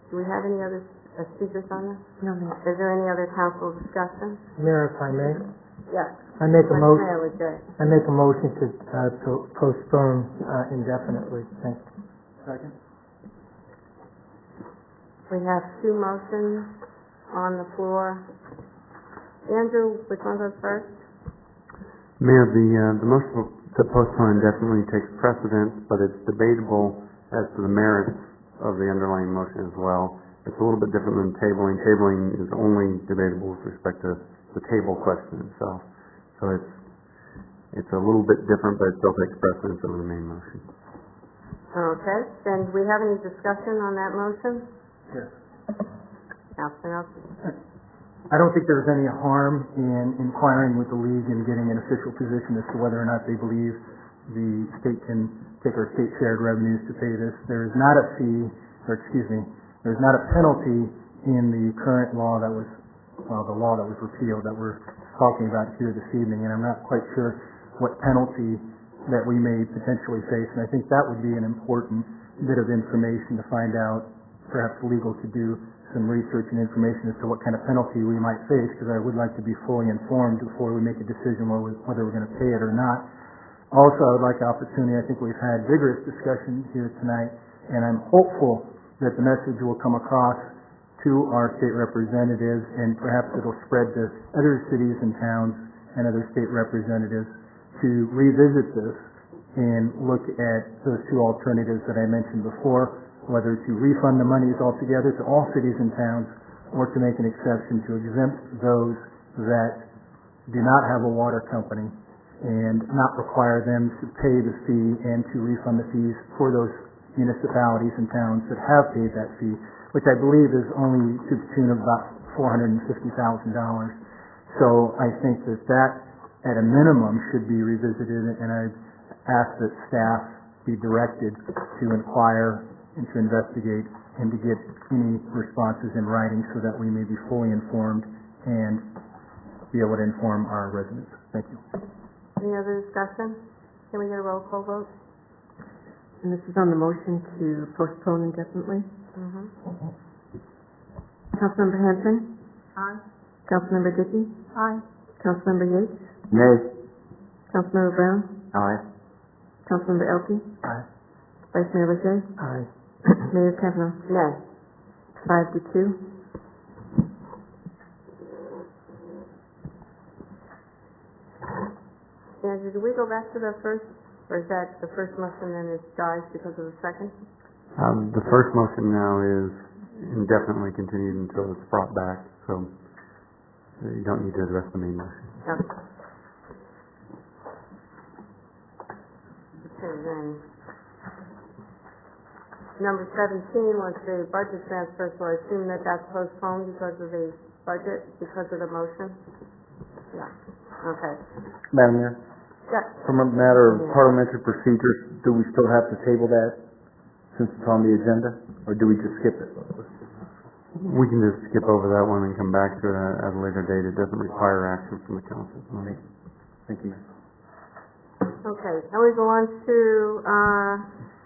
S2: Do we have any other speakers on this?
S3: No, ma'am.
S2: Is there any other council discussion?
S8: Mayor, if I may,
S2: Yes.
S8: I make a
S2: Vice
S8: motion,
S2: Mayor Legere.
S8: I make a motion to postpone indefinitely. Thank you.
S1: Second?
S2: We have two motions on the floor. Andrew, which one goes first?
S5: Mayor, the motion to postpone indefinitely takes precedence, but it's debatable as to the merits of the underlying motion as well. It's a little bit different than tabling. Tabling is only debatable with respect to the table question itself. So it's a little bit different, but it still takes precedence over the main motion.
S2: Okay, then do we have any discussion on that motion?
S1: Yes.
S2: Councilman Elkey?
S1: I don't think there's any harm in inquiring with the league and getting an official position as to whether or not they believe the state can take our state shared revenues to pay this. There is not a fee, or excuse me, there's not a penalty in the current law that was, the law that was repealed that we're talking about here this evening, and I'm not quite sure what penalty that we may potentially face, and I think that would be an important bit of information to find out. Perhaps legal to do some research and information as to what kind of penalty we might face, because I would like to be fully informed before we make a decision whether we're going to pay it or not. Also, I would like the opportunity, I think we've had vigorous discussion here tonight, and I'm hopeful that the message will come across to our state representatives, and perhaps it'll spread to other cities and towns and other state representatives to revisit this and look at those two alternatives that I mentioned before, whether to refund the monies altogether to all cities and towns, or to make an exception to exempt those that do not have a water company and not require them to pay the fee and to refund the fees for those municipalities and towns that have paid that fee, which I believe is only to the tune of about $450,000. So I think that at a minimum should be revisited, and I ask that staff be directed to inquire and to investigate and to get any responses in writing so that we may be fully informed and be able to inform our residents. Thank you.
S2: Any other discussion? Can we get a roll call vote?
S3: And this is on the motion to postpone indefinitely. Councilmember Hanson?
S2: Aye.
S3: Councilmember Dickey?
S11: Aye.
S3: Councilmember Yates?
S7: Nay.
S3: Councilmember Brown?
S7: Aye.
S3: Councilmember Elkey?
S1: Aye.
S3: Vice Mayor Legere?
S8: Aye.
S3: Mayor Kavanaugh?
S2: Nay.
S3: 5-2.
S2: Andrew, do we go back to the first, or is that the first motion and it dies because of the second?
S5: The first motion now is indefinitely continued until it's brought back, so you don't need to address the main motion.
S2: Okay. Okay, then. Number 17 was the budget transfer, so I assume that that's postponed because of the budget, because of the motion? Yeah. Okay.
S13: Madam Mayor,
S2: Yeah.
S13: from a matter of parliamentary procedures, do we still have to table that since it's on the agenda, or do we just skip it?
S5: We can just skip over that one and come back to it at a later date. It doesn't require action from the council.
S13: Thank you, Mayor.
S2: Okay, now we go on to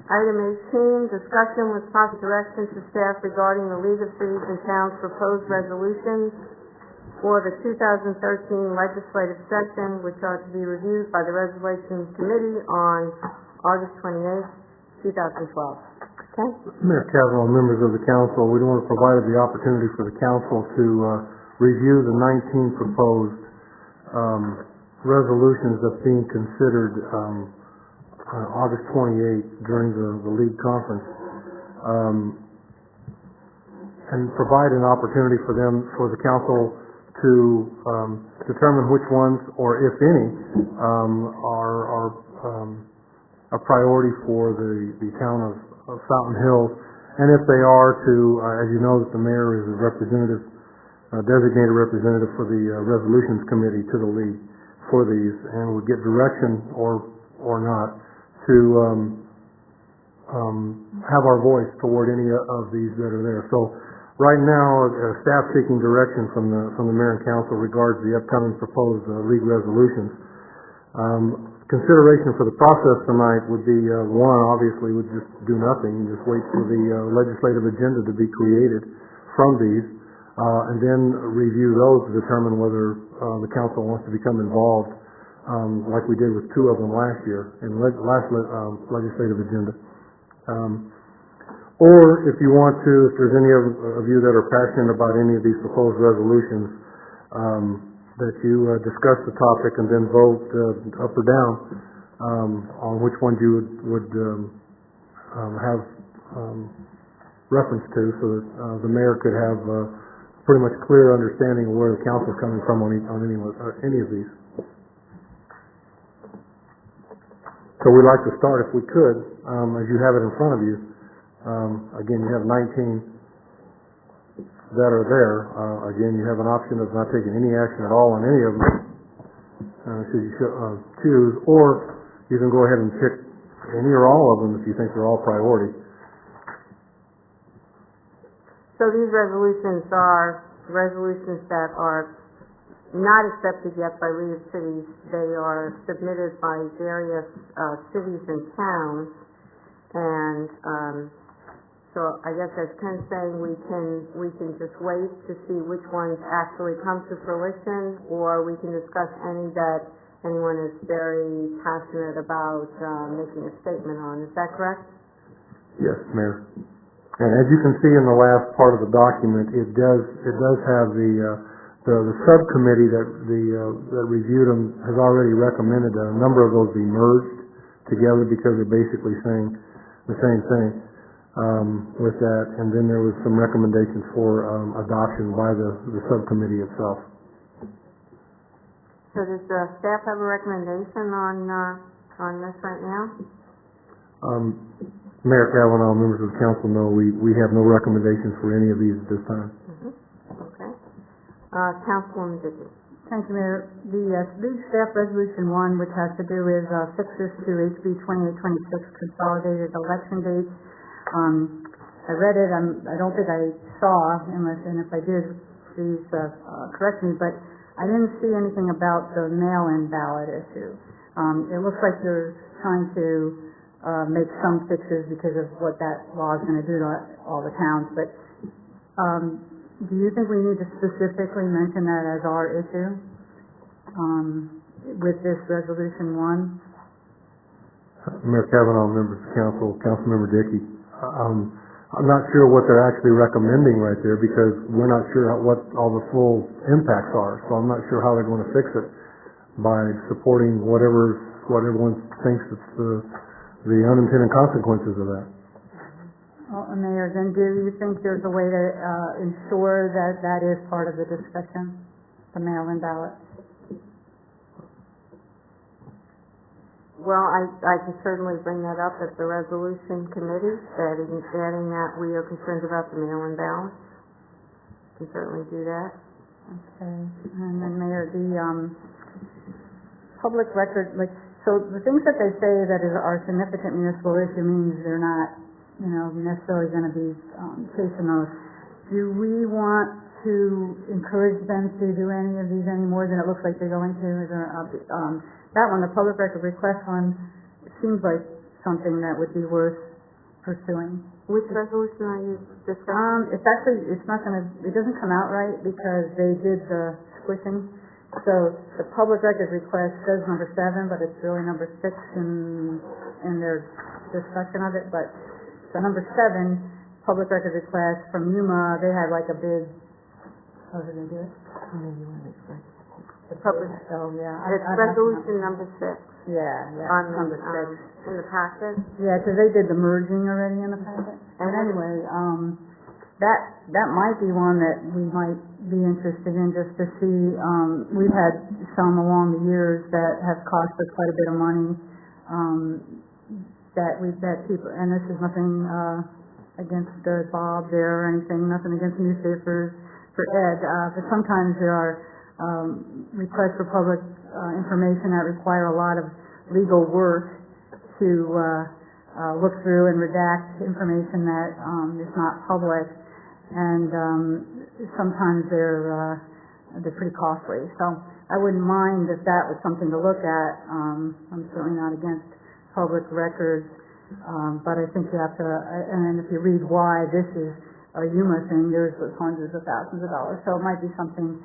S2: item 18, discussion with possible direction to staff regarding the League of Cities and Towns proposed resolutions for the 2013 legislative session, which are to be reviewed by the Resolutions Committee on August 28, 2012. Okay?
S4: Mayor Kavanaugh, members of the council, we want to provide the opportunity for the council to review the 19 proposed resolutions that's being considered on August 28 during the league conference, and provide an opportunity for the council to determine which ones, or if any, are a priority for the town of Fountain Hills, and if they are, to, as you know, that the mayor is a representative, designated representative for the resolutions committee to the league for these, and would get direction or not to have our voice toward any of these that are there. So right now, staff seeking direction from the mayor and council regards the upcoming proposed league resolutions. Consideration for the process tonight would be, one, obviously, would just do nothing and just wait for the legislative agenda to be created from these, and then review those to determine whether the council wants to become involved, like we did with two of them last year in last legislative agenda. Or if you want to, if there's any of you that are passionate about any of these proposed resolutions, that you discuss the topic and then vote up or down on which ones you would have reference to, so that the mayor could have pretty much clear understanding of where the council is coming from on any of these. So we'd like to start, if we could, as you have it in front of you. Again, you have 19 that are there. Again, you have an option of not taking any action at all on any of them, should you choose, or you can go ahead and pick any or all of them if you think they're all priority.
S2: So these resolutions are resolutions that are not accepted yet by League of Cities. They are submitted by various cities and towns, and so I guess as Ken's saying, we can just wait to see which ones actually come to fruition, or we can discuss any that anyone is very passionate about making a statement on. Is that correct?
S4: Yes, Mayor. And as you can see in the last part of the document, it does have the subcommittee that reviewed them has already recommended that a number of those be merged together because they're basically saying the same thing. With that, and then there was some recommendations for adoption by the subcommittee itself.
S2: So does the staff have a recommendation on this right now?
S4: Mayor Cavanaugh, members of the council know we have no recommendations for any of these at this time.
S2: Okay. Councilwoman Dickey.
S11: Thank you, Mayor. The staff resolution 1, which has to do with fixes to HB 2826 consolidated election dates. I read it. I don't think I saw, and if I did, please correct me, but I didn't see anything about the mail-in ballot issue. It looks like they're trying to make some fixes because of what that law is going to do to all the towns, but do you think we need to specifically mention that as our issue with this resolution 1?
S4: Mayor Cavanaugh, members of the council, Councilmember Dickey. I'm not sure what they're actually recommending right there because we're not sure what all the full impacts are. So I'm not sure how they're going to fix it by supporting what everyone thinks it's the unintended consequences of that.
S11: Well, Mayor, then do you think there's a way to ensure that that is part of the discussion, the mail-in ballot?
S2: Well, I can certainly bring that up at the resolution committee, adding that we are concerned about the mail-in ballots. Can certainly do that.
S11: Okay. And then Mayor, the public record, so the things that they say that are significant municipal issue means they're not, necessarily going to be chasing those. Do we want to encourage them to do any of these any more than it looks like they're going to? Is there that one, the public record request one, seems like something that would be worth pursuing.
S2: Which resolution are you discussing?
S11: It doesn't come out right because they did the squishing. So the public record request says number 7, but it's really number 6 in their discussion of it. But so number 7, public record request from UMA, they had like a big, how did they do it?
S2: The public, it's resolution number 6.
S11: Yeah,
S2: on
S11: number 6.
S2: In the packet?
S11: Yeah, because they did the merging already in the packet. And anyway, that might be one that we might be interested in just to see. We've had some along the years that have cost us quite a bit of money, that people, and this is nothing against Bob there or anything, nothing against newspapers for Ed, but sometimes there are requests for public information that require a lot of legal work to look through and redact information that is not public, and sometimes they're pretty costly. So I wouldn't mind if that was something to look at. I'm certainly not against public records, but I think you have to, and if you read why this is Yuma thing, theirs was hundreds of thousands of dollars. So it might be something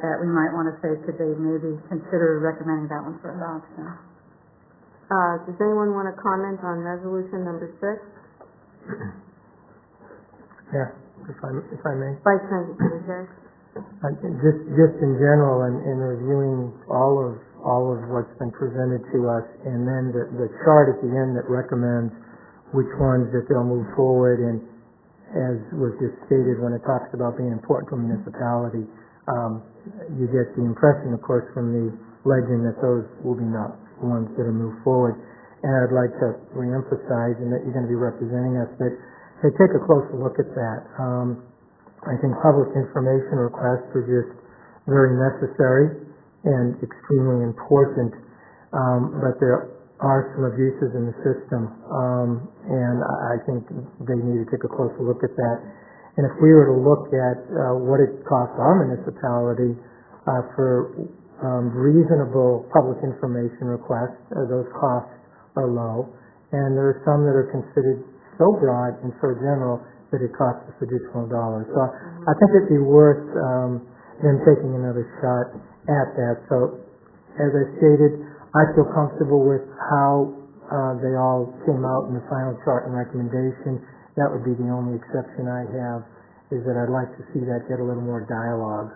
S11: that we might want to say, could they maybe consider recommending that one for adoption?
S2: Does anyone want to comment on resolution number 6?
S8: Yeah, if I may.
S2: Vice President Buttigieg.
S8: Just in general, in reviewing all of what's been presented to us, and then the chart at the end that recommends which ones that they'll move forward, and as was just stated when it talks about being important to a municipality, you get the impression, of course, from the legend that those will be not ones that are moved forward. And I'd like to reemphasize, and that you're going to be representing us, that hey, take a closer look at that. I think public information requests are just very necessary and extremely important, but there are some abuses in the system, and I think they need to take a closer look at that. And if we were to look at what it costs our municipality for reasonable public information requests, those costs are low, and there are some that are considered so broad and so general that it costs us additional dollars. So I think it'd be worth them taking another shot at that. So as I stated, I feel comfortable with how they all came out in the final chart and recommendation. That would be the only exception I have, is that I'd like to see that get a little more dialogue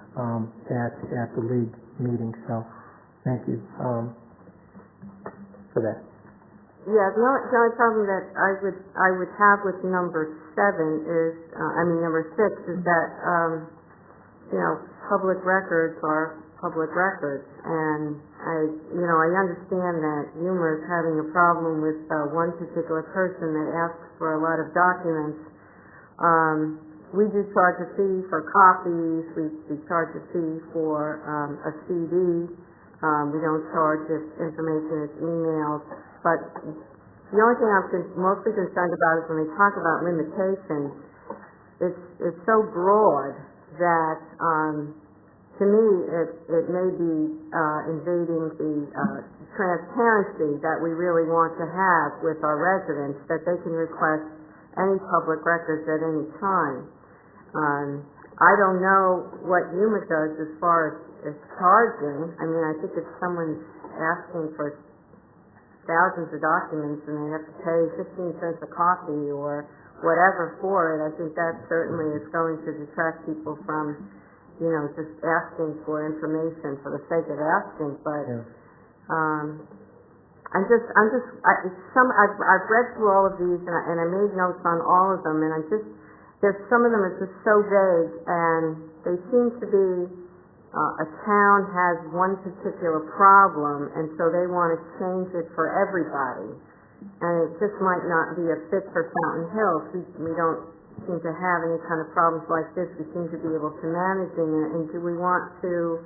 S8: at the league meeting. So thank you for that.
S2: Yeah, the only problem that I would have with number 7 is, number 6 is that, public records are public records, and I understand that Yuma is having a problem with one particular person that asks for a lot of documents. We do charge a fee for copies. We charge a fee for a CD. We don't charge if information is emailed. But the only thing I'm mostly concerned about is when they talk about limitations, it's so broad that to me it may be invading the transparency that we really want to have with our residents, that they can request any public records at any time. I don't know what Yuma does as far as charging. I think if someone's asking for thousands of documents and they have to pay 15 cents a copy or whatever for it, I think that certainly is going to detract people from, just asking for information for the sake of asking. But I've read through all of these and I made notes on all of them, and there's some of them are just so vague, and they seem to be a town has one particular problem, and so they want to change it for everybody. And it just might not be a fit for Fountain Hills. We don't seem to have any kind of problems like this. We seem to be able to manage it. And do we want to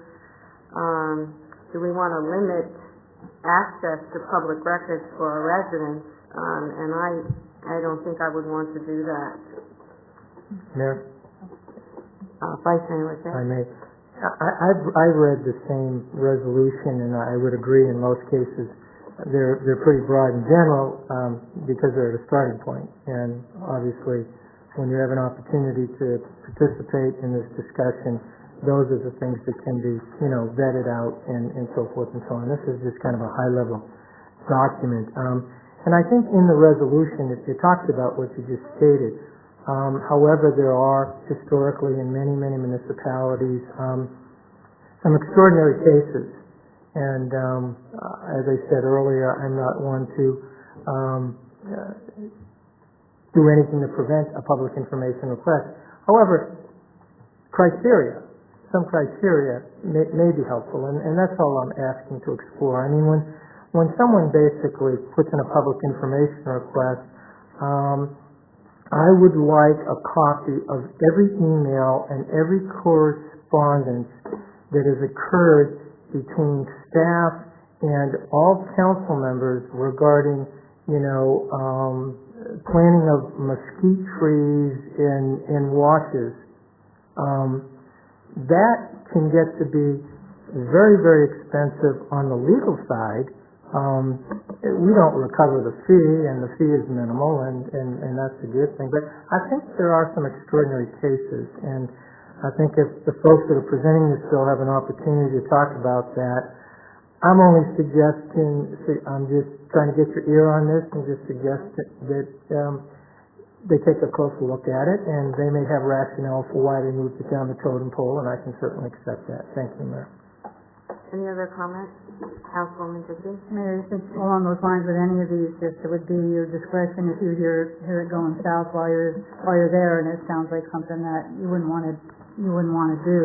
S2: limit access to public records for our residents? And I don't think I would want to do that.
S8: Mayor?
S2: Vice Mayor,
S8: I may. I've read the same resolution, and I would agree in most cases they're pretty broad in general because they're at a starting point. And obviously, when you have an opportunity to participate in this discussion, those are the things that can be, vetted out and so forth and so on. This is just kind of a high-level document. And I think in the resolution it talks about what you just stated. However, there are historically in many, many municipalities some extraordinary cases. And as I said earlier, I'm not one to do anything to prevent a public information request. However, some criteria may be helpful, and that's all I'm asking to explore. When someone basically puts in a public information request, I would like a copy of every email and every correspondence that has occurred between staff and all council members regarding, planting of mesquite trees in washes. That can get to be very, very expensive on the legal side, we don't recover the fee, and the fee is minimal, and that's a good thing. But I think there are some extraordinary cases, and I think if the folks that are presenting this bill have an opportunity to talk about that, I'm only suggesting, I'm just trying to get your ear on this and just suggest that they take a closer look at it, and they may have rationale for why they moved it down the totem pole, and I can certainly accept that. Thank you, Mayor.
S2: Any other comments? Councilwoman Dickey?
S11: Mayor, just along those lines with any of these, just it would be your discretion if you hear it going south while you're there, and it sounds like something that you wouldn't want to do.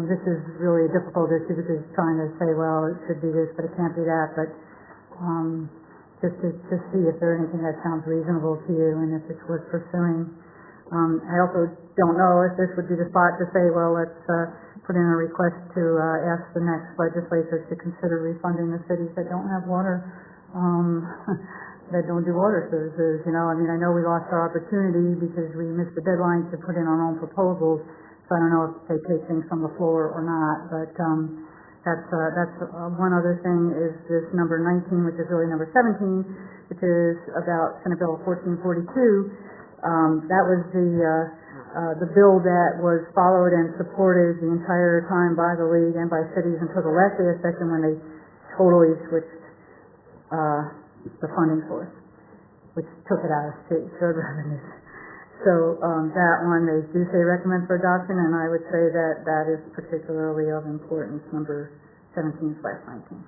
S11: This is really a difficult issue because it's trying to say, well, it should be this, but it can't be that. But just to see if there's anything that sounds reasonable to you and if it's worth pursuing. I also don't know if this would be the spot to say, well, let's put in a request to ask the next legislature to consider refunding the cities that don't have water, that don't do water services. You know, I mean, I know we lost our opportunity because we missed the deadline to put in our own proposals. So I don't know if they take things from the floor or not, but that's one other thing is this number 19, which is really number 17, which is about Senate Bill 1442. That was the bill that was followed and supported the entire time by the league and by cities until the last day of session when they totally switched the funding source, which took it out of state road revenues. So that one, they do say recommend for adoption, and I would say that is particularly of importance, number 17/19.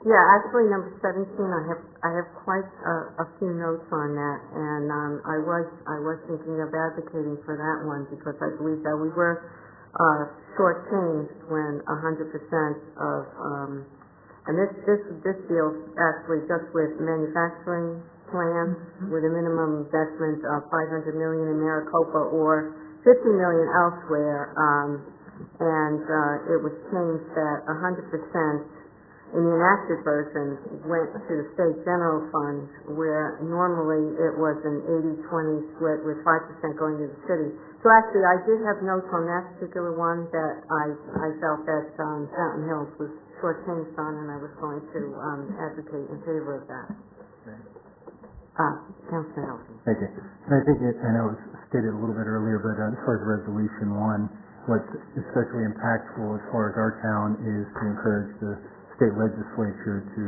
S2: Yeah, actually, number 17, I have quite a few notes on that, and I was thinking of advocating for that one because I believe that we were shortchanged when 100% of and this deals actually just with manufacturing plans with a minimum investment of $500 million in Maricopa or $50 million elsewhere, and it was changed that 100% in the enacted version went to the state general fund, where normally it was an 80-20 split with 5% going to the city. So actually, I did have notes on that particular one that I felt that Fountain Hills was shortchanged on, and I was going to advocate in favor of that. Councilman Elton.
S14: Thank you. And I think I know it was stated a little bit earlier, but as far as Resolution 1, what's especially impactful as far as our town is to encourage the state legislature to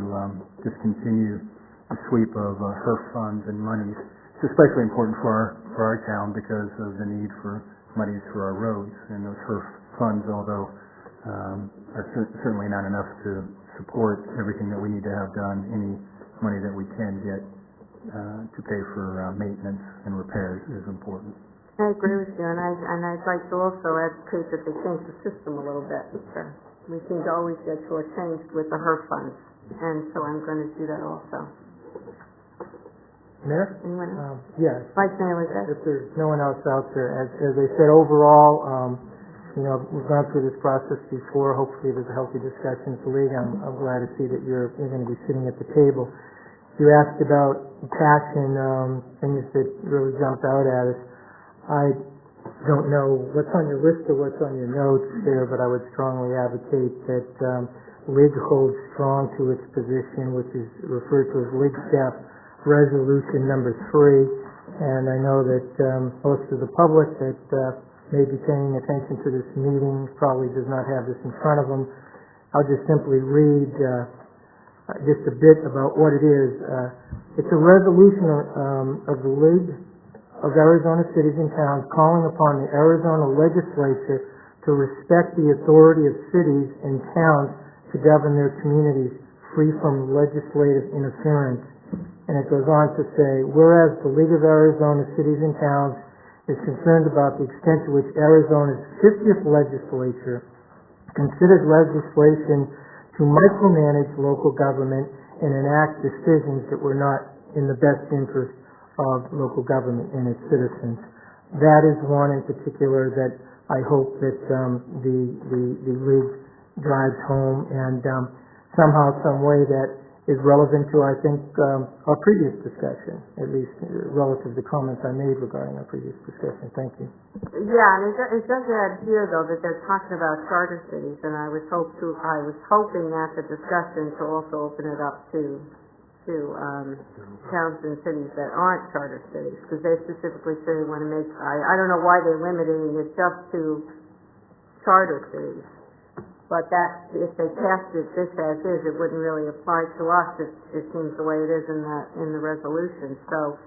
S14: discontinue the sweep of HERF funds and monies. It's especially important for our town because of the need for monies for our roads, and those HERF funds, although are certainly not enough to support everything that we need to have done, any money that we can get to pay for maintenance and repairs is important.
S2: I agree with you, and I'd like to also advocate that they change the system a little bit. We seem to always get shortchanged with the HERF funds, and so I'm going to do that also.
S8: Mayor?
S2: Anyone else?
S8: Yes.
S2: Vice Mayor Lizette?
S8: If there's no one else out there, as I said, overall, we've gone through this process before. Hopefully there's a healthy discussion with the league. I'm glad to see that you're going to be sitting at the table. You asked about passion, things that really jumped out at us. I don't know what's on your list or what's on your notes there, but I would strongly advocate that League holds strong to its position, which is referred to as League Staff Resolution number 3. And I know that most of the public that may be paying attention to this meeting probably does not have this in front of them. I'll just simply read just a bit about what it is. It's a resolution of the League of Arizona Cities and Towns calling upon the Arizona legislature to respect the authority of cities and towns to govern their communities free from legislative interference. And it goes on to say, whereas the League of Arizona Cities and Towns is concerned about the extent to which Arizona's 50th legislature considers legislation to micromanage local government and enact decisions that were not in the best interest of local government and its citizens. That is one in particular that I hope that the League drives home, and somehow, some way that is relevant to, I think, our previous discussion, at least relative to comments I made regarding our previous discussion. Thank you.
S2: Yeah, and it does add here, though, that they're talking about charter cities, and I was hoping at the discussion to also open it up to towns and cities that aren't charter cities, because they specifically say they want to make, I don't know why they're limiting it just to charter cities. But that, if they passed it this as is, it wouldn't really apply to us. It seems the way it is in the resolution. So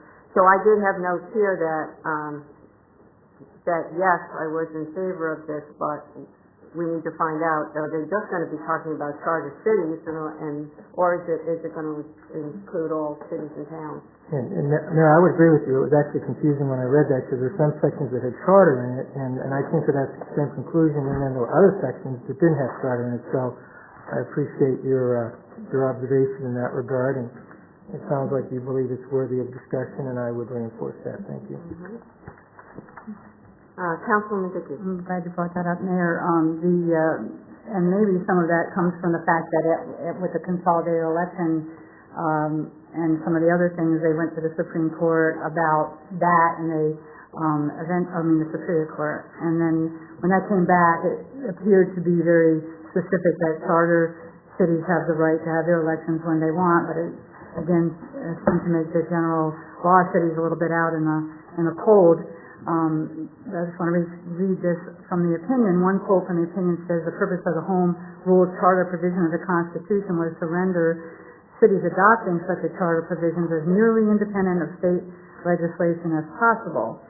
S2: I did have notes here that yes, I was in favor of this, but we need to find out, are they just going to be talking about charter cities, or is it going to include all cities and towns?
S8: And Mayor, I would agree with you. It was actually confusing when I read that, because there are some sections that had charter in it, and I came to that same conclusion, and then there were other sections that didn't have charter in it. So I appreciate your observation in that regard, and it sounds like you believe it's worthy of discussion, and I would reinforce that. Thank you.
S2: Councilwoman Dickey.
S11: I'm glad you brought that up, Mayor. And maybe some of that comes from the fact that with the consolidated election, and some of the other things, they went to the Supreme Court about that, and the Superior Court. And then when that came back, it appeared to be very specific that charter cities have the right to have their elections when they want, but it, again, seemed to make the general law cities a little bit out in the cold. I just want to read this from the opinion. One quote from the opinion says, the purpose of the Home Rule Charter provision of the Constitution was to render cities adopting such a charter provisions as nearly independent of state legislation as possible.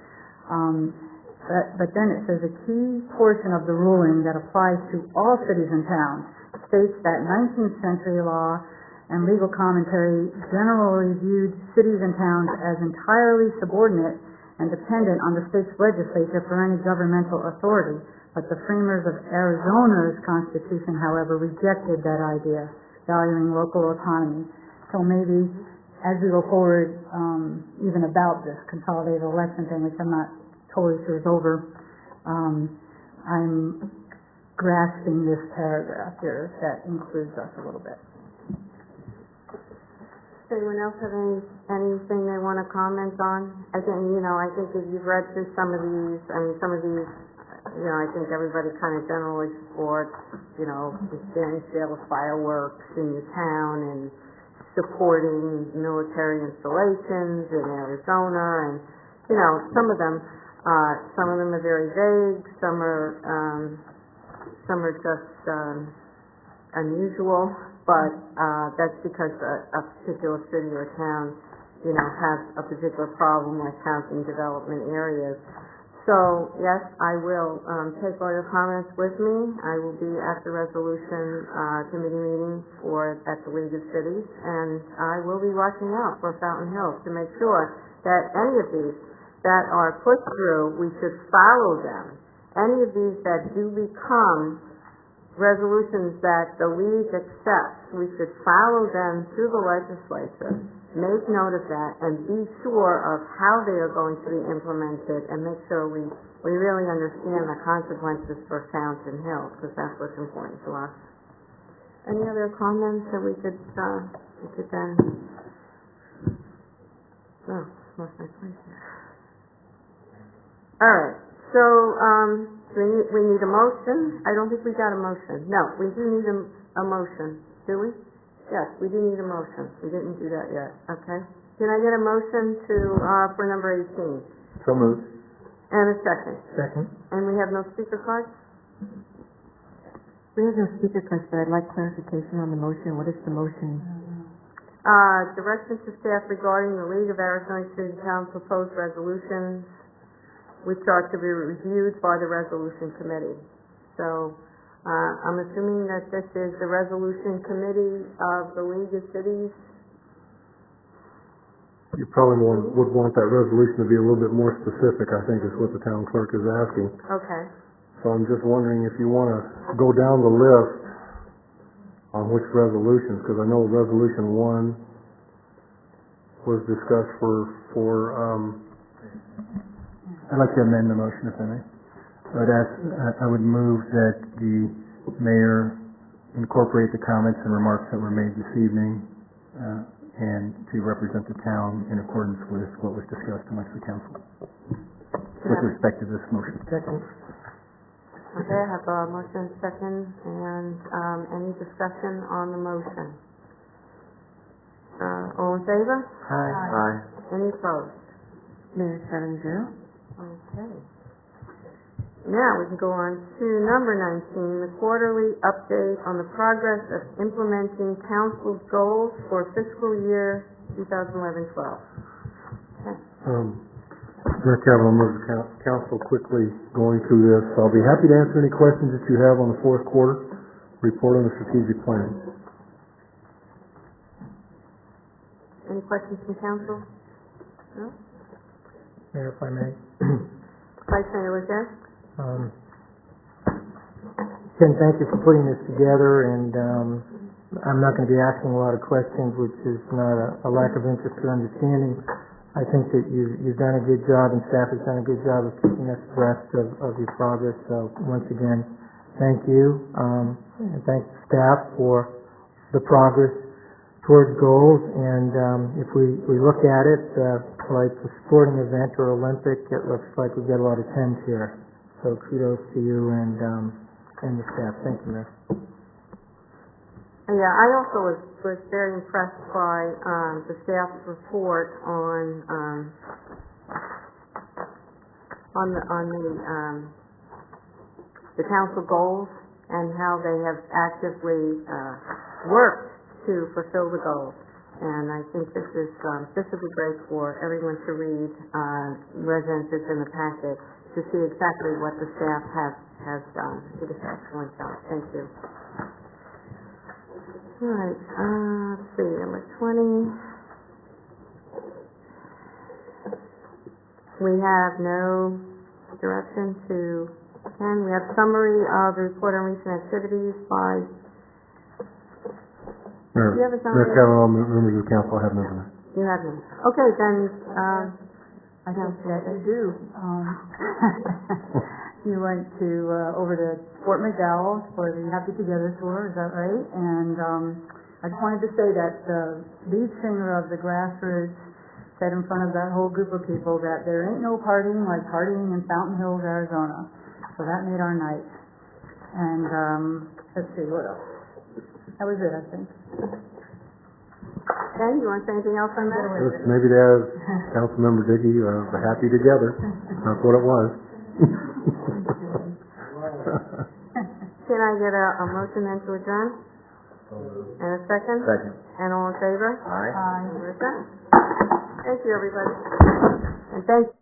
S11: But then it says a key portion of the ruling that applies to all cities and towns states that 19th century law and legal commentary generally viewed cities and towns as entirely subordinate and dependent on the state's legislature for any governmental authority. But the framers of Arizona's Constitution, however, rejected that idea, valuing local autonomy. So maybe as we go forward, even about this consolidated election thing, which I'm not totally sure is over, I'm grasping this paragraph here that includes us a little bit.
S2: Does anyone else have anything they want to comment on? Again, I think if you've read through some of these, I think everybody kind of generally supports, expanding sale of fireworks in your town and supporting military installations in Arizona, and, some of them are very vague, some are just unusual, but that's because a particular city or town, has a particular problem like housing development areas. So, yes, I will take all your comments with me. I will be at the resolution committee meeting at the League of Cities, and I will be watching out for Fountain Hills to make sure that any of these that are put through, we should follow them. Any of these that do become resolutions that the League accepts, we should follow them through the legislature, make note of that, and be sure of how they are going to be implemented, and make sure we really understand the consequences for Fountain Hills, because that's what's important to us. Any other comments that we could then... Oh, lost my place here. All right, so we need a motion. I don't think we got a motion. No, we do need a motion. Do we? Yes, we do need a motion. We didn't do that yet. Okay. Can I get a motion for number 18?
S4: So moved.
S2: And a second.
S8: Second.
S2: And we have no speaker cards?
S3: We have no speaker cards, but I'd like clarification on the motion. What is the motion?
S2: Directions to staff regarding the League of Arizona City Towns proposed resolutions, which are to be reviewed by the resolution committee. So I'm assuming that this is the resolution committee of the League of Cities.
S4: You probably would want that resolution to be a little bit more specific, I think is what the town clerk is asking.
S2: Okay.
S4: So I'm just wondering if you want to go down the list on which resolutions, because I know resolution 1 was discussed for
S14: I'd like to amend the motion, if I may. I would move that the mayor incorporate the comments and remarks that were made this evening and to represent the town in accordance with what was discussed amongst the council with respect to this motion.
S8: Second.
S2: Okay, I have a motion second, and any discussion on the motion? All in favor?
S13: Aye.
S2: Any opposed?
S3: Mayor, 7-0.
S2: Okay. Now, we can go on to number 19, the quarterly update on the progress of implementing council's goals for fiscal year 2011-12. Okay.
S4: Mayor Kavanaugh, members of council, quickly going through this. I'll be happy to answer any questions that you have on the fourth quarter report on the strategic plan.
S2: Any questions from council? No?
S8: Mayor, if I may.
S2: Vice Mayor Lizette?
S8: Ken, thank you for putting this together, and I'm not going to be asking a lot of questions, which is not a lack of interest or understanding. I think that you've done a good job, and staff has done a good job of keeping us abreast of your progress. So once again, thank you, and thank staff for the progress towards goals. And if we look at it like a sporting event or Olympic, it looks like we've got a lot of 10s here. So kudos to you and the staff. Thank you, Mayor.
S2: Yeah, I also was very impressed by the staff's report on the council goals and how they have actively worked to fulfill the goals. And I think this will be great for everyone to read. Residents, it's in the packet, to see exactly what the staff has done. I think it's an excellent job. Thank you. All right, let's see, number 20. We have no direction to Ken. We have summary of the report on recent activities by...
S4: Mayor
S2: Do you have a summary?
S4: Mayor Kavanaugh, members of the council, I have none.
S2: You have none. Okay, then,
S11: I think that you do. You went over to Fort McDowell for the Happy Together tour, is that right? And I just wanted to say that the lead singer of the Grassroots said in front of that whole group of people that there ain't no partying like partying in Fountain Hills, Arizona. So that made our night. And let's see, what else? That was it, I think.
S2: Ken, you want to say anything else on that?
S4: Just maybe to add, Councilmember Dickey, the happy together. That's what it was.
S2: Can I get a motion then to adjourn? And a second?
S13: Second.
S2: And all in favor?
S13: Aye.
S2: Thank you, everybody. And thank